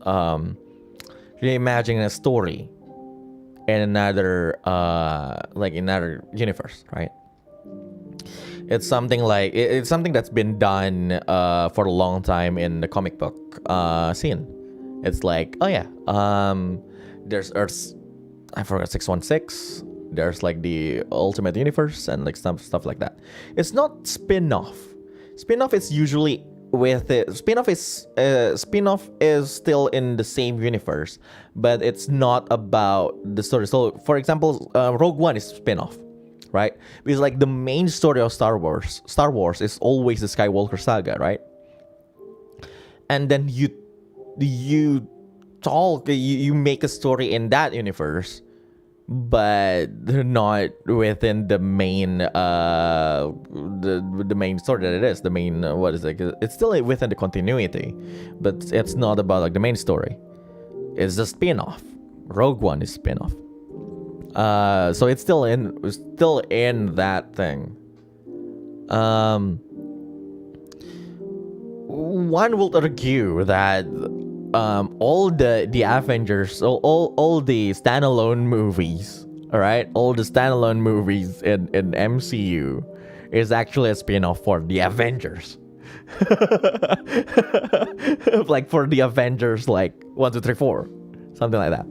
reimagining a story in another another universe, right? It's something like it's something that's been done for a long time in the comic book scene. It's like, oh yeah, there's Earth's, I forgot, 616. There's like the Ultimate Universe and like stuff like that. It's not spin-off. Spin-off is usually with it. Spin-off is still in the same universe, but it's not about the story. So, for example, Rogue One is spin-off, right? Because like the main story of Star Wars is always the Skywalker saga, right? And then you make a story in that universe, but not within the main the main story that it is. The main what is it? It's still within the continuity, but it's not about like the main story. It's a spin-off. Rogue One is spin-off. So it's still in that thing. One will argue that all the Avengers, all the standalone movies, all right, all the standalone movies in MCU is actually a spin-off for the Avengers. Like for the Avengers, like 1, 2, 3, 4, something like that.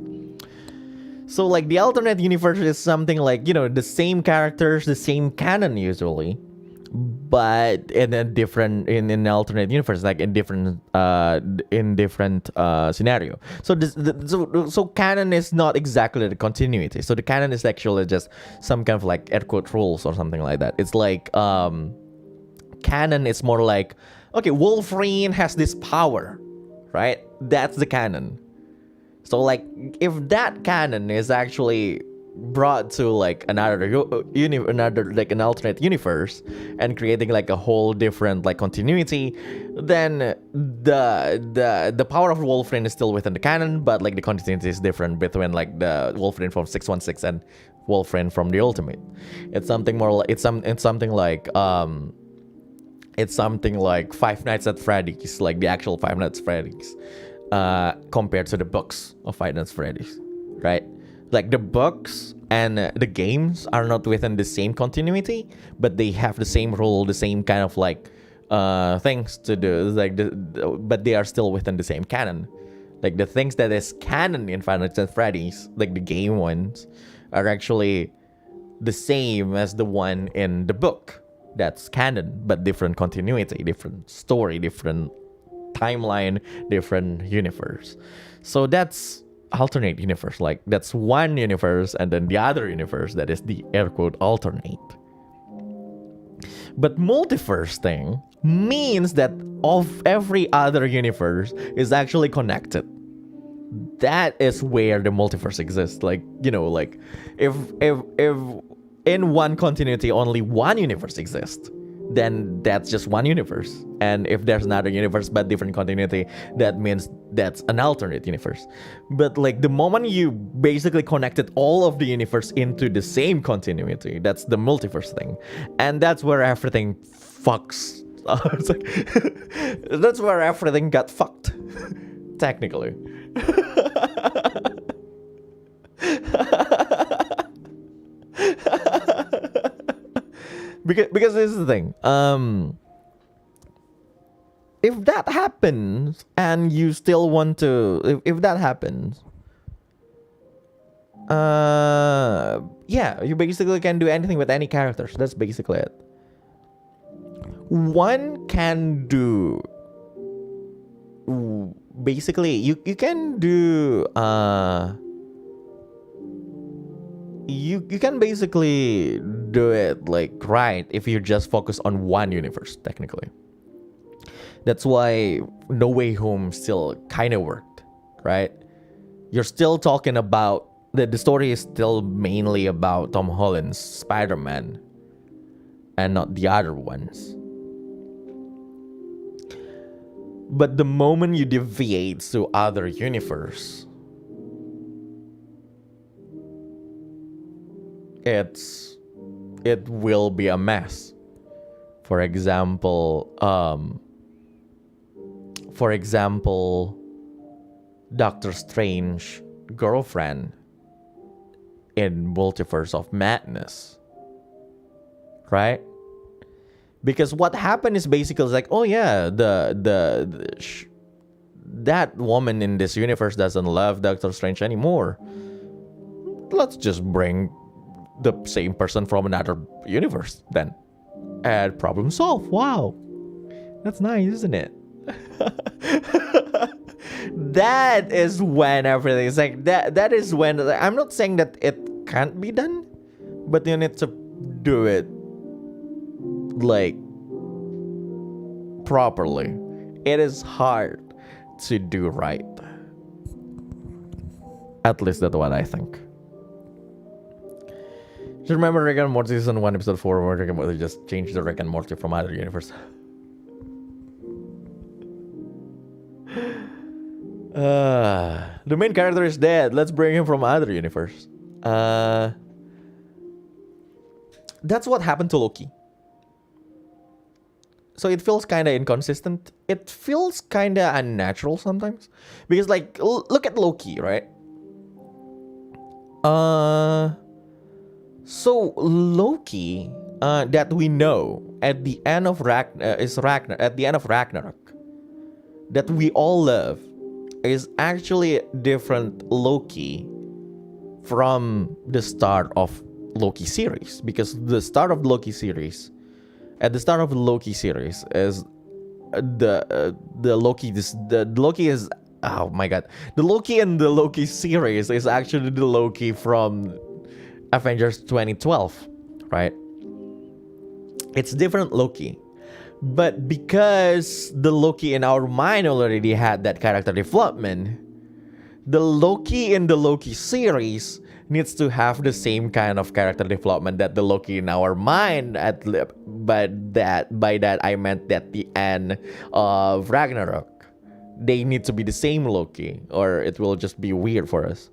So like the alternate universe is something like, you know, the same characters, the same canon usually, but in a different in an alternate universe, like in different scenario. So so canon is not exactly the continuity. So the canon is actually just some kind of like air quote rules or something like that. It's like canon is more like, okay, Wolverine has this power, right? That's the canon. So like if that canon is actually brought to like another like an alternate universe and creating like a whole different like continuity, then the power of Wolverine is still within the canon, but like the continuity is different between like the Wolverine from 616 and Wolverine from the Ultimate. It's something more like it's something like Five Nights at Freddy's, like the actual Five Nights at Freddy's, compared to the books of Five Nights at Freddy's, right? Like the books and the games are not within the same continuity, but they have the same rule, the same kind of like things to do, like but they are still within the same canon. Like the things that is canon in Five Nights at Freddy's, like the game ones, are actually the same as the one in the book. That's canon, but different continuity, different story, different timeline, different universe. So that's alternate universe. Like that's one universe, and then the other universe that is the air quote alternate. But multiverse thing means that of every other universe is actually connected. That is where the multiverse exists. Like, you know, like if in one continuity only one universe exists, then that's just one universe. And if there's another universe but different continuity, that means that's an alternate universe. But like the moment you basically connected all of the universe into the same continuity, that's the multiverse thing. And that's where everything fucks. It's like, that's where everything got fucked, technically. Because this is the thing. If that happens and you still want to, if that happens, Yeah, you basically can do anything with any characters. That's basically it. One can do basically you can do you can basically do it like right if you just focus on one universe technically. That's why No Way Home still kind of worked, right? You're still talking about the story is still mainly about Tom Holland's Spider-Man and not the other ones. But the moment you deviate to other universe, it will be a mess. For example, Doctor Strange girlfriend in Multiverse of Madness, right? Because what happened is basically like, oh yeah, that woman in this universe doesn't love Doctor Strange anymore. Let's just bring the same person from another universe then, and problem solved. Wow, that's nice, isn't it? That is when everything is like that. That is when I'm not saying that it can't be done, but you need to do it like properly. It is hard to do right. At least that's what I think. Just remember Rick and Morty season 1 episode 4 where Rick and Morty just changed the Rick and Morty from other universe. The main character is dead. Let's bring him from other universe. That's what happened to Loki. So it feels kind of inconsistent. It feels kind of unnatural sometimes. Because like, look at Loki, right? So Loki, that we know at the end of at the end of Ragnarok, that we all love, is actually a different Loki from the start of Loki series. Because the start of Loki series, at the start of the Loki series is the Loki is, oh my god, the Loki in the Loki series is actually the Loki from Avengers 2012, right? It's different Loki. But because the Loki in our mind already had that character development, the Loki in the Loki series needs to have the same kind of character development that the Loki in our mind by that I meant that the end of Ragnarok. They need to be the same Loki, or it will just be weird for us.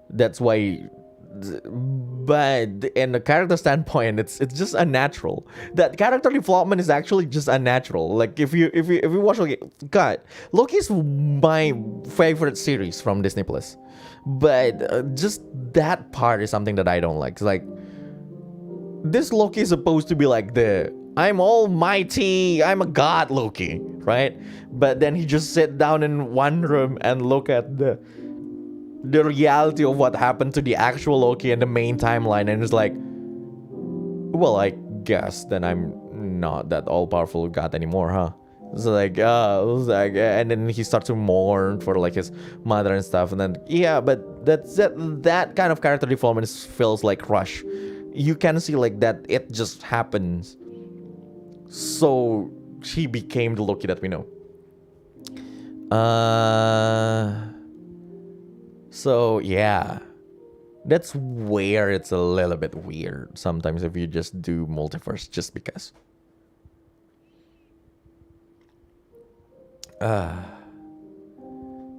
That's why. But in the character standpoint, it's just unnatural. That character development is actually just unnatural. Like if you watch Loki, God, Loki is my favorite series from Disney Plus, but just that part is something that I don't like. It's like this Loki is supposed to be like the I'm almighty, I'm a god Loki, right? But then he just sit down in one room and look at the reality of what happened to the actual Loki in the main timeline, and it's like, well, I guess then I'm not that all-powerful god anymore, huh? It's like, and then he starts to mourn for like his mother and stuff, and then yeah, but that kind of character development feels like rush. You can see like that it just happens. So he became the Loki that we know. So yeah, that's where it's a little bit weird sometimes if you just do multiverse just because. There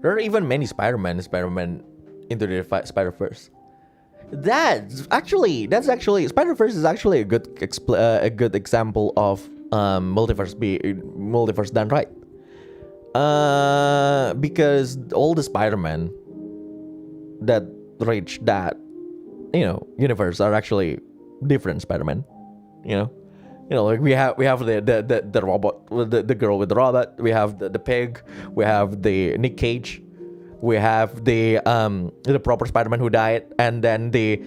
are even many Spider-Man into the Spider-Verse. That's actually Spider-Verse is actually a good example of multiverse done right. Because all the Spider-Man that reach that universe are actually different Spider-Man. Like we have the robot, the girl with the robot. We have the pig. We have the Nick Cage. We have the proper Spider-Man who died, and then the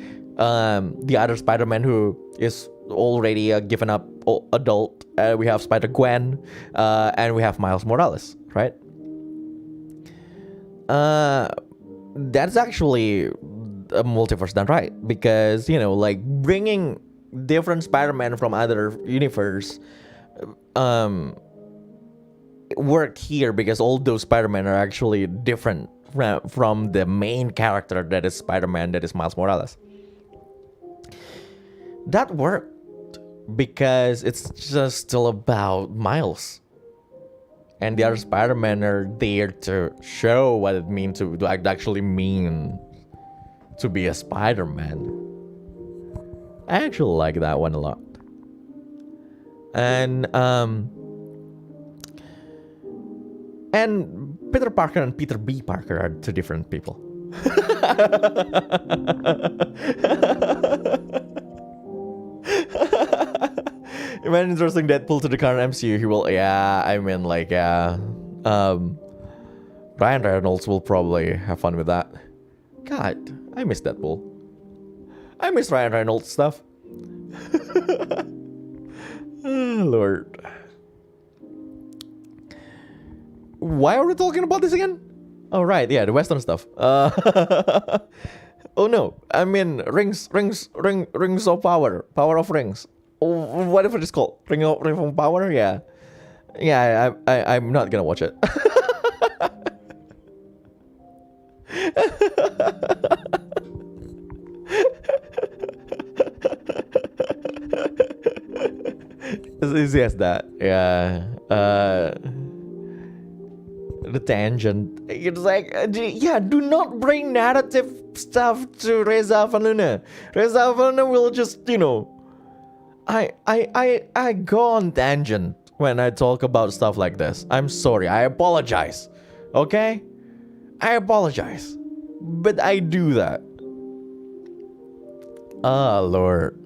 other Spider-Man who is already a given up adult. We have Spider-Gwen, and we have Miles Morales, right? That's actually a multiverse done right, because like bringing different Spider-Man from other universe work here, because all those Spider-Man are actually different from the main character that is Spider-Man, that is Miles Morales. That worked because it's just still about Miles. And the other Spider-Man are there to show what it means to actually mean to be a Spider-Man. I actually like that one a lot. And Peter Parker and Peter B. Parker are two different people. When introducing Deadpool to the current MCU, he will, Ryan Reynolds will probably have fun with that. God, I miss Deadpool. I miss Ryan Reynolds stuff. Oh, Lord. Why are we talking about this again? Oh, right, yeah, the Western stuff. Oh no, I mean rings of power of rings. Oh, whatever it's called, ring of power. Yeah, I'm not gonna watch it. It's just that, yeah. The tangent. It's like, yeah, do not bring narrative stuff to Reza Avanluna. Reza Avanluna will just, I go on tangent when I talk about stuff like this. I'm sorry. I apologize. Okay? I apologize. But I do that. Ah, Lord.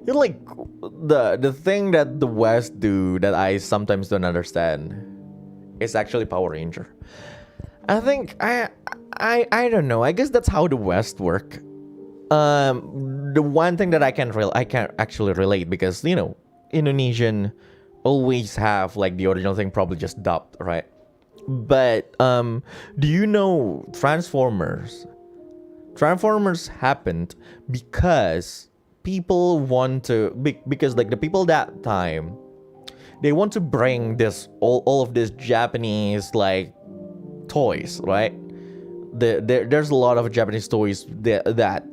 Like the thing that the West do that I sometimes don't understand is actually Power Ranger. I think I don't know. I guess that's how the West work. The one thing that I can't actually relate, because Indonesian always have like the original thing probably just dubbed, right? But do you know Transformers? Transformers happened because people want to, because like the people that time, they want to bring this all of this Japanese like toys, right? There's a lot of Japanese toys that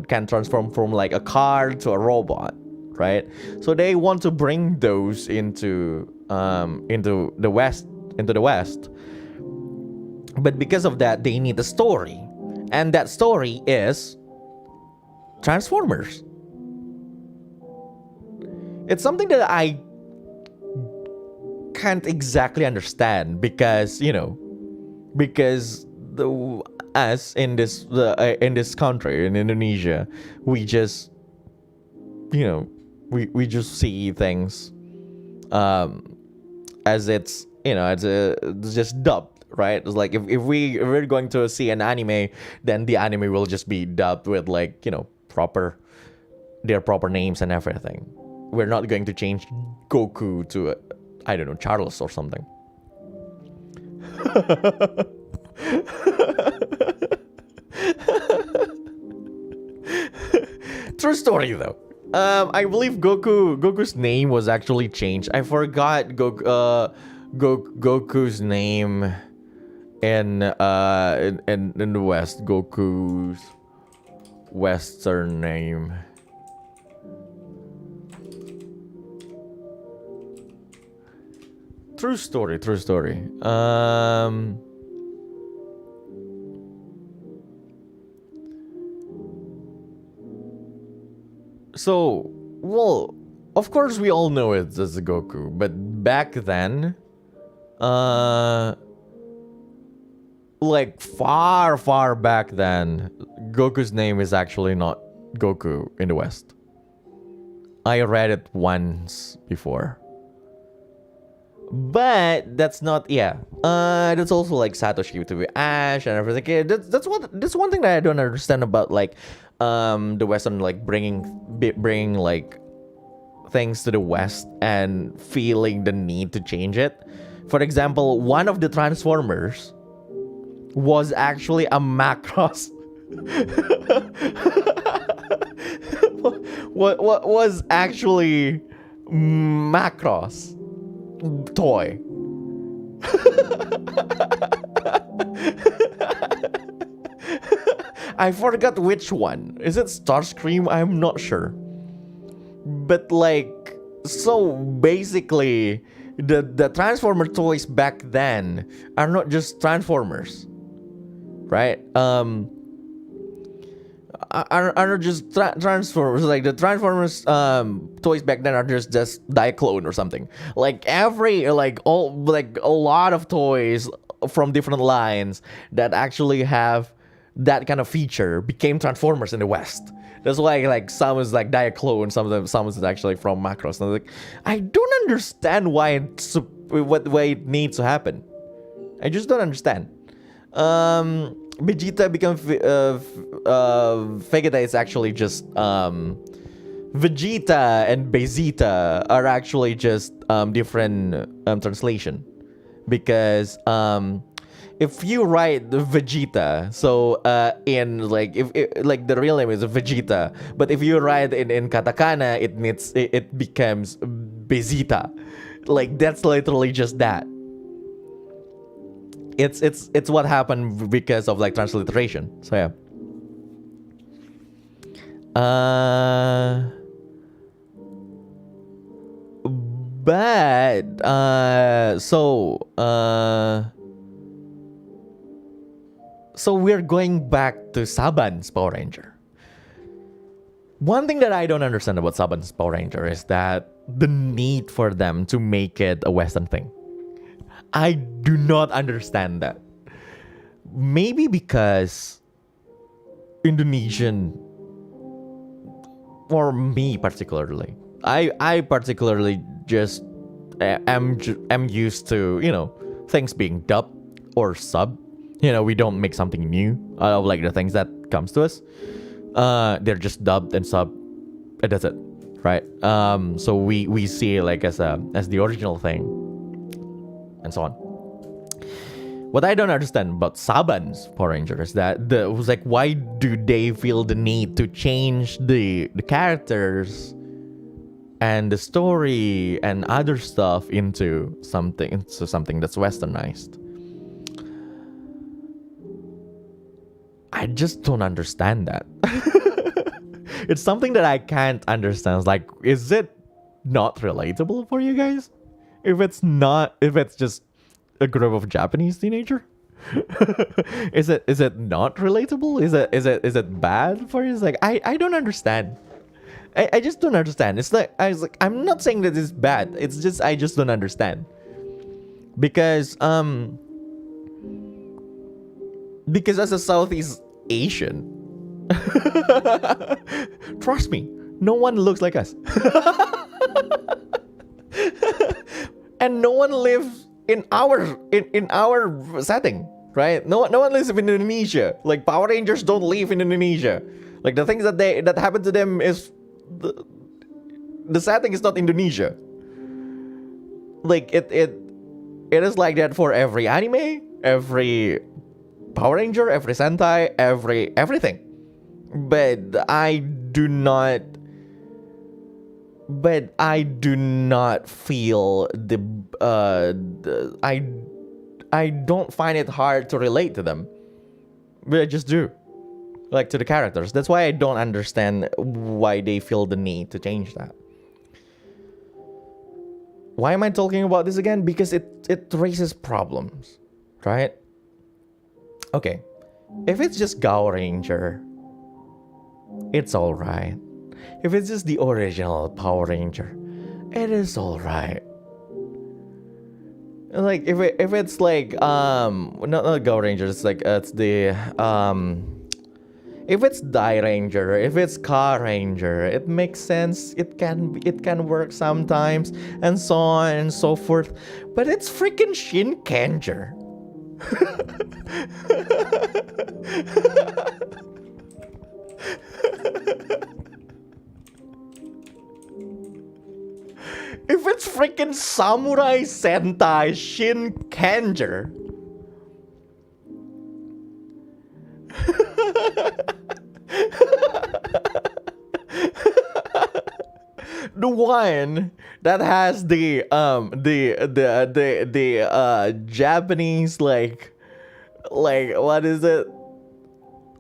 can transform from like a car to a robot, right? So they want to bring those into the West, but because of that they need a story, and that story is Transformers. It's something that I can't exactly understand, because us in this country, in Indonesia, we just we just see things as it's it's just dubbed, right? It's like if we're going to see an anime, then the anime will just be dubbed with like their proper names and everything. We're not going to change Goku to I don't know, Charles or something. True story though. I believe Goku's name was actually changed. I forgot Goku's name in the West. Goku's Western name. True story. So, well, of course we all know it as Goku, but back then, like far back then, Goku's name is actually not Goku in the West. I read it once before. But that's not, yeah. That's also like Satoshi to be Ash and everything. Yeah, that's one thing that I don't understand about like the Western, like bringing like things to the West and feeling the need to change it. For example, one of the Transformers was actually a Macross. what was actually Macross toy. I forgot which one. Is it Starscream? I'm not sure. But like, so basically, the Transformer toys back then are not just Transformers, right? Are not just Transformers. Like the Transformers toys back then are just Diaclone or something. Like like a lot of toys from different lines that actually have that kind of feature became Transformers in the West. That's why like some is like Diaclone, some is actually from Macross. And like, I don't understand why what way it needs to happen. I just don't understand. Vegeta become Vegeta is actually just Vegeta and Bezita are actually just different translation, because if you write the Vegeta, so in like if like the real name is Vegeta, but if you write in katakana, it becomes Bezita. Like that's literally just that. It's what happened because of like transliteration. So yeah. So we're going back to Saban's Power Ranger. One thing that I don't understand about Saban's Power Ranger is that the need for them to make it a Western thing. I do not understand that. Maybe because Indonesian, or me particularly, I particularly just am used to, you know, things being dubbed or sub. You know, we don't make something new out of like the things that comes to us. They're just dubbed and sub, and that's it, right? So we see it like as the original thing, and so on. What I don't understand about Saban's Power Ranger is that was like, why do they feel the need to change the characters and the story and other stuff into something that's westernized? I just don't understand that. It's something that I can't understand. It's like, is it not relatable for you guys? If it's just a group of Japanese teenager, is it not relatable? Is it bad for you? It's like I don't understand. I just don't understand. It's like I'm not saying that it's bad. It's just I just don't understand. Because as a Southeast Asian, trust me, no one looks like us. And no one lives in our setting, right? No one lives in Indonesia. Like Power Rangers don't live in Indonesia. Like the things that happen to them is the setting is not Indonesia. Like it is like that for every anime, every Power Ranger, every Sentai, everything. But I do not feel I don't find it hard to relate to them. But I just do. Like to the characters. That's why I don't understand why they feel the need to change that. Why am I talking about this again? Because it raises problems, right? Okay, if it's just Gao Ranger, it's alright. If it's just the original Power Ranger, it is alright. Like if it's like not Gao Ranger, it's like it's the If it's Die Ranger, if it's Car Ranger, it makes sense. It can work sometimes, and so on and so forth. But it's freaking Shinkenger. If it's freaking Samurai Sentai Shinkenger. The one that has the Japanese like what is it,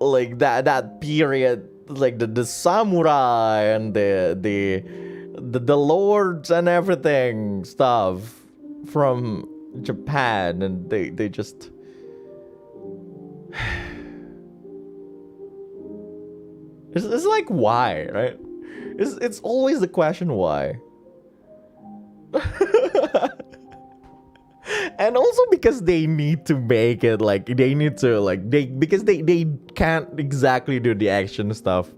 like that period, like the samurai and the lords and everything stuff from Japan, and they just it's like, why, right? It's always the question, why. And also because they need to make it like, they need to like, because they can't exactly do the action stuff.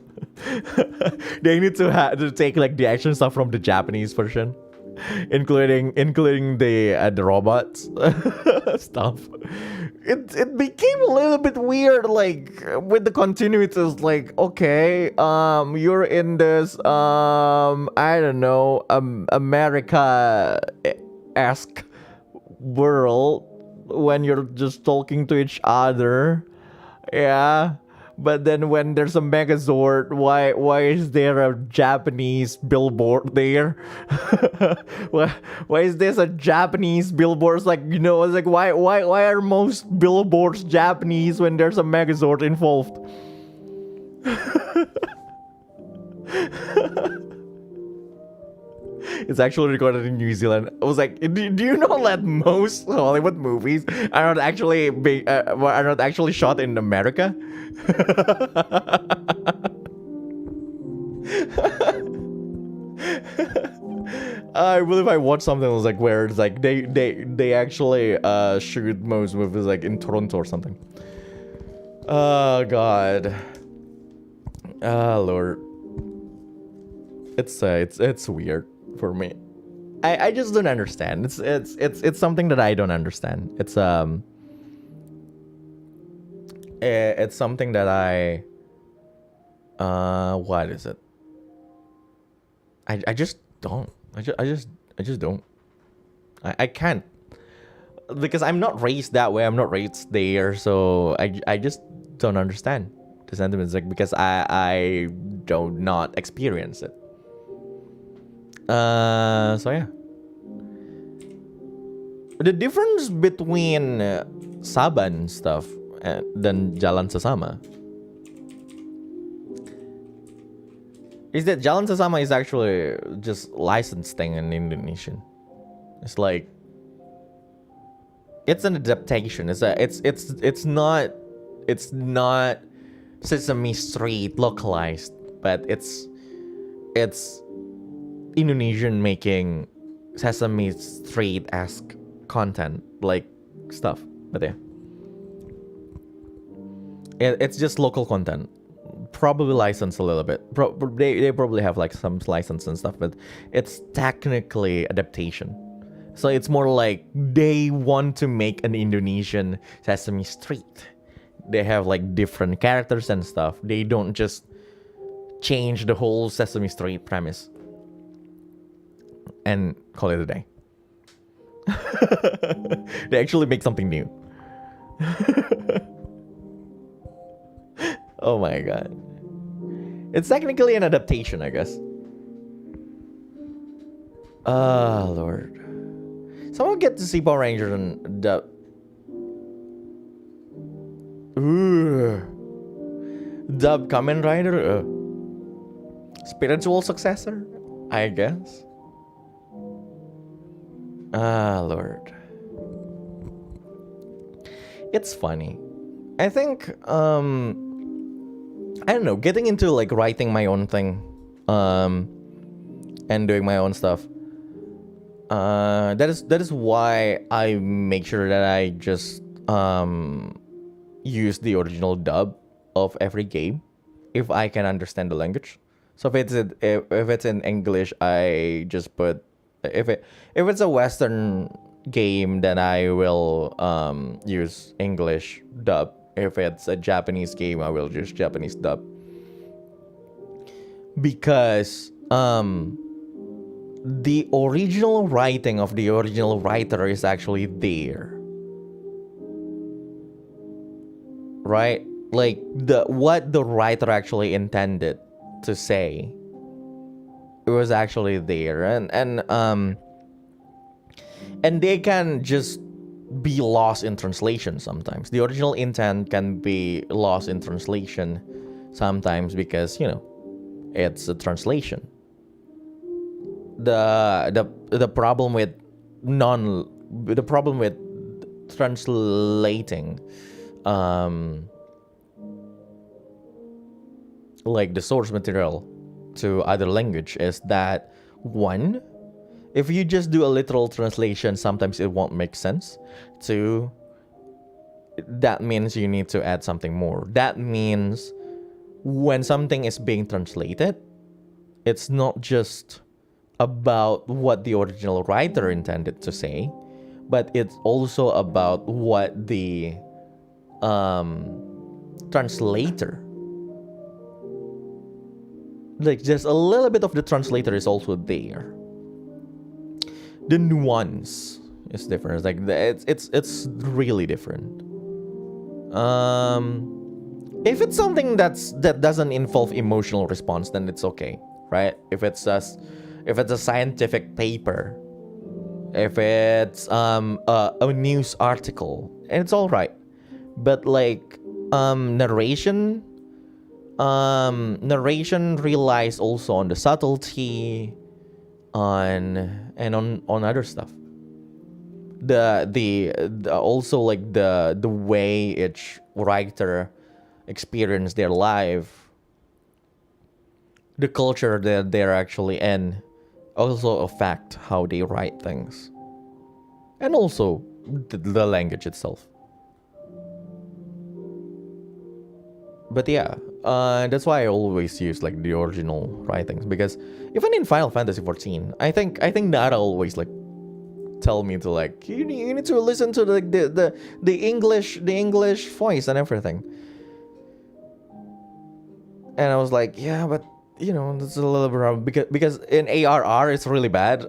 They need to take like the action stuff from the Japanese version, including the robots stuff. It became a little bit weird, like with the continuities. Like, okay, you're in this I don't know, America-esque world when you're just talking to each other, yeah. But then when there's a Megazord, why is there a Japanese billboard there? why is this a Japanese billboard? It's like, you know, it's like, why are most billboards Japanese when there's a Megazord involved? It's actually recorded in New Zealand. I was like, do you know that most Hollywood movies are not actually shot in America? I believe I watched something that was like where it's like they actually shoot most movies like in Toronto or something. Oh god. Oh lord. It's weird for me. I just don't understand. It's something that I don't understand. It's something that I what is it? I just don't. I just don't. I can't, because I'm not raised that way. I'm not raised there, so I just don't understand the sentiments, like, because I do not experience it. So yeah. The difference between Saban stuff dan Jalan Sesama is that Jalan Sesama is actually just licensed thing in Indonesian. It's like, it's an adaptation. It's not Sesame Street localized, but it's Indonesian making Sesame Street-esque content, like stuff. But yeah, it's just local content, probably licensed a little bit. They probably have like some license and stuff, but it's technically adaptation. So it's more like they want to make an Indonesian Sesame Street. They have like different characters and stuff. They don't just change the whole Sesame Street premise and call it a day. They actually make something new. Oh my god. It's technically an adaptation, I guess. Ah, Lord. Someone get to see Power Rangers and dub. Dub Kamen Rider? Spiritual successor, I guess. Ah, Lord. It's funny. I think, I don't know, getting into like writing my own thing, and doing my own stuff. That is why I make sure that I just use the original dub of every game, if I can understand the language. So if it's in English, I just put if it's a Western game, then I will use English dub. If it's a Japanese game, I will use Japanese dub. Because the original writing of the original writer is actually there. Right? Like what the writer actually intended to say, it was actually there, and they can just be lost in translation sometimes. The original intent can be lost in translation sometimes because it's a translation. The problem with translating like the source material to other language is that, one, if you just do a literal translation, sometimes it won't make sense. Two, that means you need to add something more. That means when something is being translated, it's not just about what the original writer intended to say, but it's also about what the translator, like just a little bit of the translator is also there. The nuance is different. It's like it's really different. If it's something that doesn't involve emotional response, then it's okay, right? If it's a scientific paper, if it's a news article, it's all right. But like narration relies also on the subtlety, on other stuff. The also like the way each writer experience their life, the culture that they're actually in, also affect how they write things, and also the language itself. But yeah, that's why I always use like the original writings, because even in Final Fantasy 14, I think Nara always like tell me to like you need to listen to the English voice and everything. And I was like, yeah, but that's a little bit wrong, because in ARR it's really bad.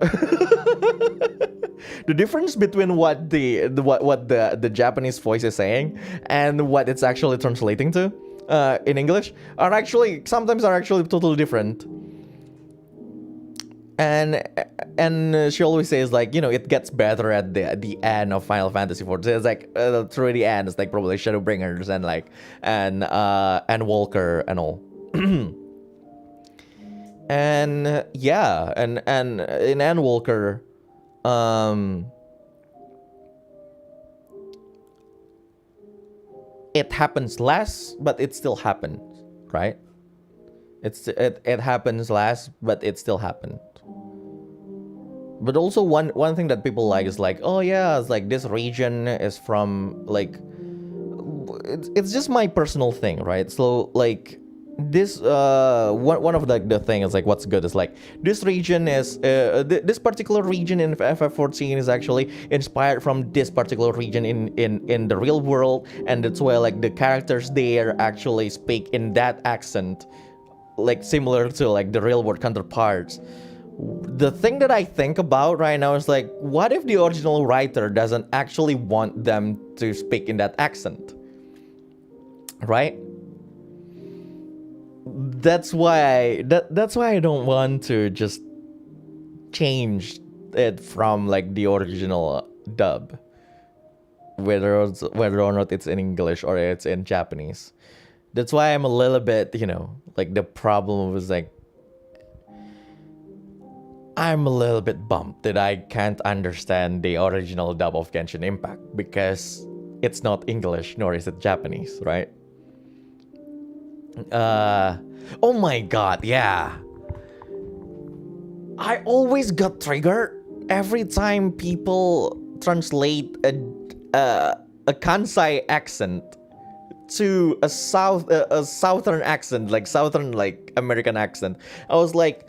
The difference between what the Japanese voice is saying and what it's actually translating to in English sometimes are actually totally different. And she always says like, it gets better at the end of Final Fantasy 14. It's like through the end, it's like probably Shadowbringers and like and Walker and all. And yeah, and in Endwalker, it happens less, but it still happens, right? It happens less, but it still happened. But also one thing that people like is like, oh yeah, it's like this region is from like, it's just my personal thing, right? So like this one of the thing is like what's good is like this region is this particular region in FF14 is actually inspired from this particular region in the real world, and that's why like the characters there actually speak in that accent, like similar to like the real world counterparts. The thing that I think about right now is like, what if the original writer doesn't actually want them to speak in that accent, right? That's why I don't want to just change it from like the original dub, whether or not it's in English or it's in Japanese. That's why I'm a little bit, like the problem was like, I'm a little bit bummed that I can't understand the original dub of Genshin Impact, because it's not English nor is it Japanese, right? Oh my god, yeah. I always got triggered every time people translate a Kansai accent to a southern accent, like southern like American accent. I was like,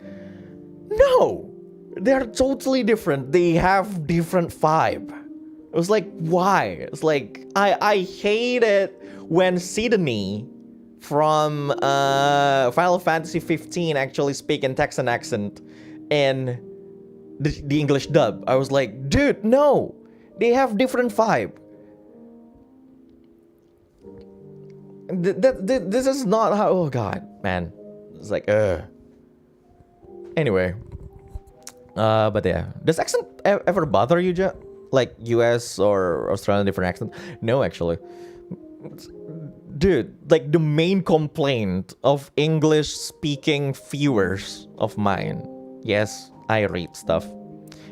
no, they're totally different. They have different vibe. It was like, why? It's like I hate it when Sydney from Final Fantasy 15 actually speak in Texan accent in the English dub. I was like, dude, no, they have different vibe. This is not how. Oh god, man, it's like Anyway, but yeah, does accent ever bother you, like US or Australian different accent? No, actually. Dude, like the main complaint of English speaking viewers of mine, yes, I read stuff,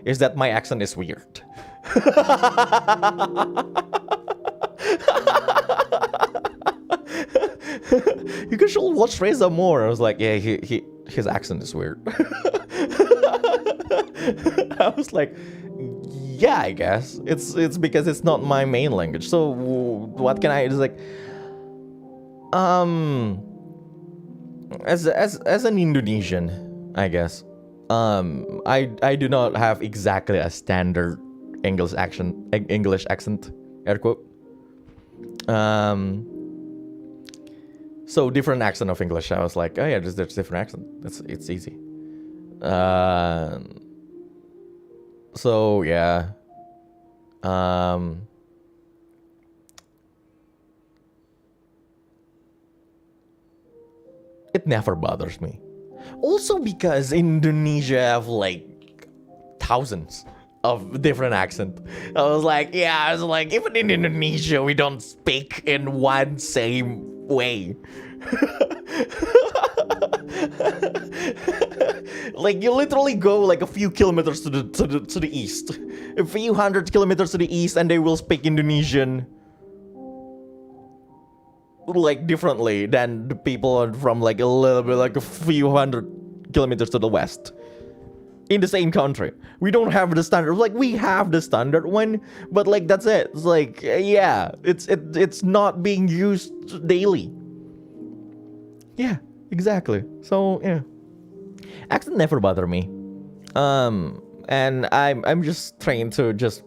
is that my accent is weird. You guys should watch Reza more. I was like, yeah, his accent is weird. I was like, yeah, I guess it's because it's not my main language. So what can I? It's like, as an Indonesian, I guess, I do not have exactly a standard English accent, air quote. So different accent of English. I was like, oh yeah, there's different accent. It's easy. So yeah. It never bothers me. Also because Indonesia have like thousands of different accent. I was like, even in Indonesia, we don't speak in one same way. Like you literally go like a few kilometers to the east, a few hundred kilometers to the east, and they will speak Indonesian like differently than the people from like a little bit like a few hundred kilometers to the west. In the same country, we don't have the standard. Like we have the standard one, but like that's it. It's like yeah, it's not being used daily. Yeah, exactly. So yeah, accent never bother me. And I'm just trying to just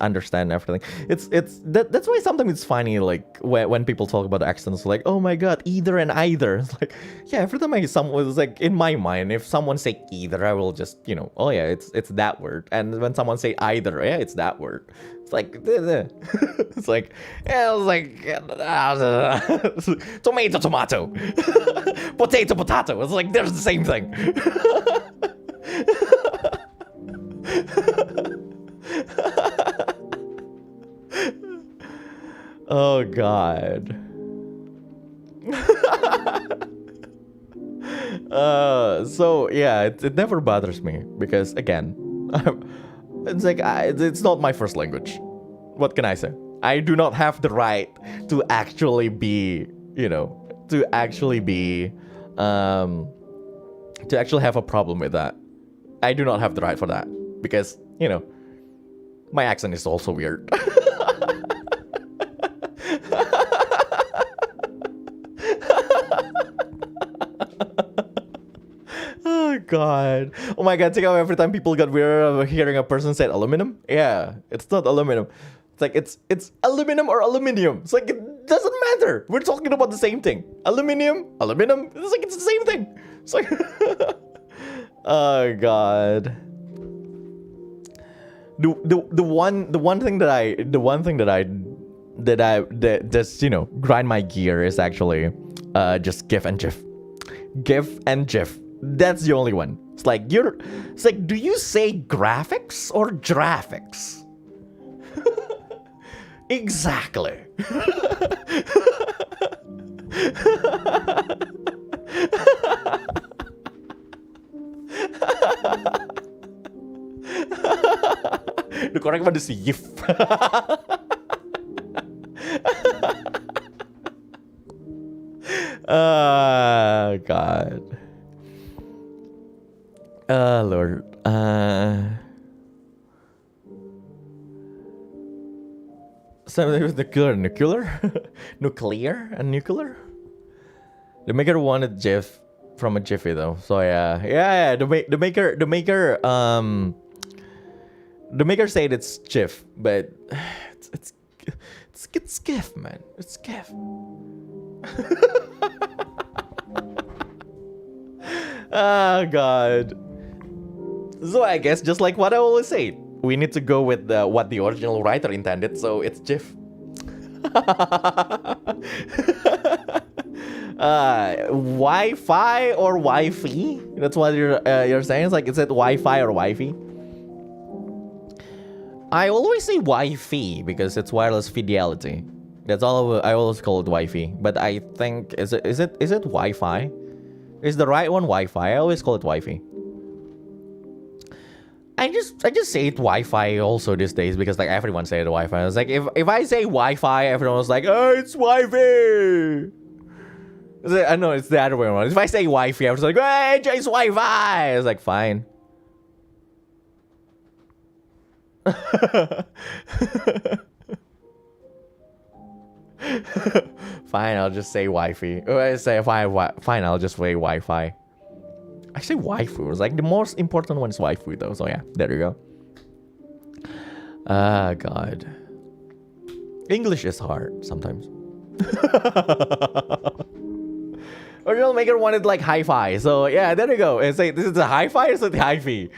understand everything. That's why sometimes it's funny like when people talk about accents, like oh my god, either and either. It's like yeah, every time someone was like in my mind, if someone say either, I will just oh yeah, it's that word. And when someone say either, yeah, it's that word. It's like it's like yeah, it's like tomato potato. It's like there's the same thing. Oh god. So yeah, it never bothers me because again, it's like it's not my first language. What can I say? I do not have the right to actually be, to actually have a problem with that. I do not have the right for that because, my accent is also weird. Oh god. Oh my god, take out every time people got weird of hearing a person say aluminum. Yeah, it's not aluminum. It's like it's aluminum or aluminium. It's like it doesn't matter. We're talking about the same thing. Aluminum. It's like it's the same thing. It's like oh god. The one thing that just grind my gear is actually just GIF and GIF. GIF and GIF. That's the only one. It's like do you say graphics or graphics? Exactly. The correct one is GIF. God. Lord. Something with nuclear? Nuclear? The maker wanted GIF from a Jiffy though. So yeah. The maker said it's GIF, but it's GIF, man. It's GIF. Oh God. So I guess just like what I always say, we need to go with what the original writer intended. So it's GIF. Wi-Fi or Wi-Fi? That's what you're saying. It's like, is it Wi-Fi or Wi-Fi? I always say Wi-Fi because it's wireless fidelity. That's all. I always call it Wi-Fi. But I think is it Wi-Fi? Is the right one Wi-Fi? I always call it Wi-Fi. I just say it Wi-Fi also these days because like everyone say it Wi-Fi. It's like if I say Wi-Fi, everyone was like, oh, it's Wi-Fi. I know it's the other way around. If I say Wi-Fi, I was like, hey, it's Wi-Fi. It's like fine. Fine, I'll just say Wi-Fi. I say fine, I'll just say Wi-Fi. I say waifu. It's like the most important one is waifu though. So yeah, there you go. Ah, God. English is hard sometimes. Original maker wanted like hi-fi. So yeah, there you go. And say this is a hi-fi or is it hi-fi?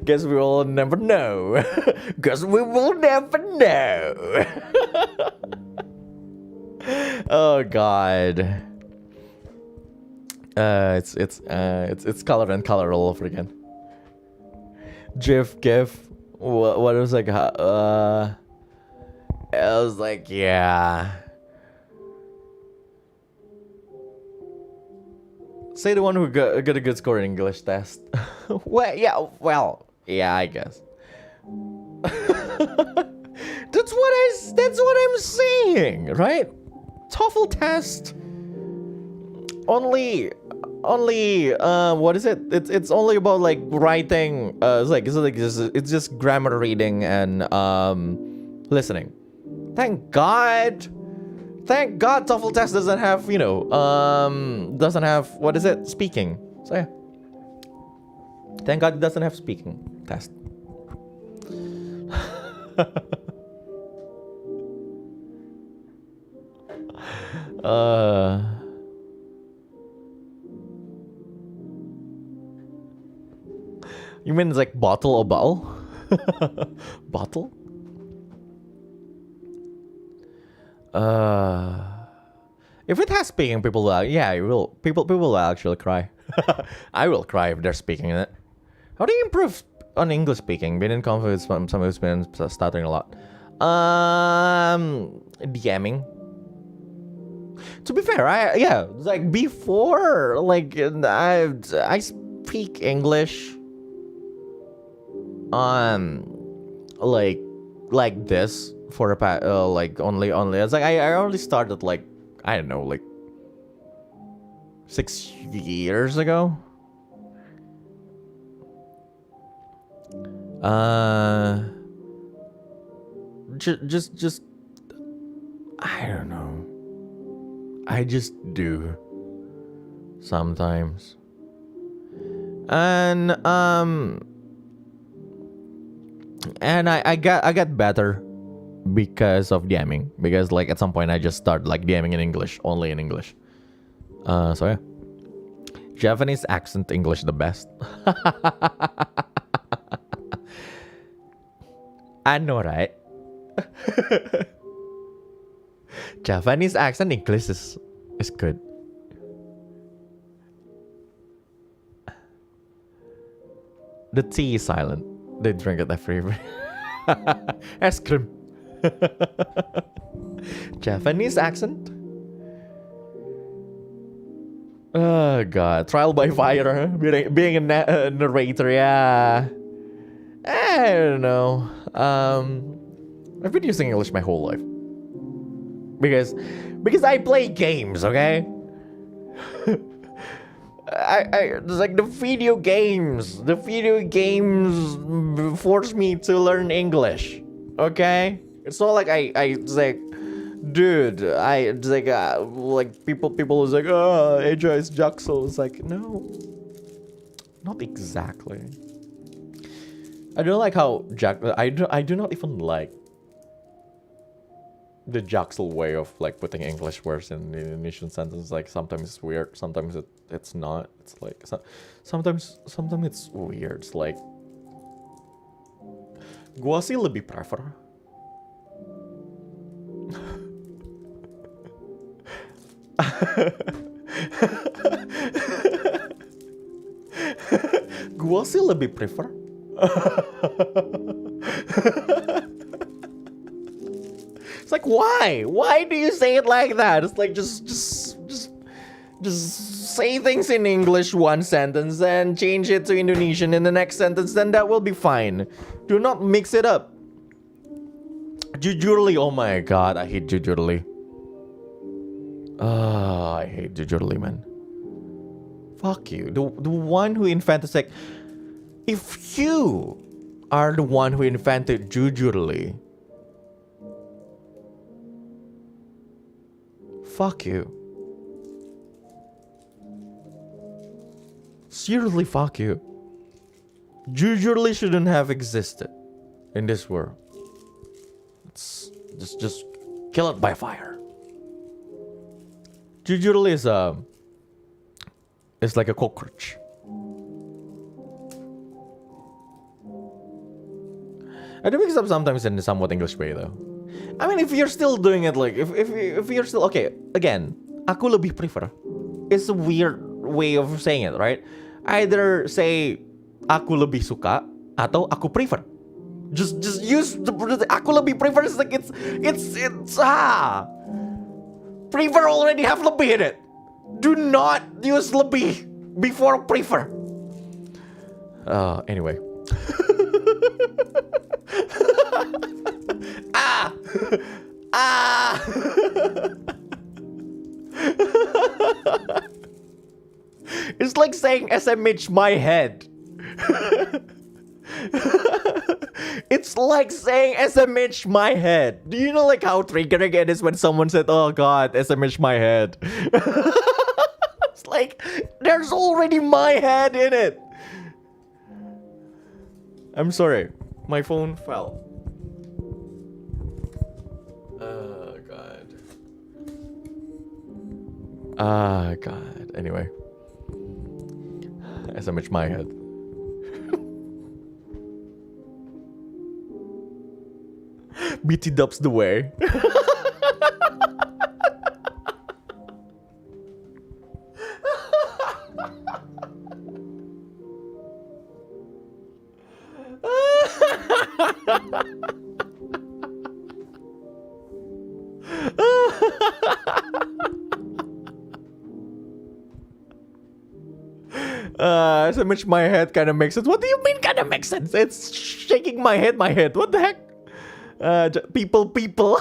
Guess we will never know. Guess we will never know. Oh God. It's color and color all over again. GIF. What was like? I was like, yeah. Say the one who got a good score in English test. Well, yeah, I guess. That's what I'm saying, right? TOEFL test. Only what is it? It's only about like writing. It's just grammar reading and listening. Thank God TOEFL test doesn't have, doesn't have, what is it? Speaking. So yeah. Thank God it doesn't have speaking test. You mean it's like bottle or bottle? Bottle? If it has speaking, people will. Yeah, it will. People will actually cry. I will cry if they're speaking in it. How do you improve on English speaking? Been in conflict with some who's been stuttering a lot. DMing. To be fair, like before, like I speak English. Like this for a like only. It's like I only started like I don't know like 6 years ago. Just I don't know. I just do sometimes, and I got better because of DMing. Because like at some point I just started like DMing in English, only in English. So yeah, Japanese accent English the best. I know, right? Japanese accent English is good. The T is silent. They drink it every ice cream. Japanese accent. Oh God, trial by fire. Being a narrator, yeah. I don't know. I've been using English my whole life. Because I play games, okay? It's like the video games force me to learn English, okay? It's not like it's like, dude, it's like people is like, oh, Asia is Jaxel. It's like, no, not exactly. I don't like how I do not even like the Jaxel way of like putting English words in the Indonesian sentence. Like sometimes it's weird, sometimes it's not. It's like sometimes it's weird. It's like gua sih lebih prefer gua sih lebih prefer It's like, why? Why do you say it like that? It's like, just say things in English one sentence and change it to Indonesian in the next sentence, then that will be fine. Do not mix it up. Jujurly, oh my god, I hate jujurly. I hate jujurly, man. Fuck you. The one who invented, like, if you are the one who invented jujurly, fuck you. Seriously, fuck you. Jujurly shouldn't have existed in this world. It's just kill it by fire. Jujurly is like a cockroach. I do mix up sometimes in a somewhat English way though. I mean, if you're still doing it like, if you're still, okay, again, aku lebih prefer. It's a weird way of saying it, right? Either say, aku lebih suka, atau aku prefer. Just use the, aku lebih prefer, it's like, it's, prefer already have lebih in it. Do not use lebih before prefer. Anyway. It's like saying SMH my head. It's like saying SMH my head. Do you know like how triggering it is when someone said, oh god, SMH my head? It's like, there's already my head in it. I'm sorry, my phone fell. Oh god. God. Anyway. SMH my head. BT dubs the way. SMH my head kind of makes sense. What do you mean kind of makes sense? It's shaking my head. What the heck? People. People.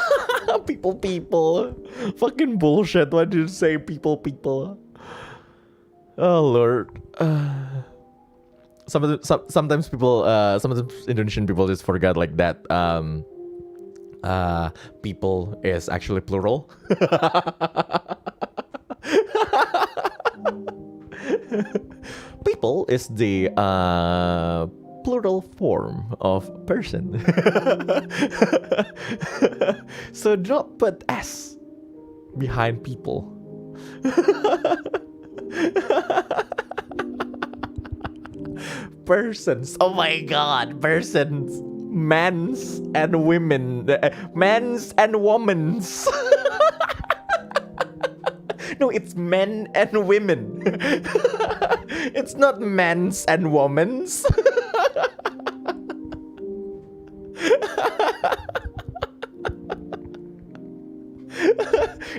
Fucking bullshit. Why did you say people? Oh lord. Sometimes Indonesian people just forget like that. People is actually plural. People is the plural form of person. So do not put S behind people. Persons. Oh my god, persons. Men's and women. Men's and women's. No, it's men and women. It's not men's and women's.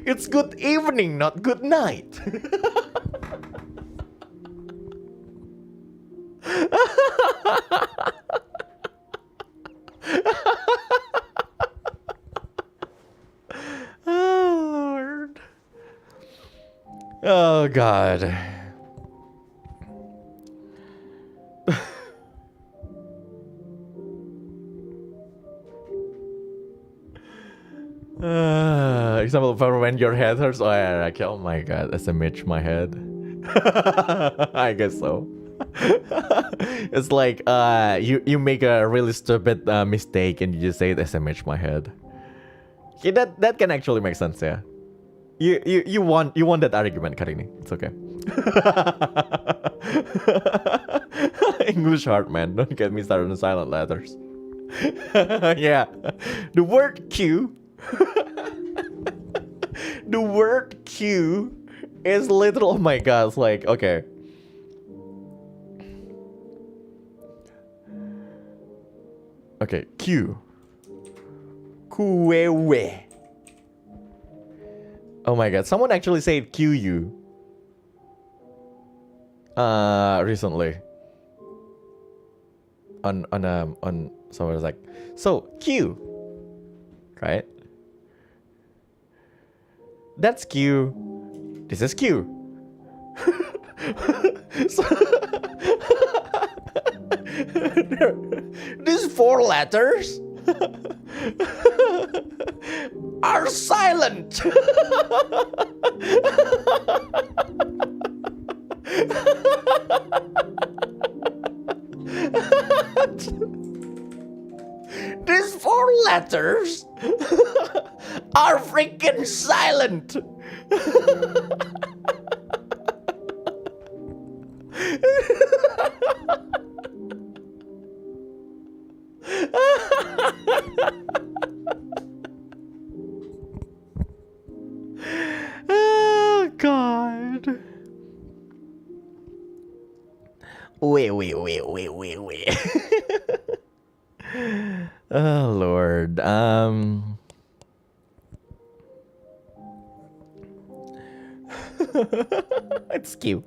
It's good evening, not good night. Oh Lord. Oh God. Example for when your head hurts. Oh yeah, like, oh my God, SMH my head. I guess so. It's like you make a really stupid mistake and you just say SMH my head. Okay, that can actually make sense, yeah. You won that argument, Karini. It's okay. English hard, man. Don't get me started on silent letters. Yeah. The word Q. The word Q is literal. Oh my God. It's like, okay. Okay, Q. Kuewe. Oh my God. Someone actually said QU. Recently. On someone was like, so Q. Right? That's Q. This is Q. So these 4 letters are silent. These 4 letters are freaking silent. Oh God. Wait. Oh Lord. It's cute.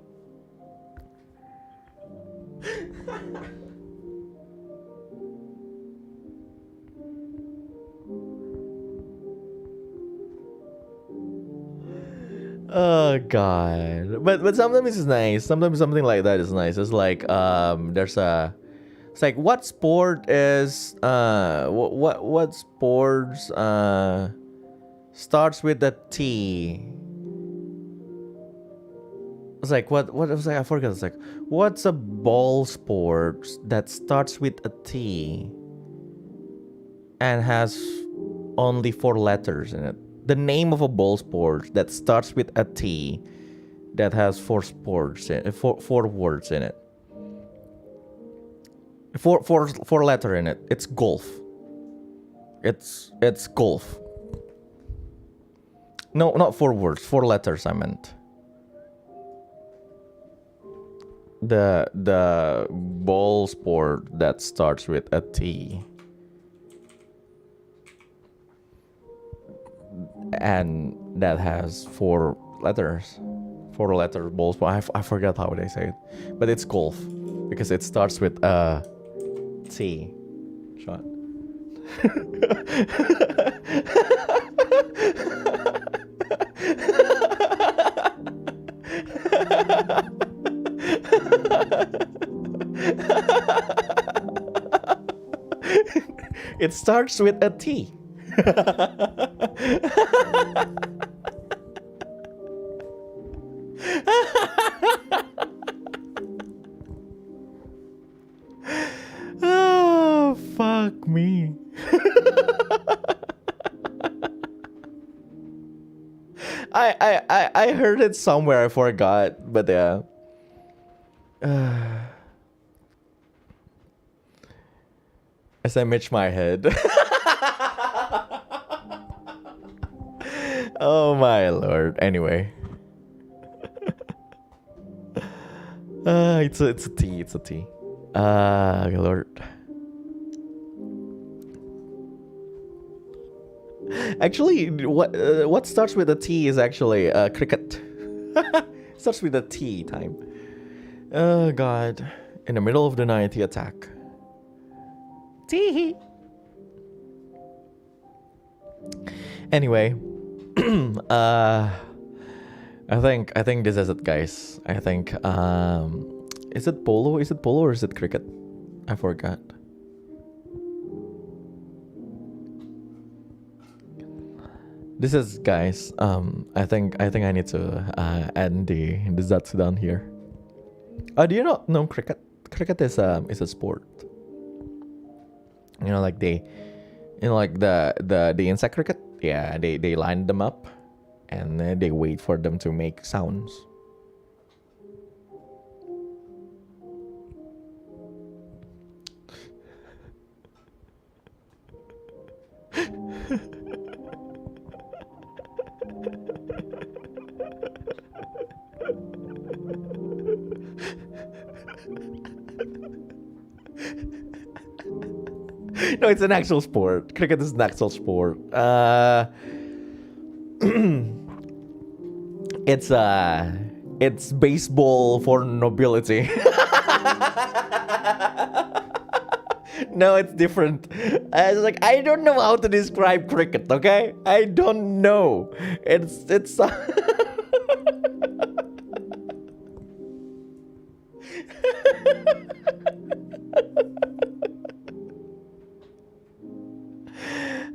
Oh God. But sometimes it's nice. Sometimes something like that is nice. It's like it's like what sport is what sports starts with a T. It's like what was I forgot. It's like what's a ball sport that starts with a T and has only 4 letters in it. The name of a ball sport that starts with a T that has 4 words in it. Four letter in it. It's golf. It's golf. No, not 4 words. 4 letters. I meant the ball sport that starts with a T and that has 4 letters. 4-letter ball sport. I forgot how they say it, but it's golf because it starts with a T. Shot. It starts with a T. Oh, fuck me. I heard it somewhere. I forgot, but yeah. As I itch my head. Oh my lord. Anyway. It's a T. It's a T. Lord. Actually, what starts with a T is actually cricket. Starts with a T time. Oh god. In the middle of the night, he attack. Tee. Anyway, uh, I think this is it, guys. I think is it polo? Is it polo or is it cricket? I forgot. This is, guys. I think I need to end the Zatsudan here. Do you not know cricket? Cricket is a sport. You know, like like the insect cricket. Yeah, they line them up, and they wait for them to make sounds. No, it's an actual sport. Cricket is an actual sport. It's baseball for nobility. No, it's different. It's like, I don't know how to describe cricket. Okay, I don't know. It's.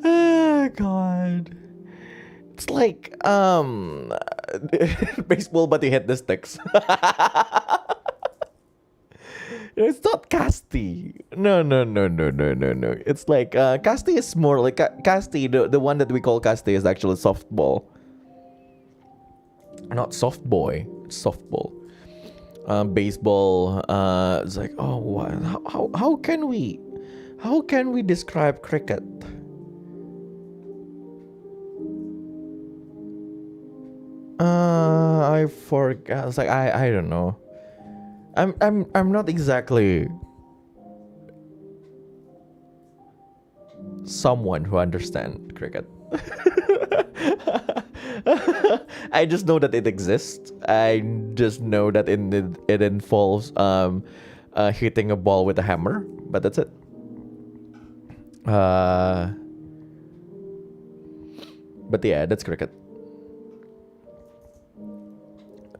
Oh, God. It's like baseball, but you hit the sticks. It's not casty. No. It's like casty is more like casty. The one that we call casty is actually softball. Not soft boy. It's softball. Baseball. It's like, oh, what? How can we describe cricket? I forgot. It's like I don't know. I'm not exactly someone who understands cricket. I just know that it exists. I just know that it involves hitting a ball with a hammer, but that's it. But yeah, that's cricket.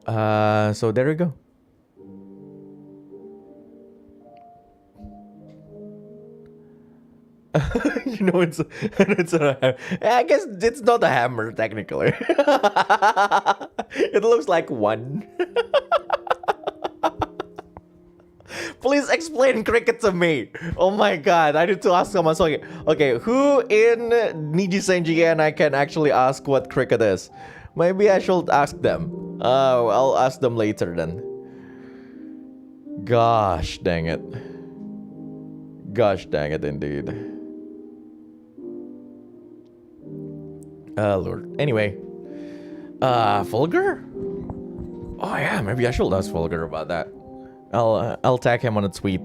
So there we go. You know, it's I guess it's not a hammer technically. It looks like one. Please explain cricket to me. Oh my God, I need to ask someone. So, okay, who in Nijisanji and I can actually ask what cricket is? Maybe I should ask them. I'll ask them later then. Gosh dang it. Gosh dang it indeed. Lord. Anyway. Fulgur? Oh yeah, maybe I should ask Fulgur about that. I'll tag him on a tweet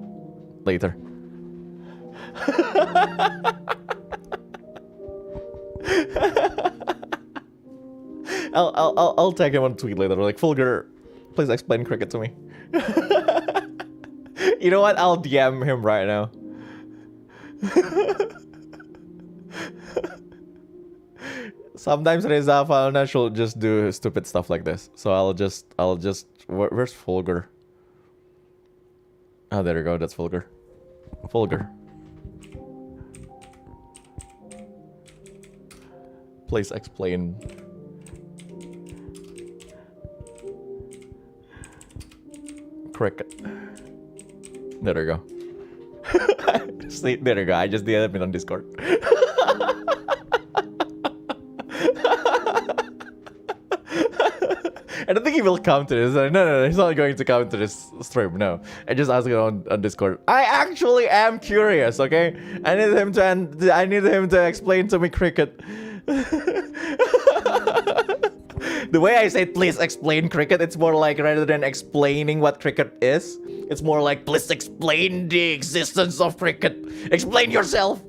later. I'll tag him on a tweet later. Like, Fulgur, please explain cricket to me. You know what? I'll DM him right now. Sometimes Reza Avanluna should just do stupid stuff like this. So I'll just where's Fulgur? Oh, there we go. That's Fulgur. Fulgur. Please explain. Cricket. There we go. See, there we go. I just DM'd him on Discord. I don't think he will come to this. No, he's not going to come to this stream. No, I just asked him on Discord. I actually am curious. Okay, I need him to explain to me cricket. The way I said, please explain cricket, it's more like rather than explaining what cricket is, it's more like, please explain the existence of cricket. Explain yourself.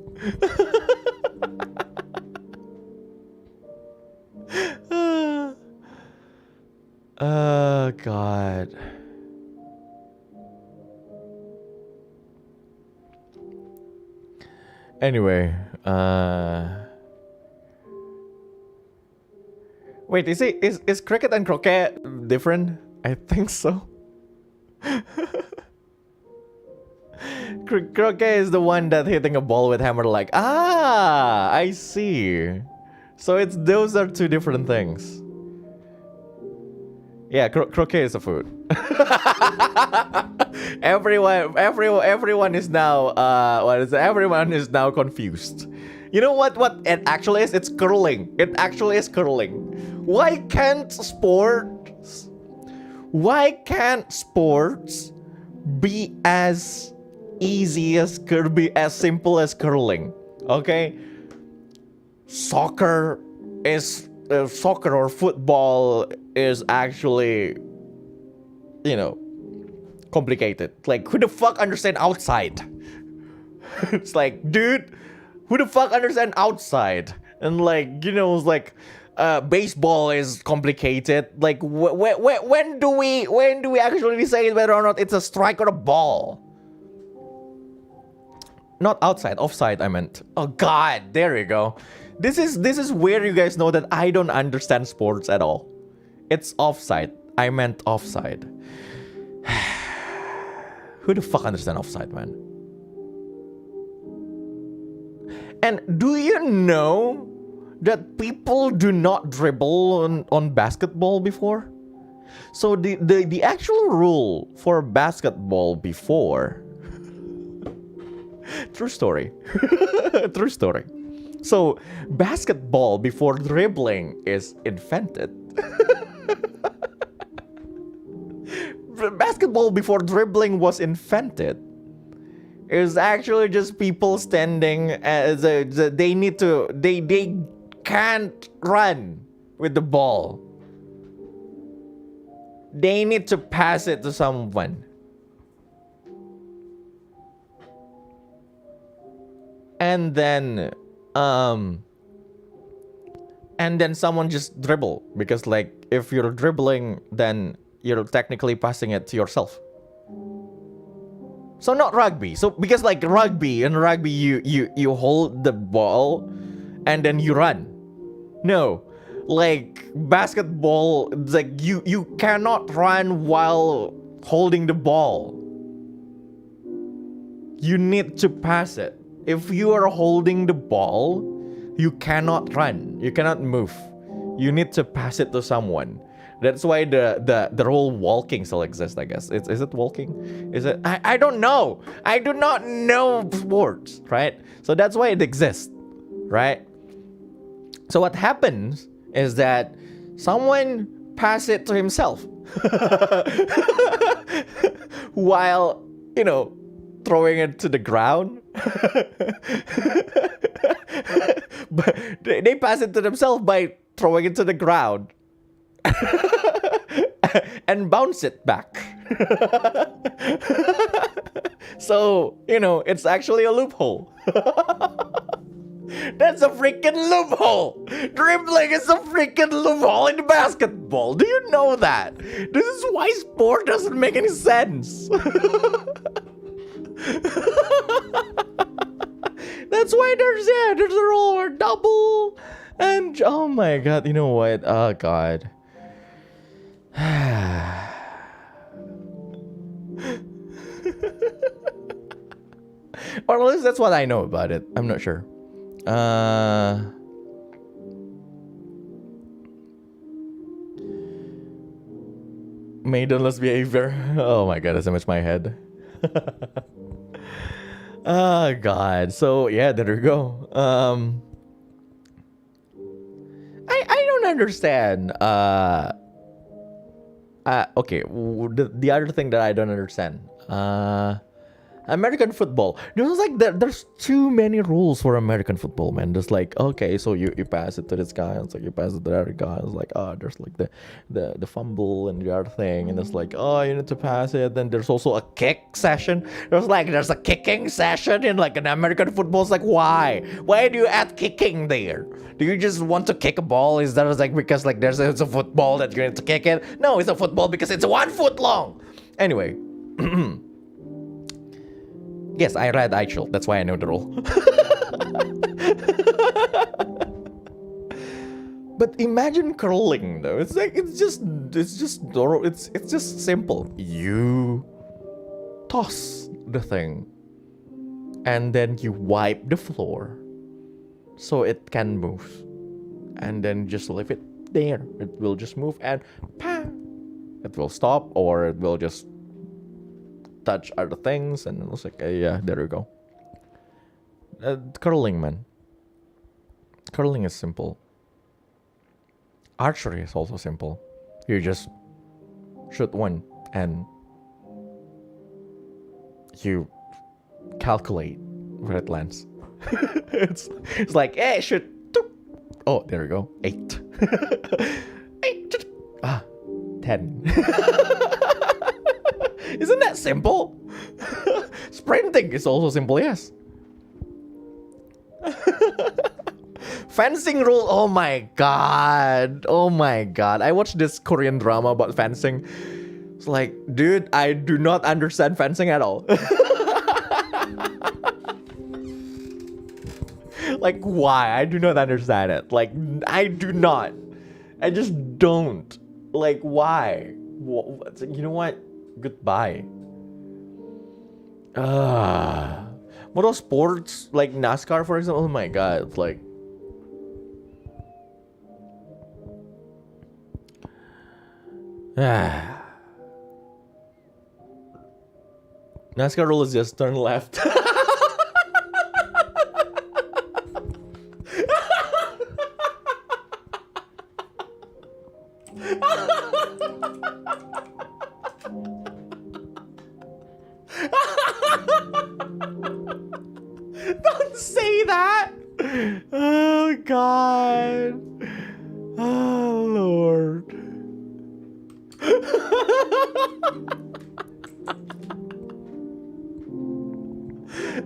Oh, God. Anyway, Wait, is cricket and croquet different? I think so. Croquet is the one that hitting a ball with hammer like, I see. So those are two different things. Yeah, croquet is a food. Everyone is now everyone is now confused. You know what it actually is? It's curling. It actually is curling. Why can't sports be as easy as be as simple as curling? Okay? Soccer or football is actually, complicated. Like, who the fuck understand outside? It's like, dude, who the fuck understand outside? And like, it's like, baseball is complicated. Like, when do we actually say whether or not it's a strike or a ball? Not outside, offside, I meant. Oh God, there you go. This is where you guys know that I don't understand sports at all. It's offside. I meant offside. Who the fuck understand offside, man? And do you know that people do not dribble on basketball before? So the actual rule for basketball before... True story. True story. So, basketball before dribbling is invented. Basketball before dribbling was invented. It's actually just people standing they can't run with the ball. They need to pass it to someone. And then someone just dribble, because like if you're dribbling, then you're technically passing it to yourself. So not rugby. So because like in rugby you hold the ball and then you run. No, like basketball, like you cannot run while holding the ball. You need to pass it. If you are holding the ball, you cannot run. You cannot move. You need to pass it to someone. That's why the whole walking still exists, I guess. Is it walking? Is it? I don't know. I do not know sports, right? So that's why it exists, right? So what happens is that someone pass it to himself while, throwing it to the ground. But they pass it to themselves by throwing it to the ground and bounce it back. So, it's actually a loophole. That's a freaking loophole. Dribbling is a freaking loophole in basketball. Do you know that? This is why sport doesn't make any sense. That's why there's a roll or double. And oh my God, you know what? Oh God. Or at least that's what I know about it. I'm not sure. Maidenless behavior. Oh my God, that's so much my head. Oh God. So yeah, there you go. I don't understand. Okay. The other thing that I don't understand. American football. There's too many rules for American football, man. There's like, okay, so you pass it to this guy, and so you pass it to the other guy. It's like, there's like the fumble and the other thing, and it's like, you need to pass it. Then there's also a kick session. There's a kicking session in like an American football. It's like, why? Why do you add kicking there? Do you just want to kick a ball? Is that like because like it's a football that you need to kick it? No, it's a football because it's 1 foot long. Anyway. Yes, I read Eichel. That's why I know the rule. But imagine curling though. It's like it's just simple. You toss the thing and then you wipe the floor so it can move. And then just leave it there. It will just move and it will stop, or it will just touch other things, and it's like, yeah, there you go. Curling, man. Curling is simple. Archery is also simple. You just shoot one and you calculate where it lands. it's like, hey, shoot. Oh, there you go. 8. 8. 10. Isn't that simple? Sprinting is also simple, yes. Fencing rule, oh my god. I watched this Korean drama about fencing. It's like, dude, I do not understand fencing at all. Like, why? I do not understand it. Like, I do not. I just don't. Like, why? You know what? Goodbye. Motorsports, like NASCAR, for example. Oh my god, it's like... NASCAR rule is just turn left. Don't say that. Oh god. Oh Lord.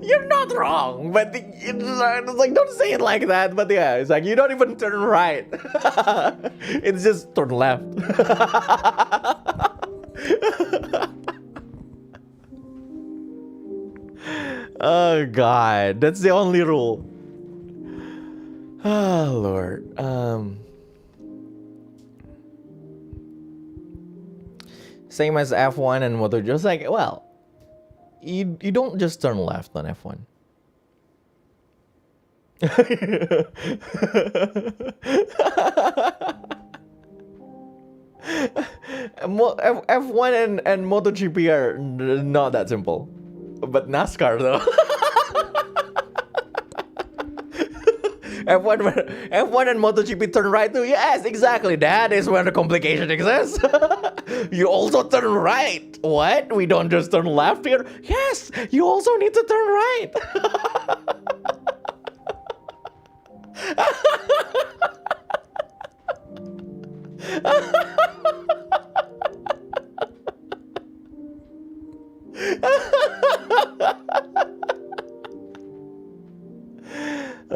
You're not wrong, but it's like, don't say it like that. But yeah, it's like, you don't even turn right. It's just turn left. Oh god, that's the only rule. Oh Lord. Same as F1 and Moto, just like, well, you don't just turn left on F1. F1 and MotoGP are not that simple. But NASCAR though. F1 and MotoGP turn right too. Yes, exactly. That is where the complication exists. You also turn right. What? We don't just turn left here? Yes, you also need to turn right.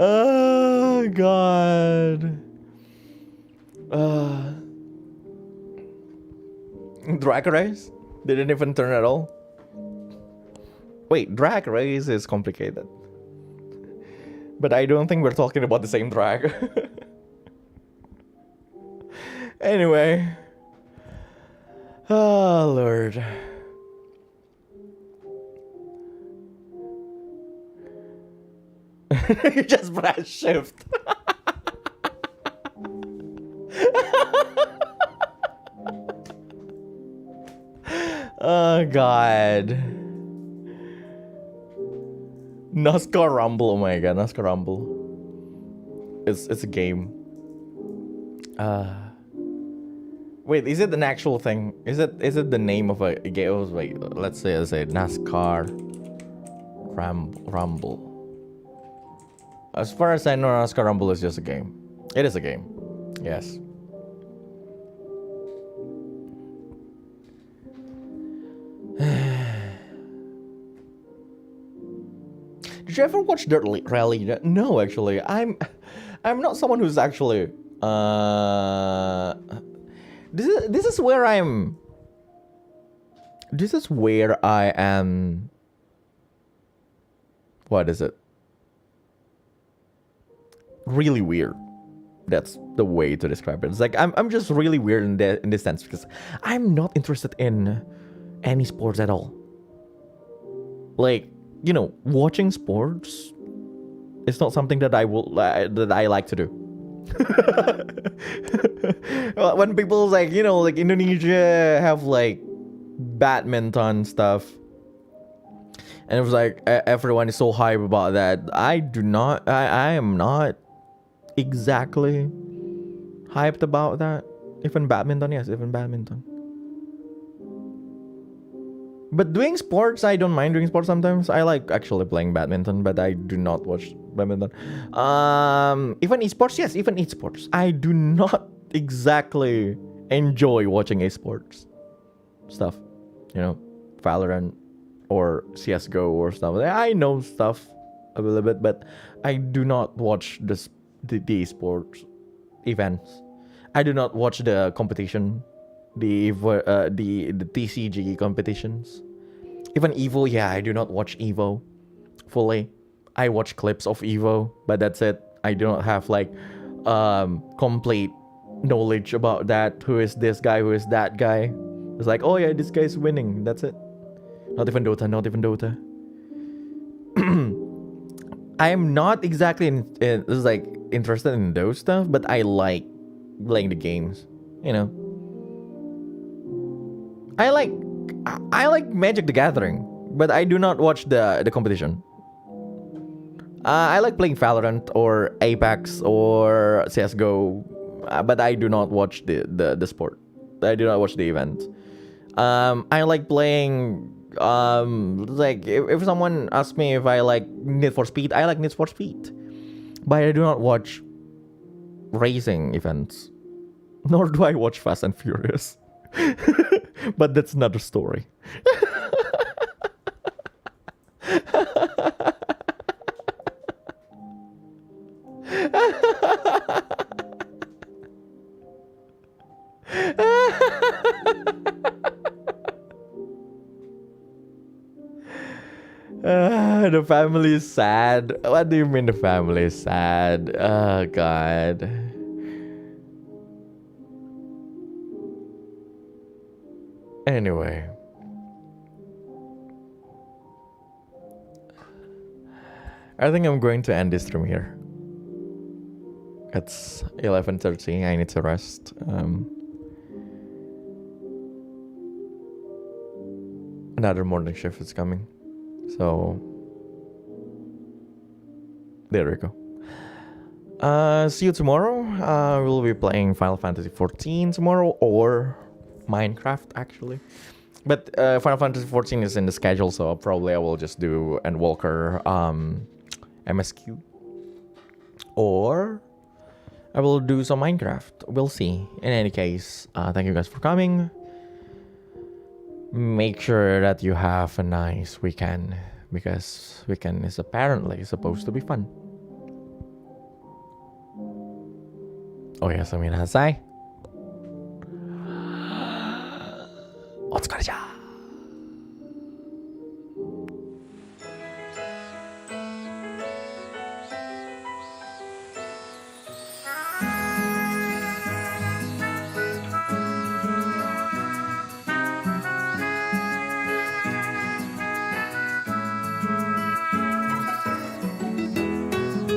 Oh god. Drag race? Didn't even turn at all. Wait, drag race is complicated. But I don't think we're talking about the same drag. Anyway. Oh Lord. You just press shift. Oh god. NASCAR Rumble, oh my god, NASCAR Rumble. It's a game. Wait, is it an actual thing? Is it the name of a game? Wait, let's say NASCAR Rumble. As far as I know, NASCAR Rumble is just a game. It is a game. Yes. Did you ever watch Dirt Rally? No, actually. I'm not someone who's actually this is where I am. What is it? Really weird. That's the way to describe it. It's like I'm just really weird in this sense because I'm not interested in any sports at all. Like, you know, watching sports is not something that I like to do. When people like, you know, like Indonesia have like badminton stuff, and it was like everyone is so hype about that. I am not exactly hyped about that. Even badminton, yes, even badminton. But doing sports, I don't mind doing sports sometimes. I like actually playing badminton, but I do not watch badminton. Even esports, yes, even esports. I do not exactly enjoy watching esports stuff. You know, Valorant or CS:GO or stuff. I know stuff a little bit, but I do not watch the esports events. I do not watch the competition. The TCG competitions, even Evo. Yeah, I do not watch Evo fully. I watch clips of Evo, but that's it. I do not have like complete knowledge about that. Who is this guy? Who is that guy? It's like, oh yeah, this guy's winning. That's it. Not even Dota. Not even Dota. I am not exactly interested in those stuff, but I like playing the games. You know. I like Magic the Gathering, but I do not watch the competition. I like playing Valorant or Apex or CS:GO, but I do not watch the sport. I do not watch the event. I like playing like if someone asks me if I like Need for Speed, I like Need for Speed, but I do not watch racing events, nor do I watch Fast and Furious. But that's another story. The family is sad. What do you mean the family is sad? Oh God. Anyway, I think I'm going to end this stream here. It's 11:30. I need to rest. Another morning shift is coming, so there we go. See you tomorrow. We'll be playing Final Fantasy 14 tomorrow, or Minecraft actually, but Final Fantasy 14 is in the schedule, so probably I will just do Endwalker MSQ, or I will do some Minecraft. We'll see. In any case, thank you guys for coming. Make sure that you have a nice weekend, because weekend is apparently supposed to be fun. Oh yes, I mean, お疲れじゃ。